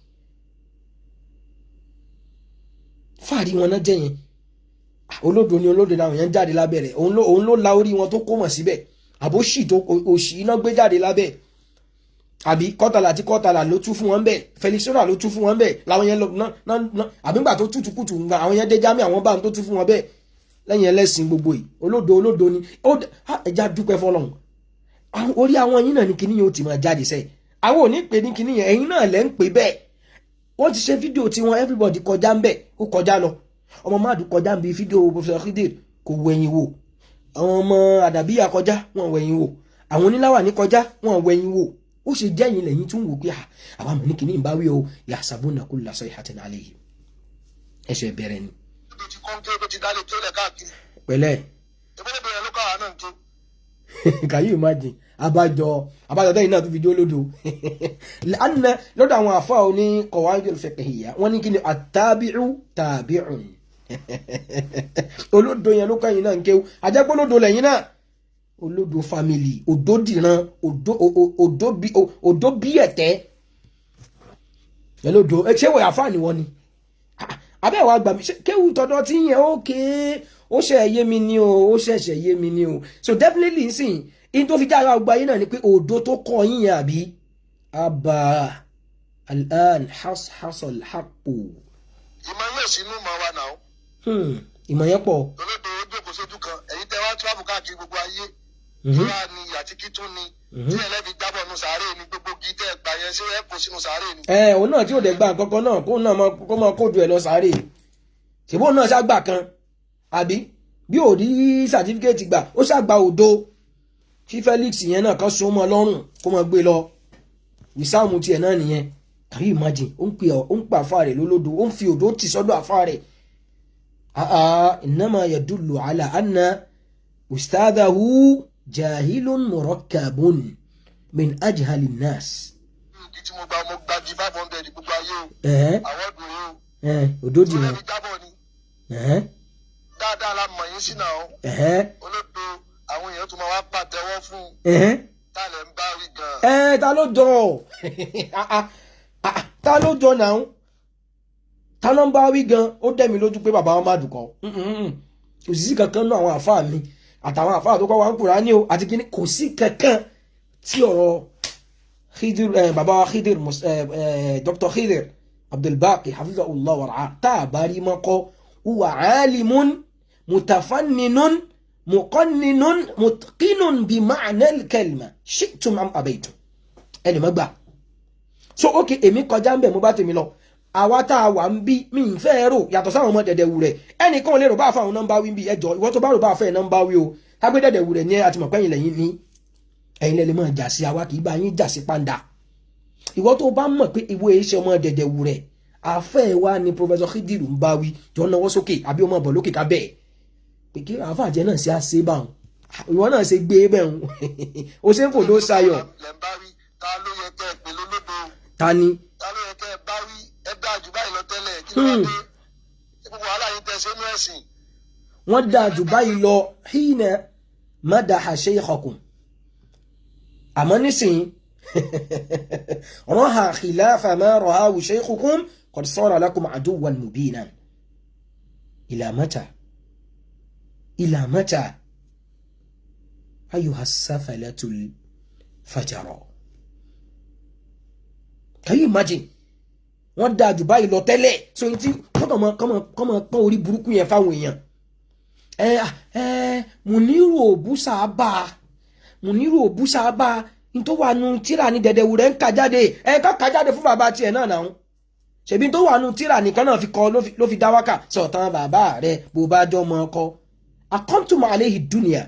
fáàrí wọn náà jẹ́ yẹn olódo ni olódo náà yẹn jáde lábẹ́ rẹ̀ òun ló la orí wọn tó kó mọ̀ síbẹ̀ àbóṣì tó òṣì iná gbé jáde lábẹ́ àbí kọ́tàlá tí kọ́tàlá ló tú fún wọn bẹ́ẹ̀ Felixora ló tú fún wọn bẹ́ẹ̀ làwọn yẹn lọ àbígbà tó tútùkùtù ń gba àwọn yẹn dé jámẹ́ àwọn bá ń tó tú fún wọn bẹ́ẹ̀ lẹ́yìn ẹlẹ́sìn gbogbo yìí olódo ni ẹja dúpẹ́ fọlọ́run orí àwọn yín náà ní kinní yẹn ó ti máa jáde sẹ́yìn àwọn ò ní pè ní kinní yẹn ẹ̀yin náà lẹ́ ń pè bẹ́ẹ̀ wọ́n ti ṣe fídíò tí wọn everybody kọjá ń bẹ̀ ó kọjá lọ ọmọ máàdù kọjá ń bi fídíò Professor Khidir kò wẹ̀yìn wò àwọn ọmọ àdàbíyà kọjá wọn wẹ̀yìn wò àwọn oníláwà ní kọjá wọn wẹ̀yìn wò ó ṣe jẹ́yìn lẹ́yìn tún wò pé àwọn àmì kìíní ń bá wí o yahsabuna kulla sayhatin alayhim ẹ̀ṣẹ̀ bẹ̀rẹ̀ ni. pẹ̀lẹ́ kàyí imagine abájọ tẹ́yìn náà tó fi dé olódo lọ́dọ̀ àwọn àfa òní qawaidul fiqhiyya wọ́n ní kí ni at-tabi'u tabi'un olódo yẹn ló kẹ́yìn náà ń kéwú ajẹ́pọ̀ olódo lẹ́yìn náà olódo family odó dìran odó bí ẹ̀tẹ́ olódo ṣé wọ́n àfa ni wọ́n ni abẹ́wò àgbà mi kéwú tọ́dọ̀ tí yẹn ó ṣe ẹ̀yẹ mi ni o ó ṣẹ̀ṣẹ̀ yé mi ni o so definitely nsìn in tó fi já ara ọgbà yín náà ni pé odó tó kọ́ yín yẹn àbí abba al'an hasal haqqu. ìmọ̀ yóò sínú mọ́ wa náà. ìmọ̀ yẹn pọ̀. olódo ó jókòó sójú kan ẹ̀yin tẹ́ wá tíráàbù káàkiri gbogbo ayé tí wàá ní àti kí tún ni tí ẹlẹ́bi jábọ̀ nù sàárè ni gbogbo gí tẹ́ gbà yẹn ṣé ẹ kó sínú sàárè ni. òun náà tí ò dẹ̀ gbà kankan náà kó náà kó máa kójú ẹ lọ sàárè ṣèbó náà ṣàgbà kan àbí bí ò rí sàtífíkẹ́ẹ̀tì gbà ó ṣàgbà òdo kí Felix yẹn náà kan so mọ́ lọ́rùn kó máa gbé lọ wìsáàmù tiẹ̀ náà nìyẹn can you imagine ó ń pè àfa rẹ̀ lólódo ó ń fi òdo tì sọ́dọ̀ àfa rẹ̀ innama yadullu ala anna ustadahu jahilun murakkabun min ajhali nnas. ìdí tí mo gba di 500 gbogbo ayé o àwọn ọdún yìí o òdo dì wọn. dáadáa la mọ̀ yín sí náà olódo àwọn èèyàn tó máa wá pàtẹ́wọ́ fún ta lẹ̀ ń bá rí gan. ta ló jọ ta ló jọ náà ta ló ń bá wí gan ó dẹ̀ mí lójú pé bàbá wọn má dùn kọ́ kò sí kankan náà àwọn àfáà mi àtàwọn àfáà tó kọ́ wa ń Kùránì o àti kíní kò sí kankan tí ọ̀rọ̀ Khidir bàbá wa Khidir Dr. Khidir Abdulbaqi hafizahullah wa ra'ah tá a bá rí mọ́ kọ́ huwa alimun mutafanninun muqanninun mutqinun bi ma'na al-kalima shi'tum am abaytum ẹni mọ́ gbà so ok èmi kọjá ń bẹ̀ mo bá tèmi lọ àwa tá a wà ń bí mi ń fẹ́ rò yàtọ̀ sáwọn ọmọ dẹ̀dẹ̀ wù rẹ̀ ẹnìkan lè rò bá fáwọn nọ́mbà wí bí ẹjọ́ ìwọ tó bá rò bá fẹ́ nọ́mbà wí o tágbé dẹ̀dẹ̀ wù rẹ̀ ní àtìmọ̀pẹ́yìn lẹ́yìn ní ẹ̀yin lẹ́lẹ́ mọ́ jà sí àwa kì í bá yín jà sí pàǹdà ìwọ tó bá mọ̀ pé ìwé iṣẹ́ ọmọ dẹ̀dẹ̀ wù rẹ̀ àfẹ́ wa ni Professor Khidir ń bá wí jọ náwó sókè àbí ọmọ bọ̀ lókè ká bẹ́ẹ̀ pé kí àfàjẹ́ náà ṣe àṣẹ báwọn ìwọ náà ṣe gbé bẹ́ẹ̀ o ṣe ń fòdó sayọ̀. lẹ́ ń bá wí ta ló yẹ kẹ́ ẹ pè lólódo. ta ni. ta ló yẹ kẹ́ ẹ bá wí ẹ dáa jù báyìí lọ tẹ́lẹ̀ kí ló wá dé gbogbo wàhálà yìí tẹ̀ sínú ẹ̀sìn. wọ́n dáa jù báyìí lọ hina madaha shaykhakum àmọ́ nísìnyí raha khilafa ma rahahu shaykhukum qad sara lakum aduwwan mubinan ila mata ayuha safalatul fajara. Can you imagine? Wọ́n dáa jù báyìí lọ tẹ́lẹ̀ so yìí tí kọ́mọ pọ́n orí burúkú yẹn fáwọn èèyàn. Muniru Òbúsàbà ní tó wà nù tíra ní dẹ̀dẹ̀wù rẹ̀ ń kà jáde ká jáde fún bàbá tiẹ̀ náà náà ṣèbí tó wà nù tíra nìkan náà fi kọ́ ló fi dá wákà sọ̀tàn bàbá rẹ̀ bó bá jọ mọ́ ọkọ. Akamtum alayhi dunya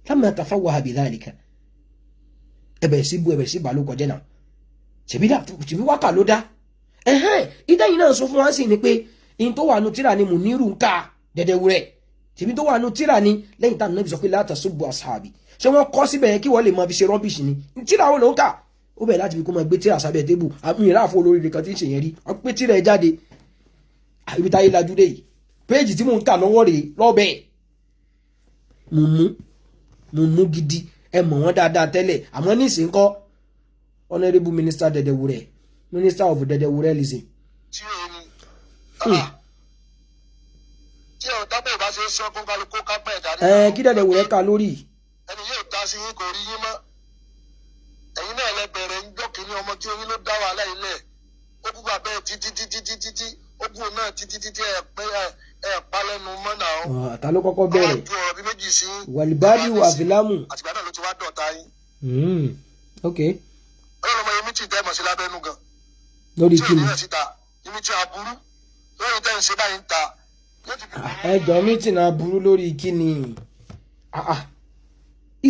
lamma tafawwaha bidhalika ẹbẹ̀ sí bàálù kọjẹ́ náà ṣèbí wákà ló dá ìdẹ́yìn náà sọ fún wa sí ni pé in tó wà nù tíra ni Muniru ń kà dẹ̀dẹ̀wù rẹ̀ ṣèbí tó wà nù tíra ni lẹ́yìn táwọn Nábì sọ pé la tasubbu ashabi ṣé wọ́n kọ́ síbẹ̀ yẹn kí wọ́n lè máa fi ṣe rọ́bìṣì ni tíra wo ló ń kà ó bẹ̀rẹ̀ láti fi kó máa gbé tíra sábẹ́ tébù àmì ìráàfó olóríire kan tí ń ṣe yẹn rí wọ́n pé tíra ẹ̀ jáde ibi táyé lajú dé yìí péèjì tí mò ń kà lọ́wọ́ rèé lọ́bẹ̀ mùmú gidi ẹ mọ̀ wọ́n dáadáa tẹ́lẹ̀ àmọ́ nísìnyí kọ́ honourable minister Dẹ̀dẹ̀wúrẹ́ minister of Dẹ̀dẹ̀wúrẹ́ listen. tí ò dábẹ́ ìbá ṣe sọ fún kálukú kápẹ́ ẹ̀dá ní. kí Dẹ̀dẹ̀wúrẹ́ ka lórí. ẹni yóò ta sí yín kò rí yín mọ́ ẹ̀yin náà lẹ bẹ̀rẹ̀ ń jọ́ kínní ọmọ tí oyin ló dá wàhálà ilẹ̀ ó kú bàbá ẹ̀ títí ó kú náà títí ẹ̀ palẹ́nu mọ́ náà. ta ló kọ́kọ́ bẹ̀rẹ̀ wàlíbádì wà fìlámù. àtìgbà náà ló ti wá dọ̀ta yín. ok. ọlọ́run ọmọ yẹn mi ti tẹ́ mọ̀ sí lábẹ́nu gan. lórí kí ni. tí ò ní ẹ̀ síta ibi tí aburú lórí tẹ́ ń ṣe báyìí ń ta. ẹjọ́ mítìn aburú lórí kí ni.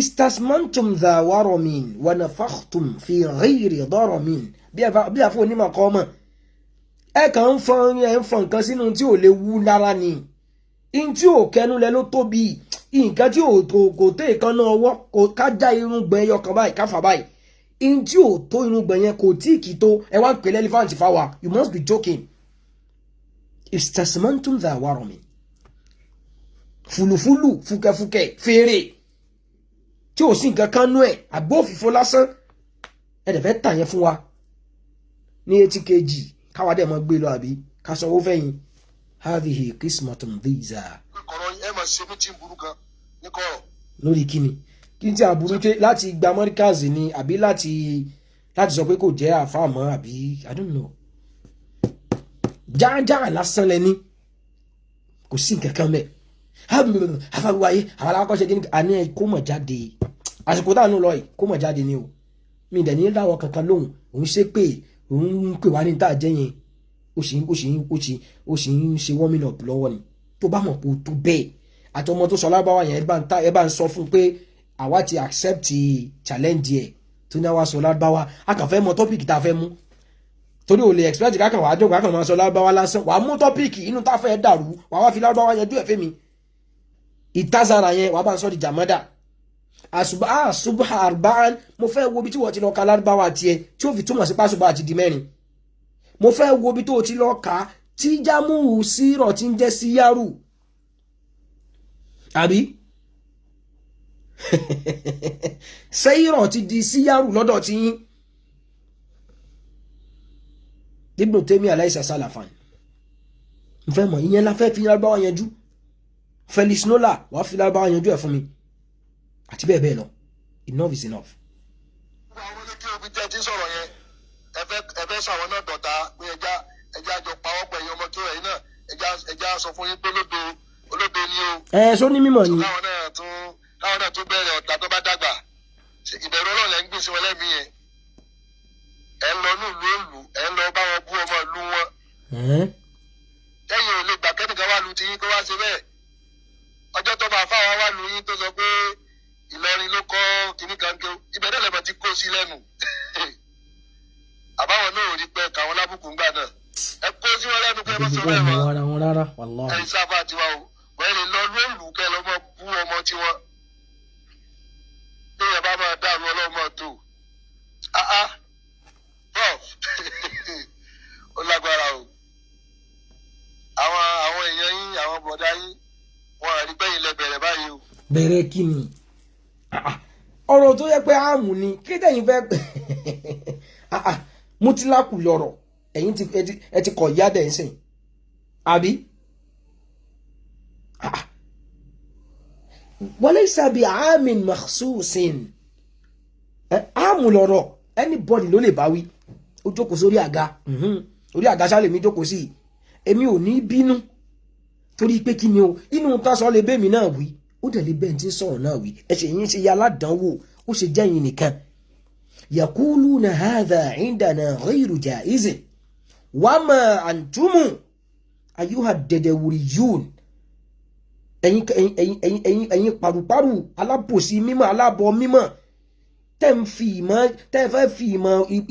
istasmantum dha waramin wa nafakhtum fi ghayri daramin bí a fún onímọ̀ kọ́ mọ̀ ẹ kàn ń fọn nǹkan sínú tí ò lè wú lára ni in tí ò kẹnu lẹ ló tóbi nǹkan tí kò tó ìkànnà ọwọ́ kò ká já irun gbọ̀n ẹyọ kan báyìí káfà báyìí in tí ò tó irun gbọ̀n yẹn kò tí kì í tó ẹ wá ń pè lẹ́lífàǹtì fáwa you must be joking. istasmantum dha waramin fùlùfùlù fúkẹfúkẹ fèrè tí ò sí nǹkan kan nú ẹ àgbófìfo lásán ẹ dẹ̀ fẹ́ tà yẹn fún wa ní 80 kg káwa dẹ̀ mọ́ gbé lọ àbí ká sanwó fẹ́yìn hadhihi qismatun dhiza. kọ̀rọ̀ ẹ máa ṣe mítí burú kan ní kọ̀rọ̀. lórí kíni kí n tí aburú tẹ láti gba mọ́ríkàzì ni àbí láti sọ pé kò jẹ́ àfàmọ́ àbí I don't know. jáàjáà lásán lẹni kò sí nǹkan kan bẹ́ẹ̀ afáwáyé àwọn alákọ̀ọ́ṣe kí ni àní ẹ kó mọ̀ jáde àsìkò táwọn lọ yìí kó mọ̀ jáde ni o mi dẹ̀ ní láwọn kankan lóhùn òun ṣe pé òun ń pè wá ní tá a jẹ́ yẹn ó sì ń ṣe warming up lọ́wọ́ ni tó bá mọ̀ pé ó tó bẹ́ẹ̀ àti ọmọ tó sọ lábáwá yẹn ẹ bá ń sọ fún pé àwa ti accept challenge ẹ̀ tó ní àwa sọ lábáwá a kàn fẹ́ mọ tọ́pìkì tá a fẹ́ mú torí ò lè expect kákan wàá jókòó kákan máa sọ lábáwá lásán wàá mú tọ́pìkì inú tá a fẹ́ dàrú wàá wá fi lábáwá yẹn dú ẹ̀fẹ́ mi ìtazara yẹn wàá bá ń sọ di jàmọ́dà àṣùbà arba'an mo fẹ́ wo bí tí wọ́n ti lọ ka lárúbáwá tiẹ̀ tí ó fi túmọ̀ sí pásùbà àti di mẹ́rin mo fẹ́ wo bí tó ti lọ ka tí jámùú sírọ̀ ti ń jẹ́ síyárù àbí sẹ́yìrọ̀ ti di síyárù lọ́dọ̀ tí yín Ibn Taymiyyah aláìsà sálàfàn n fẹ́ mọ̀ ìyẹn la fẹ́ fi lárúbáwá yanjú Felix Nola wàá fi lárúbáwá yanjú ẹ̀ fún mi àti bẹ́ẹ̀ bẹ́ẹ̀ lọ enough is enough. àwọn olókè òbí tẹ́ ti sọ̀rọ̀ yẹn ẹ fẹ́ sọ àwọn náà dọ̀tá pé ẹja jọ pawọ́ pẹ̀ yín ọmọ tó rẹ̀ yín náà ẹja sọ fún yín pé olódo ni o. sọ ní mímọ̀ ni. káwọn náà tún bẹ̀rẹ̀ ọ̀tá tó bá dàgbà ìbẹ̀rù Ọlọ́run lẹ́ ń gbé sí wọn lẹ́mìí yẹn ẹ ń lọ ní ìlú òòlù ẹ ń lọ bá wọn bú ọmọ ìlú wọn. ẹ̀yin ò lè gbà kẹ́nìkan wá lu ti yín kó wá ṣe bẹ́ẹ̀ ọjọ́ tó bá fáwọn wá lu yín tó sọ pé Ìlọrin ló kọ́ kínní kan ké ibẹ̀ náà lẹ́bàá ti kó sí lẹ́nu àbáwọn náà ò rí pé káwọn lábùkù ńgbà náà ẹ kó sí wọn lẹ́nu pé ẹ bá sọ bẹ́ẹ̀ mọ́ wọn rárá wàláhì ẹ̀yin sábà tiwa o wọ́n lè lọ lóòlù kẹ́ lọ́mọ bú ọmọ tiwọn bí ẹ bá máa dàrú ọlọ́mọ tó prof ó lágbára o àwọn èèyàn yín àwọn bọ̀dá yín wọn àrí gbẹ̀yìn lẹ bẹ̀rẹ̀ báyìí o. bẹ̀rẹ̀ kí ni ọ̀rọ̀ tó yẹ pé àmù ni kí tẹ̀yìn fẹ́ mutilaku lọ̀rọ̀ ẹ̀yin ẹ ti kọ̀ ìyá dẹ̀ ń sìn àbí walaysa bi amin makhsusin àmù lọ̀rọ̀ anybody ló lè bá wí ó jókòó sórí àga orí àga ṣálẹ̀ mi jókòó sí èmi ò ní bínú torí pé kí ni o inú tásán lè bẹ́ẹ̀ mi náà wí ó dẹ̀ lè bẹ́ẹ̀ tí ń sọ̀rọ̀ náà wí ẹ̀ṣẹ̀ yín ṣe ya aládánwò ó ṣe jẹ́ yín nìkan yaquluna hadha indana ghayru jaizin wama antumu ayuha dadawuriyun ẹ̀yin paruparu alábòsí mímọ́ alábọ̀ mímọ́ tẹ́ fẹ́ fi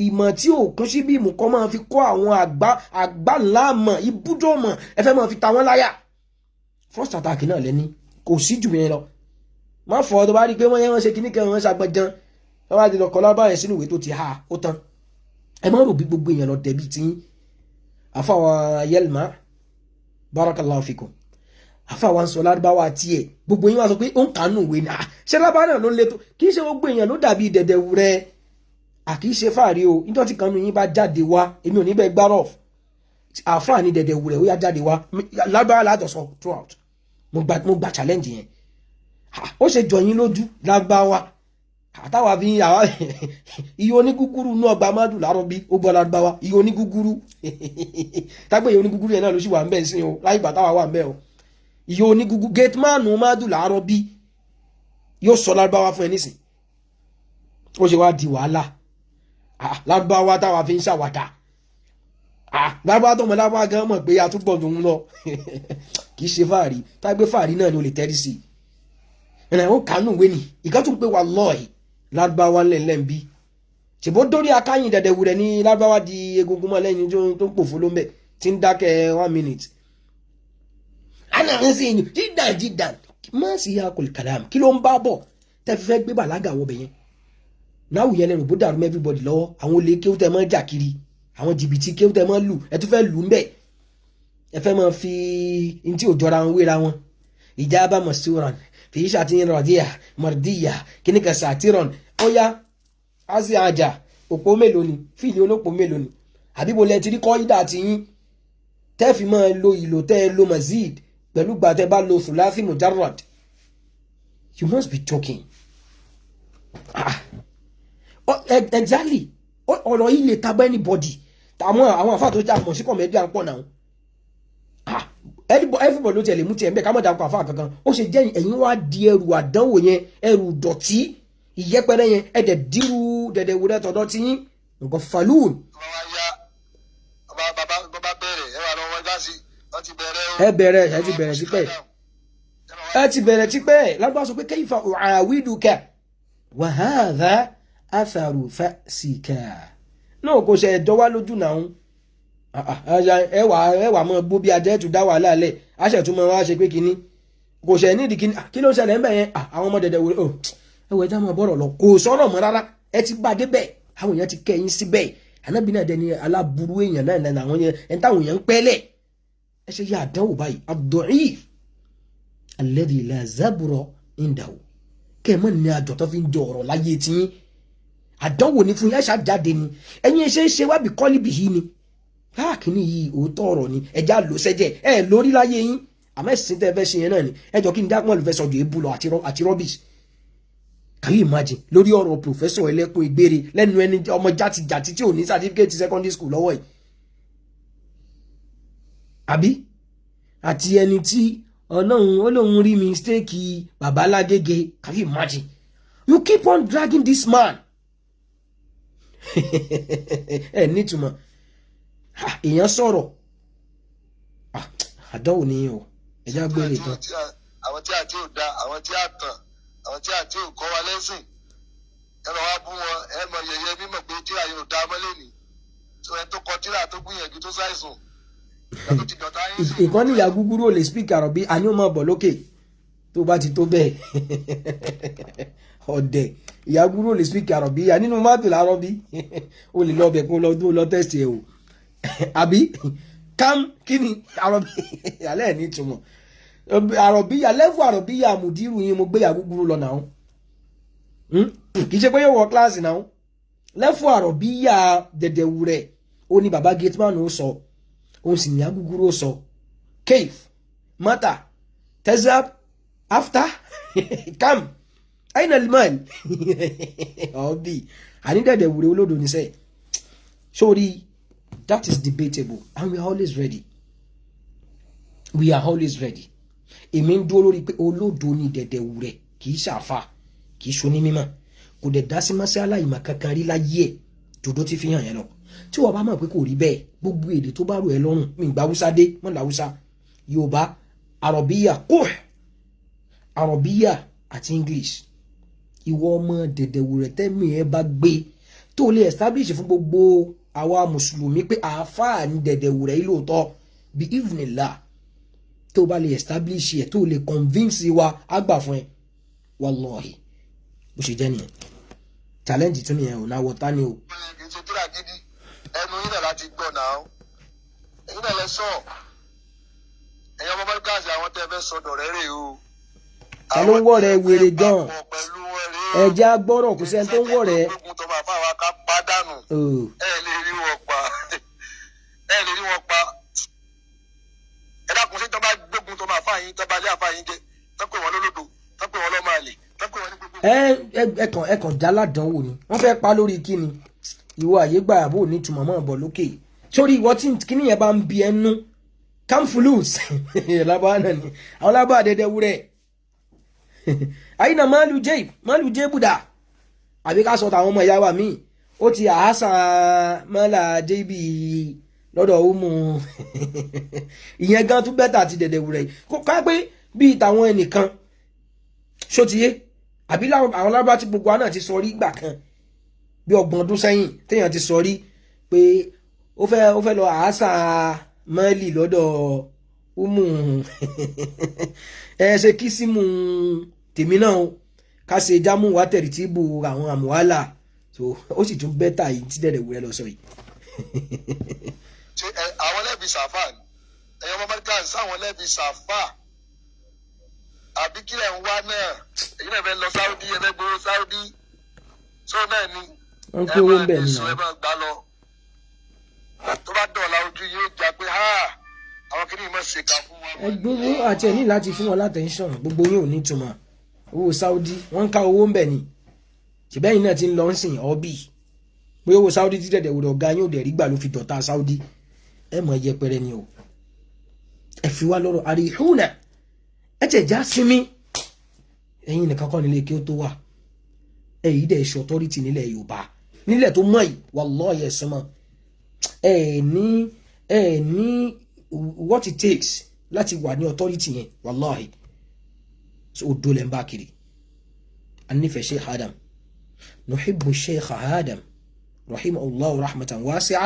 ìmọ̀ tí ò kún sí bí ìmù kan máa fi kọ́ àwọn àgbà ńlá mọ̀ ibùdó mọ̀ ẹ fẹ́ máa fi ta wọ́n láyà first attack náà lẹ́ni kò sí jù yẹn lọ má fọ tó bá rí i pé wọ́n yẹn wọ́n ṣe kíní kẹrin wọ́n ṣàgbọ́n wọ́n bá ti lọ kọ́ lábàá yẹn sínú ìwé tó ti ha ó tán ẹ má rò bí gbogbo èèyàn lọ dẹ̀bi tí àfàwọn Yelma barakallahu fikum àfàwọn sọ lárúbáwá tiẹ̀ gbogbo yín wá sọ pé ó ń kánú ìwé ni ṣé lábàá náà ló ń létò kì í ṣe gbogbo èèyàn ló dàbí dẹ̀dẹ̀wù rẹ kì í ṣe fàárí o nítorí kánú yín bá jáde wá èmi ò ní bẹ́ẹ̀ gbárọ̀ àfàá ní dẹ̀dẹ̀wù rẹ ó yá jáde wá lábàá látọ̀sọ throughout mo gba challenge yẹn ó ṣe jọyín lójú lágbáwá àtàwà bí àwa iye onígúgúrú náà gba mádùn láàárọ̀ bí ó gbọ́ lágbáwá iye onígúgúrú tágbé iye onígúgúrú yẹn náà ló sì wà ń bẹ̀ sí o láì bàtà wà ń bẹ̀ o iye onígúgúrú gate man mádùn láàárọ̀ bí yóò sọ lágbáwá fún ẹ nísìn ó ṣe wá di wàhálà lágbáwá táwa fi ń ṣàwàdà lágbáwá tó mọ lágbáwá gan mọ̀ pé a tún gbọ́ tòun lọ kì í ṣe fàárí tágbé fàárí náà ni ó lè tẹ́rí sí ẹ̀nà ó kánú ìwé ni ìkan tún pé wallahi lágbáwá ńlẹ̀ ń bí ṣèbó dórí akáyìn dẹ̀dẹ̀wù rẹ̀ ní lágbáwá di egungun mọ́ lẹ́yìn tó ń pòfó ló ń bẹ̀ tí ń dákẹ́ 1 minute. àná ń sìn ní jídàn má sì yá kò kàlám kí ló ń bá bọ̀ tẹ́ fi fẹ́ gbé bàlágà wọ bẹ̀yẹn náà wùyẹn lẹ́rù bó dàrú everybody lọ́wọ́ àwọn olè kéwú tẹ́ mọ́ jà kiri àwọn jìbìtì kéwú tẹ́ mọ́ lù ẹ tún fẹ́ lù ń bẹ̀ ẹ fẹ́ mọ́ fi ntí ò jọra wọn wéra wọn ìjábá mọ̀síwọ̀ràn fi ṣàtìyàn rọ̀díyà mọ̀rdíyà kíníkà sàtìrọ̀n ọ̀yá azi àjà òpó mélòó ni fíìlì olópó mélòó ni àbíbo lẹ ti rí kọ́ídà àti yín tẹ́ fi máa lo ìlò tẹ́ ẹ lo mazid pẹ̀lú gbà tẹ́ bá lo thulathi mujarrad you must be joking exactly ọ̀rọ̀ yìí lè tabọ́ anybody àwọn àfáà tó jà mọ̀ sí kọ̀mẹ́díà ń pọ̀ náà everybody ló tẹ̀lé mú tiẹ̀ ń bẹ̀ ká mọ̀ dàpọ̀ àfáà kankan ó ṣe jẹ́ ẹ̀yin wá di ẹrù àdánwò yẹn ẹrù dọ̀tí ìyẹpẹrẹ yẹn ẹ̀dẹ̀ dírú dẹ̀dẹ̀ wò rẹ̀ tọ̀dọ̀ tí yín nǹkan falúùn. bàbá bẹ̀rẹ̀ ẹ wà lọ́wọ́ gásì wọ́n ti bẹ̀rẹ̀ o. ẹ ti bẹ̀rẹ̀ tipẹ́ lágbà sọ pé kayfa u'awiduka wa hadha atharu fa'sika náà kò ṣe ẹ̀dọ́ wá lójú náà ẹwà mọ́ bó bí ajẹ́ tún dá wàhálà lẹ̀ aṣẹ̀ tún mọ́ wá ṣe pé kíní kò ṣe nídìí kíní kí ló ṣẹlẹ̀ ń bẹ̀ yẹn àwọn ọmọ dẹ̀dẹ̀ wò ẹwà ẹja mọ́ bọ́rọ̀ lọ kò sọ̀rọ̀ mọ́ rárá ẹ ti bá dé bẹ́ẹ̀ àwọn èèyàn ti kẹ́yìn síbẹ̀ ànábì náà dẹni aláburú èèyàn náà àwọn yẹn ẹni táwọn èèyàn ń pẹ́lẹ̀ ẹ ṣe yá àdánwò báyìí ad-da'if alladhi la zabura indahu kẹ́ ẹ mọ́ ní àjọ tó fi ń jọ ọ̀rọ̀ láyé tiyín àdánwò ní fún yẹn ṣàjáde ni ẹ̀yin ṣe wá bí kọ́lí bì yìí ni káàkiri yìí òótọ́ ọ̀rọ̀ ni ẹja ló sẹ́jẹ̀ ẹ lórí láyé yín àmọ́ ẹ̀sìn tẹ́ fẹ́ ṣe yẹn náà ni ẹjọ́ kí n dá pọ́n lù fẹ́ sọ̀jọ̀ èébú lọ àti rubbish. Can you imagine lórí ọ̀rọ̀ professor ẹlẹ́kùn ìgbére lẹ́nu ẹni ọmọ játijàti tí ò ní certificate secondary school lọ́wọ́ yìí àbí àti ẹni tí ọlọ́run rí mistake bàbá Lágége. Can you imagine you keep on dragging this man ẹ nítumọ̀ èèyàn sọ̀rọ̀ àdánwò ni o ẹ̀já gbére tán. àwọn tí a ti ò da àwọn tí a tàn àwọn tí a ti ò kọ́ wa lẹ́sìn ẹ lọ wá bú wọn ẹ mọ yẹyẹ mímọ̀ pé tíra yóò da mọ́lẹ̀ ní tí ẹ tó kọ tíra tó gbìyànjú tó ṣàìsùn ìyá tó ti dọ̀tá yín sí. ìkan ní ìyá gúgúrú ò lè speak àròbí àní ò máa bọ̀ lókè tó bá ti tó bẹ́ẹ̀ ọ̀dẹ̀ ìyá gúrú lè speak àrọ̀bíyà nínú mọ́tò lárọ́bí o lè lọ bẹ̀ kó lọ tẹ́sì ẹ̀ o àbí kam kí ni àrọ̀bíyà alẹ́ ní ìtumọ̀ àrọ̀bíyà lẹ́fù àrọ̀bíyà mùdírù yín mo gbé ìyá gúrú lọ náà kì í ṣe pé yóò wọ kíláàsì náà lẹ́fù àrọ̀bíyà dẹ̀dẹ̀wù rẹ̀ ó ní bàbá gateman ó sọ òun sì ní ìyá gúrú ó sọ cave mata tezab after kam aina almal ọbí ànídẹ̀dẹ̀ wùrẹ́ olódò níṣẹ́ sorry that is debatable and we are always ready èmi ń dúró lórí pé olódò ní dẹ̀dẹ̀ wùrẹ́ kì í ṣàfà kì í ṣoní mímọ́ kò dẹ̀ dá sí mọ́sí aláìmọ̀ kankan rí láyé ẹ̀ dòdó ti fi hàn yẹn lọ tí wọ́n bá mọ̀ pé kò rí bẹ́ẹ̀ gbogbo èdè tó bá rò ẹ́ lọ́rùn mi ìgbà haúsá dé mọ́ làwúsá yorùbá àrọ̀bíyà kò àrọ̀bíyà àti english ìwọ ọmọ dẹ̀dẹ̀wù rẹ̀ tẹ́mi ẹ bá gbé tó lè establish fún gbogbo àwa mùsùlùmí pé àáfàá ní dẹ̀dẹ̀wù rẹ̀ lóòótọ́ bí ìvìnìlá tó bá lè establish ẹ̀ tó lè convince wa àgbà fún ẹ wallahi bó ṣe jẹ́ nìyẹn challenge tún nìyẹn ò náà wọ́tá ni o. ètò tíra gidi ẹnu yín náà láti gbọ́ náà ẹ̀yin náà lẹ sọ ẹ̀yin ọmọ mọ́ríkàsì àwọn tẹ́ ẹ fẹ́ sọdọ̀ rẹ̀ rè o. ta ló ń wọ̀ rẹ̀ wèrè gan ẹ̀jẹ̀ agbọ́rọ̀ kò sẹ́ni tó ń wọ̀ rẹ̀. ẹ lè rí wọn pa ẹ dákun sí tó bá gbógun tó máa fà yín tó bá lé àfà yín jẹ tó pè wọn lólódò tó pè wọn lọ́mọ àlè tó pè wọn ní gbogbo. ẹkàn jáládánwò ni wọ́n fẹ́ pa lórí kíni ìwọ àyégbà àbò nítumọ̀ mọ́ ọ̀bọ̀ lókè sórí ìwọ tí kíní yẹn bá ń bi ẹnu camfulus lábá náà ni àwọn lábá dẹdẹ wúrẹ àyínà máàlù jébùdà àbí ká sọ tàwọn ọmọ ìyá wa míì ó ti àhásà mọ́là jébì lọ́dọ̀ ọmọ ìyẹn gan tún bẹ́tà ti dẹ̀dẹ̀ wúrẹ kó ká pé bíi tàwọn ẹnìkan ṣótiyé àbí àwọn lábá tí gbogbo wa náà ti sọ rí gbà kan bí 30 ọdún sẹ́yìn téèyàn ti sọ rí pé ó fẹ́ lọ àásà mọ́lì lọ́dọ̀ umu ẹ ṣe kí símù tèmi náà ká ṣe jámù wá tẹ̀rì tí bù àwọn àmúhálà so ó sì tún bẹ́tà yìí tí dẹ̀dẹ̀ wúrẹ́ lọ sọ yìí. àwọn lẹ́bi sàfà ẹ̀yọ́ mọ́mọ́ríkà sáwọn lẹ́bi sàfà àbí kílẹ̀ ń wá náà èyí náà fẹ́ lọ sáúdí ẹ fẹ́ gbowó sáúdí tó náà ni wọ́n ń pé owó ń bẹ̀ nínú ẹ máa gbá lọ tó bá dọ̀la ojú yóò jà pé àwọn kìnìún mọ̀ ṣèkà fún wa. ẹ gbogbo àti ẹ̀ ní láti fún wọn látẹ̀ńṣọ̀n gbogbo yín ò ní túmọ̀ owó sáúdí wọ́n ń ká owó ń bẹ̀ ni ṣùgbẹ́yìn náà ti ń lọ ń sìn ọ́bì pé owó sáúdí tí dẹ̀dẹ̀ wòlò ọ̀gá yóò dẹ̀ rí gbà ló fi dọ̀tá sáúdí ẹ mọ̀ yẹpẹrẹ ni o ẹ fi wá lọ́rọ̀ àríhùnà ẹ tẹ̀ já sinmi ẹ̀yin nìkan kọ́ nílé kí ó tó wà èyí dẹ̀ ṣe authority nílẹ̀ Yorùbá nílẹ̀ tó mọ̀ yìí wallahi ẹ̀sán mọ́ ẹ̀ ní what it takes láti wà ní authority yẹn wallahi so odò lẹ́ ń bá kiri a nífẹ̀ẹ́ Sheikh Adam nuhibbu Sheikh Adam rahimahullahu rahmatan wasi'a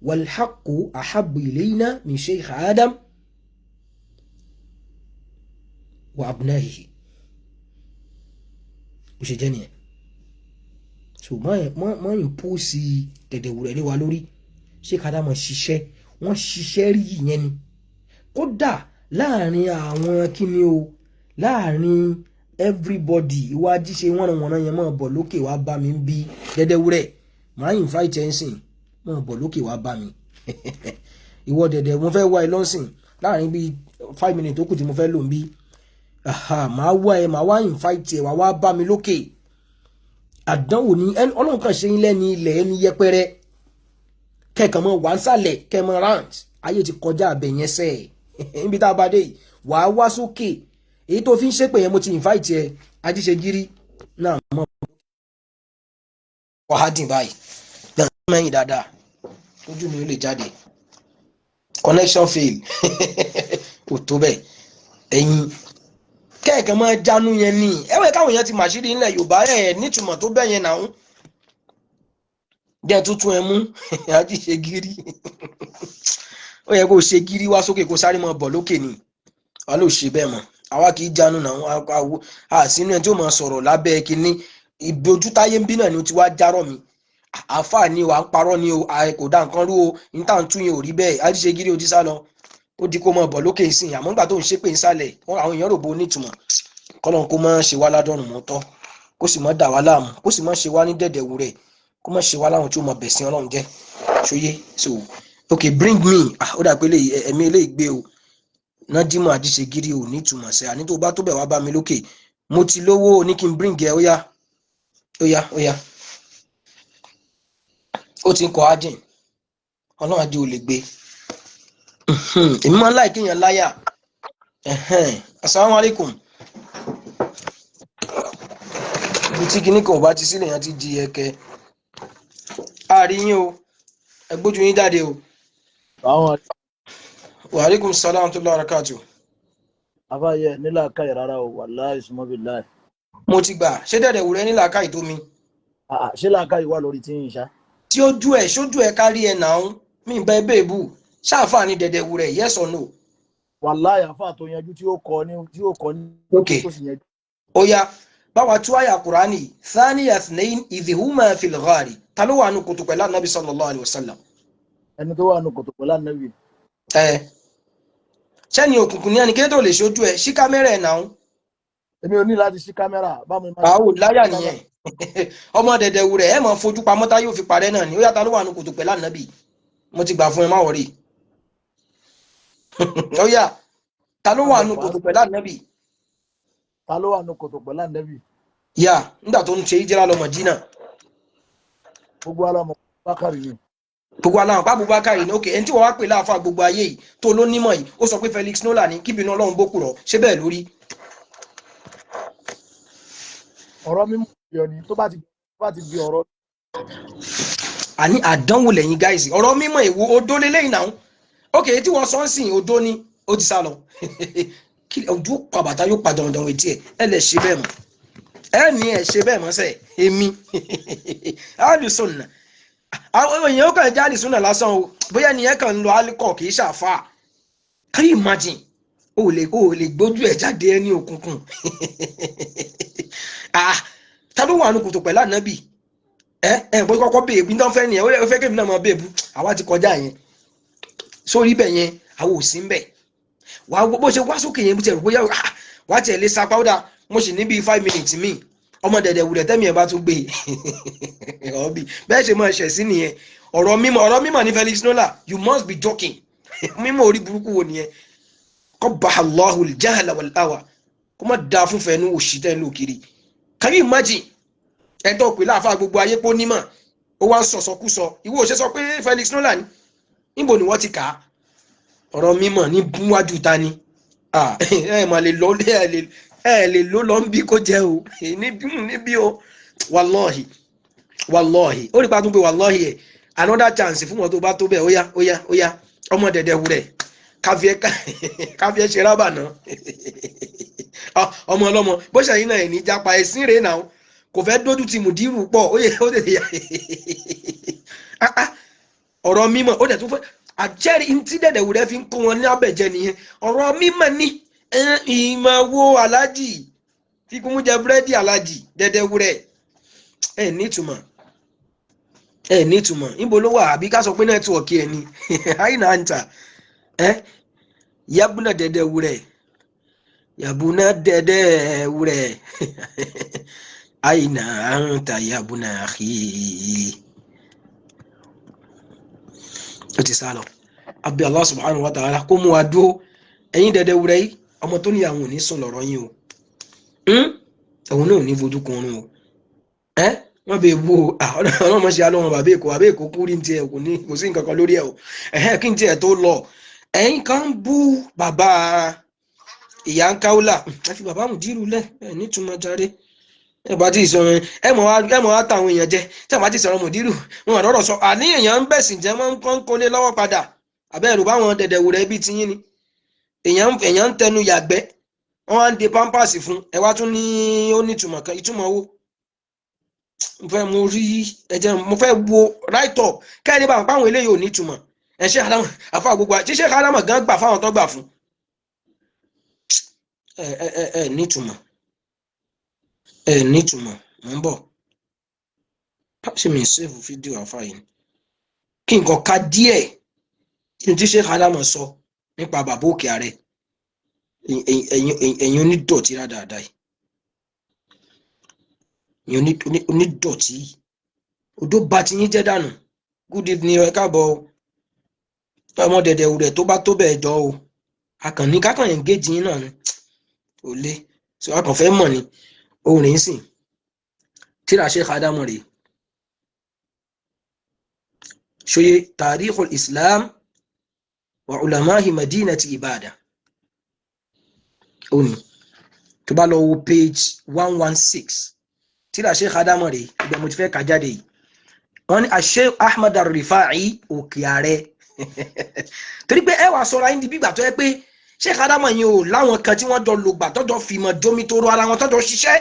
wal haqqu ahabbu ilayna min Sheikh Adam wa abnahihi bó ṣe jẹ́ nìyẹn so mọ́ impose dẹ̀dẹ̀ wúrẹ́ lé wa lórí ṣé ká dámọ̀ ṣiṣẹ́ wọ́n ṣiṣẹ́ rí yẹn ni kódà láàrin àwọn kíni o láàrin everybody ìwádìí ṣe wọ́n yẹn mọ̀ bọ̀ lókè wá bá mi ń bí dẹ̀dẹ̀ wúrẹ́ máa invite ẹ̀ ń sìn mọ̀ bọ̀ lókè wá bá mi ìwọ dẹ̀dẹ̀ mo fẹ́ wá ẹ lọ́sìn láàrin bíi 5 minutes tó kù tí mo fẹ́ lò ń bí máa wá ẹ máa wá invite ẹ wá bá mi lókè àdánwò ní ọlọ́run kan ṣe yín lẹ́ni ilẹ̀ ẹni yẹpẹrẹ kẹ́kàn mọ́ wà ń sàlẹ̀ kẹ́mọ́ rant ayé ti kọjá abẹ yẹn sẹ́ ẹ̀ níbi tá a bá dé yìí wà á wá sókè èyí tó fi ń ṣépè yẹn mo ti invite ẹ ajíṣe gírí náà mọ́ wàhádìn báyìí gbẹ̀rún mẹ́yìn dáadáa lójú mi ó lè jáde connection fail kò tó bẹ́ẹ̀ ẹ̀yin kẹ́ẹ̀kan máa jánu yẹn ní ẹ̀wẹ̀ káwọn èèyàn ti màṣírí ńlẹ̀ Yorùbá ẹ̀ nítumọ̀ tó bẹ́ yẹn náà jẹ́ tuntun ẹ̀ mú àti ṣe gírí ó yẹ kó ṣe gírí wá sókè kó sáré mọ́ bọ̀ lókè ni wà ló ṣe bẹ́ẹ̀ mọ́ àwa kì í jánu náà a sínú ẹ tí ó máa sọ̀rọ̀ lábẹ́ kínní ìbojú táyé ń bí náà ni ó ti wá járọ̀ mi àáfàá ni wà ń parọ́ ni o kò dá nǹkan rú o níta ń tún yẹn ò rí bẹ́ẹ̀ Ajíṣegírí o ti sá lọ ó di kó mọ bọ̀ lókè ìsìn àmọ́ nígbà tó ń ṣépè ńsàlẹ̀ àwọn èèyàn rò bó nítumọ̀ kọ́lọ́n kó má ṣe wá ládọ́rùn mọ́ tọ́ kó sì má dà wá láàmú kó sì má ṣe wá ní dẹ̀dẹ̀wù rẹ̀ kó má ṣe wá láwọn tí ó mọ bẹ̀sìn Ọlọ́run jẹ́ ṣóyé so okay bring me ó dà pé ẹ̀mí eléyìí gbé o Nádímù Ajíṣegírí ò nítumọ̀ sẹ́ àní tó bá tó bẹ̀ wá bá mi lókè mo ti lówó ní kí n bring ẹ ó yá ó ti ń kọ adìn Ọlọ́run adé ò lè gbé èmi máa ń láì kéèyàn láyà assalamu alaikum ibi tí kinní kan ò bá ti sílẹ̀ yẹn ti di ẹ̀kẹ́ àárín o ẹgbójú yín jáde o. Wa alaikum salam tó lọ́ra káàtó. Afáyẹ nílà káì rárá o wallahi summa billahi. Mo ti gbà ṣé dẹ̀dẹ̀ wùrẹ́ nílà káì tó mi. Ṣé làákàyè wà lórí tí ń ṣá? Tí ojú ẹ̀ ṣojú ẹ̀ kárí ẹ̀ náà mí bẹ́ bèbú ṣáàfà ní dẹ̀dẹ̀ wùrẹ́ yes or no. Wallahi àfà tó yanjú tí ó kọ ní Okay. tó sì yanjú. Ó yá báwa tú àyà Kùránì thaniya ithnain idh huma fil ghari ta ló wà nù kòtò pẹ̀lú Ànábì sallallahu alaihi wasallam. Ẹni tó wà nù kòtò pẹ̀lú Ànábì. Ṣẹ́ni òkùnkùn ní ẹnikẹ́ni tó lè ṣojú ẹ̀ ṣí kámẹ́rà ẹ̀ náà. Èmi ò ní láti ṣí kámẹ́rà bá mi máa. Àwò láyà nìyẹn ọmọ dẹ̀dẹ̀ wùrẹ́ ẹ̀ máa fojú pamọ́ tá yóò fi parẹ́ náà ni ó yá ta ló wà nù kòtò pẹ̀lú Ànábì mo ti gbà fún ẹ má wọrí. Ó yá ta ló wà nù kòtò pẹ̀lú Ànábì. Ta ló wà nù kòtò pẹ̀lú Ànábì? Yà nígbà tó ń ṣe ìjìrà lọ Mọ̀dínà. Gbogbo alamọ Bákàrí ni. Gbogbo aláwọ̀ bá Abubakar ní òkè ẹni tí wọ́n wá pè láàfà gbogbo ayé yìí tó ló nímọ̀ yìí ó sọ pé Felix Nola ní kíbinú Ọlọ́run bókù rọ̀ ṣé bẹ́ẹ̀ lórí. Ọ̀rọ̀ mímú yọ ni tó bá ti di ọ̀rọ̀. Àní àdánwò lẹ́yìn gáìsì ọ̀rọ̀ mímọ̀ èwo odó lélẹ́yìn náà òkè tí wọ́n sọ ń sìn odó ni ó ti sá lọ ojú pàbàtà yóò padà ọ̀dàn etí ẹ lè ṣe bẹ́ẹ̀ mọ́ ẹ ní ẹ ṣe bẹ́ẹ̀ mọ́ sẹ́ èmi alùsùnà àwọn èèyàn ó kàn jẹ́ alùsùnà lásán o bóyá ni ẹ kàn ń lo alikọ̀ kì í ṣàfà can you imagine o lè gbójú ẹ̀ jáde ẹ ní òkùnkùn ta ló wà ní kòtò pẹ̀lú Ànábì bó kọ́kọ́ bèèbù ní fẹ́ nìyẹn ó fẹ́ kébì náà mọ bèèbù àwa ti kọjá yẹn sórí bẹ̀ yẹn àwọn ò sí ń bẹ̀ wà bó ṣe wá sókè yẹn bó ṣe rò bóyá wà á tiẹ̀ lè sa powder mo sì ní bíi 5 minutes mi ọmọ dẹ̀dẹ̀ wùdẹ̀ tẹ́mi ẹ̀ bá tún gbé ọ̀bì bẹ́ẹ̀ ṣe máa ṣẹ̀ sí nìyẹn ọ̀rọ̀ mímọ̀ ní Felix Nola you must be joking mímọ̀ orí burúkú wo nìyẹn qabbaha Allahu al-jahla wal-hawa kó má da fún fẹ́nu òṣì tẹ́ ló kiri can you imagine ẹ̀tọ́ pè láàfà gbogbo ayé pó nímọ̀ ó wá ń sọ̀sọ̀kúsọ ìwọ ò ṣe sọ pé Felix Nola ní níbo ni wọ́n ti kà á ọ̀rọ̀ mímọ̀ ní níwájú ta ni mà lè lọ lè ló lọ ń bí kó jẹ́ o níbí o wallahi ó rí pa tún pé wallahi ẹ̀ another chance fún wọn tó bá tó bẹ́ẹ̀ ó yá ọmọ dẹ̀dẹ̀ wúrẹ̀ káfíẹ́ ṣe rábà náà ọmọ ọlọ́mọ bó ṣàyìn náà ẹ̀ ní jápa ẹ̀sìn rẹ̀ náà kò fẹ́ dójú ti mùdírù pọ̀ ó tètè yá ọ̀rọ̀ mímọ̀ ó dẹ̀ tún fẹ́ àjẹ́rìí tí dẹ̀dẹ̀ wúrẹ́ fi ń kó wọn ní abẹ́jẹ́ nìyẹn ọ̀rọ̀ mímọ̀ ní ìmọ̀ wo alájì tí kò mú jẹ búrẹ́dì alájì dẹ̀dẹ̀ wúrẹ́ ẹ̀ nítumọ̀ níbo ló wà àbí ká sọ pé nẹ́tíwọ̀kì ẹ̀ ni àyìnà àǹtà yabuna dẹ̀dẹ̀ wúrẹ́ yabuna dẹ̀dẹ̀ wúrẹ́ àyìnà àǹtà yabuna àkì ó ti sá lọ abẹ́ Allah subhanahu wa ta'ala kó mú wa dúró ẹ̀yin dẹ̀dẹ̀ wúrẹ́ yìí ọmọ tó níyàwó ní sùn lọ́rọ̀ yín o ẹ̀wọ̀n náà ní fojú kan rún o wọ́n bẹ bú ọlọ́mọ ṣe alọ́mọ bàbá èkó kú rí tiẹ̀ kò sí nǹkan kan lórí ẹ̀ o kí n tiẹ̀ tó lọ ẹ̀yin kan ń bú bàbá ìyá ń káwọ́là àfi bàbá mùdírù lẹ̀ nítumọ̀ jáde ẹ bá ti sọ̀rọ̀ ẹ mọ̀ wá táwọn èèyàn jẹ tí a bá ti sọ̀rọ̀ mùdírù wọn àdọ́rọ̀ sọ àní èèyàn ń bẹ̀sìn jẹ́ wọ́n ń kólé lọ́wọ́ padà àbẹ́rù báwọn dẹ̀dẹ̀ wù rẹ̀ bí tiyín ni èèyàn ń tẹnu yàgbẹ́ wọ́n wá ń de pampers fún ẹ wá tún ní ó ní ìtumọ̀ owó mo fẹ́ wo right up kẹ́ni bá pàwọn eléyìí ò ní ìtumọ̀ ẹ̀ ṣe àdámọ̀ àfa gbogbo àti ṣe àdámọ̀ gan gbà fáwọn tó gbà fún nítumọ̀ nítumọ̀ mò ń bọ̀ ṣé mi save fídíò àfààyè kí nǹkan ká díẹ̀ kí n tí Sheikh Adam sọ nípa bàbá òkè ààrẹ ẹ̀yin onídọ̀tí dáadáa ẹ̀yin onídọ̀tí odó bá ti yín jẹ́ dànù good evening ẹ káàbọ̀ ọmọ dẹ̀dẹ̀ rẹ̀ tó bá tó bẹ́ẹ̀ jọ o akànnì kákan engage yín náà ni ò lé so akàn fẹ́ mọ̀ ni orin sìn tíra Sheikh Adam rèé ṣòye tarikhul Islam wa ulamahi madinati Ibada ó ní tó bá lọ wo page 116 tíra Sheikh Adam rèé ibẹ̀ mo ti fẹ́ kà jáde yìí wọ́n ní Sheikh Ahmad Ar-Rifa'i òkè ààrẹ torí pé ẹ wà sọ̀rọ̀ ayé níbi ìgbà tó yẹ pé Sheikh Adam yìí ò láwọn kan tí wọ́n jọ lògbà tọ́jọ́ fìmọ̀ jomi tó ro ara wọn tọ́jọ́ ṣiṣẹ́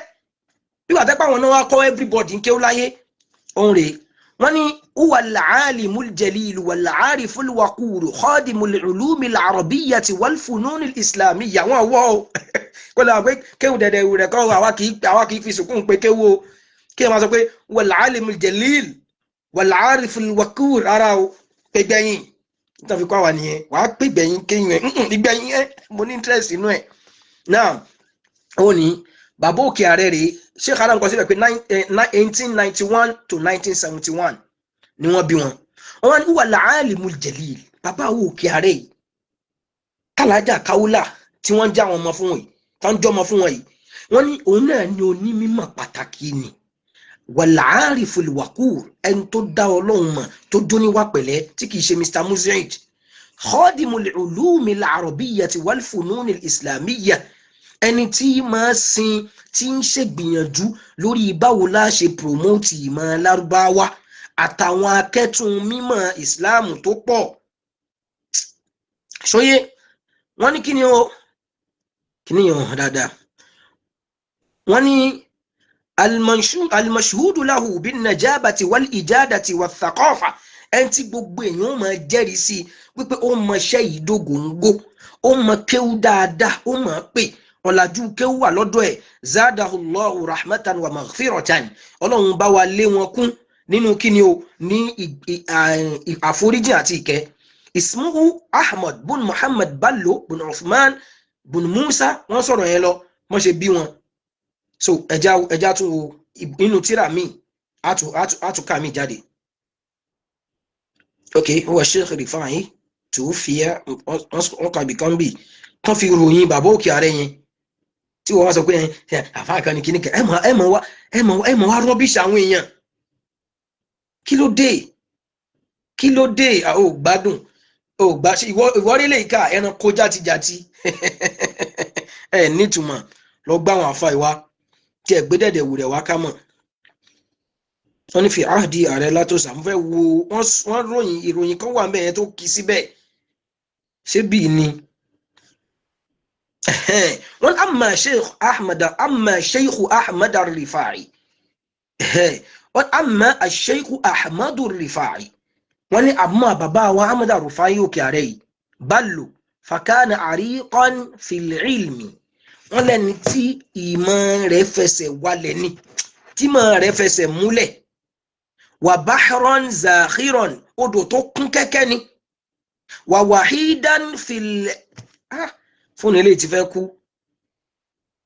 bí wà tẹ́pẹ́ àwọn náà wá kọ́ everybody ń kéwú láyé òun rèé wọ́n ní huwa al-alimul jalil wal-ariful waqur khadimul ulumil arabiyyati wal fununil islamiyya wọ́n wọ́ o kó lè wà pé kéwú dẹ̀dẹ̀ rẹ̀ kọ́ àwa kì í fi sùkún pé kéwú o kí ẹ máa sọ pé wal-alimul jalil wal-ariful waqur ara o pé gbẹ̀yìn nítorí fi kọ́ àwa nìyẹn wàá pé gbẹ̀yìn kéyìn ẹ̀ ìgbẹ̀yìn ẹ̀ mo ní interest inú ẹ̀ náà ó ní bàbá òkè ààrẹ rèé Sheikh Adam kọ síbẹ̀ pé 1891 to 1971 ni wọ́n bí wọn wọ́n ní wà al-alimul jalil bàbá òkè ààrẹ yìí kálájà káwúlà tí wọ́n já wọn mọ fún wọn yìí tán jọmọ fún wọn yìí wọ́n ní òun náà ní onímọ̀ pàtàkì ni wal-ariful waqur ẹni tó dá Ọlọ́run mọ̀ tó dóníwà pẹ̀lẹ́ tí kìí ṣe Mr. Muzid khadimul ulumil arabiyyati wal fununil islamiyya ẹni tí máa sin tí ń ṣègbìyànjú lórí báwo la ṣe promote ìmọ̀ lárúbáwá àtàwọn akẹ́tùn mímọ̀ ìsìláàmù tó pọ̀ ṣóyé wọ́n ní kí ni ó kí ni yàn dáadáa wọ́n ní al-mashhudu lahu bin najabati wal ijadati wa thaqafa ẹni tí gbogbo èèyàn máa jẹ́rìí sí wípé ó mọ iṣẹ́ yìí dógóńgó ó mọ kéwú dáadáa ó mọ̀ pé ọ̀làjú kéwú wà lọ́dọ̀ ẹ̀ zadahullahu rahmatan wa maghfiratan ọlọ́run bá wa lé wọn kún nínú kíni o ní àforíjì àti ìkẹ́ ismuhu ahmad bun muhammad ballo bun uthman bun musa wọ́n sọ̀rọ̀ yẹn lọ wọ́n ṣe bí wọn so ẹja tún wo nínú tíra mi àtúkà mi jáde ok huwa Sheikh Rifa'i tuwfiya wọ́n kàbí kan bí kan fi ròyìn bàbá òkè ààrẹ yẹn tí wọ́n wá sọ pé àfáà kan ní kíní kan ẹ mọ̀ wá rọ́bìṣì àwọn èèyàn kí ló dé ò gbádùn ò gbá sí ìwọ́rí lè ká ẹran kó játijàti ẹ nítumọ̀ lọ gbá àwọn àfáà ìwá tí ẹ gbé dẹ̀dẹ̀ wù rẹ̀ wá ká mọ̀ wọ́n ní fi áàdì ààrẹ látòsà mo fẹ́ wo wọ́n ròyìn ìròyìn kan wà mẹ́ẹ̀ tó kì í síbẹ̀ ṣé bíi ni wọ́n amma sheikh ahmad ar-Rifa'i wọ́n amma sheikh ahmad ar-Rifa'i wọ́n ní amma bàbá wa ahmad ar-Rifa'i òkè ààrẹ yìí ballo fakana ariqan fil ilmi wọ́n lẹ́ni tí ìmọ̀ rẹ̀ fẹsẹ̀ wálẹ̀ ni tí ìmọ̀ rẹ̀ fẹsẹ̀ múlẹ̀ wa bahran zakhiran odò tó kún kẹ́kẹ́ ni wa wahidan fil fún ilé tí fẹ́ kú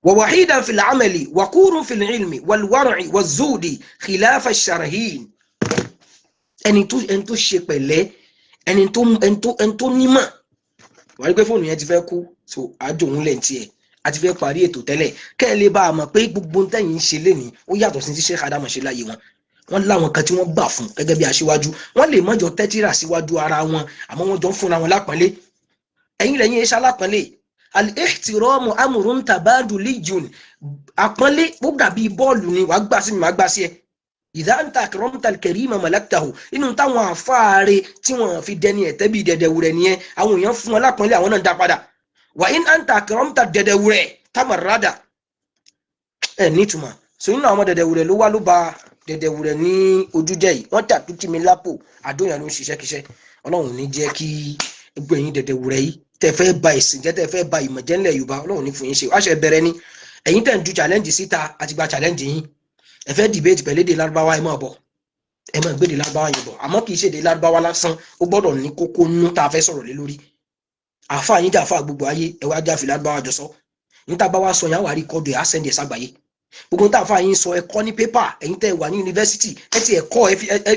wa wahidan fil amali wa kurun fil ilmi wal war'i waz zudi khilafa ash-sharhin ẹni tó ṣe pẹ̀lẹ́ ẹni tó nímọ̀ wà rí pé fóònù yẹn ti fẹ́ kú so àjò òun lẹ́ntì ẹ̀ àti fẹ́ parí ètò tẹ́lẹ̀ kẹ́ ẹ lè bá a mọ̀ pé gbogbo tẹ́yìn ń ṣe lénìí ó yàtọ̀ sí ti Sheikh Adam ṣe láyé wọn láwọn kan tí wọ́n gbà fún gẹ́gẹ́ bí aṣíwájú wọ́n lè mọ́jọ tẹ́tírà síwájú ara wọn àmọ́ wọ́n jọ ń fúnra wọn lápọ́nlé ẹ̀yin lẹ́yìn iṣẹ́ alápọ́nlé al-ihtiramu amrun tabaduliyyun àpọ́nlé ó dàbí bọ́ọ̀lù ni wàá gbà sí mi wàá gbà sí ẹ idha anta akramta al-karima malaktahu inú táwọn àfáàrẹ tí wọ́n fi dẹni ẹ̀tẹ́ bí dẹ̀dẹ̀wùrẹ̀ nìyẹn àwọn èèyàn fún wọn lápọ́nlé àwọn náà dá padà wa in anta akramta dẹ̀dẹ̀wùrẹ̀ tamarrada ẹ̀ nítumọ̀ so nínú àwọn dẹ̀dẹ̀wùrẹ̀ ló wá ló ba dẹ̀dẹ̀wùrẹ̀ ní ojújẹ́ yìí wọ́n tà tó tì mí lápò àdóyàn ló ń ṣiṣẹ́ kíṣẹ́ ọlọ́run ní jẹ́ kí gbogbo ẹ̀yin dẹ̀dẹ̀wùrẹ̀ yìí tẹ́ fẹ́ ba ìsìn jẹ́ tẹ́ fẹ́ ba ìmọ̀ jẹ́ ńlẹ̀ Yorùbá Ọlọ́run ní fún yín ṣe àṣẹ bẹ̀rẹ̀ ni ẹ̀yin tẹ́ ń ju challenge síta àti gba challenge yín ẹ fẹ́ debate pẹ̀lú èdè Lárúbáwá ẹ máa bọ̀ ẹ máa gbé èdè Lárúbáwá yín bọ̀ àmọ́ kì í ṣe èdè Lárúbáwá lásán ó gbọ́dọ̀ ní kókó nú tá a fẹ́ sọ̀rọ̀ lé lórí àfa yín jà àfa gbogbo ayé ẹ wá jáfi Lárúbáwá jọ sọ níta bá wá sọ yẹn á wà rí kọ́dù ẹ̀ á sẹ́ndì ẹ̀ ságbàáyé gbogbo tá a fa yín sọ ẹ kọ́ ní pépà ẹ̀yin tẹ́ wà ní yunifásitì ẹ ti ẹ kọ́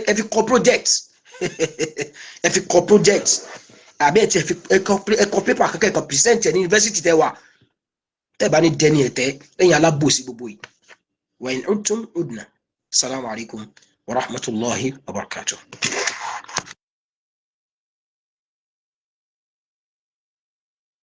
ẹ fi kọ́ project ẹ fi kọ́ project àbí ẹ ti ẹ kọ́ pépà kankan ẹ kọ́ present ẹ ní yunifásitì tẹ́ wà tẹ́ bá ní dẹni ẹ̀tẹ́ lẹ́yìn alábòsí gbogbo yìí wa in udtum udna. Assalamu alaikum wa rahmatullahi wa barakatuh.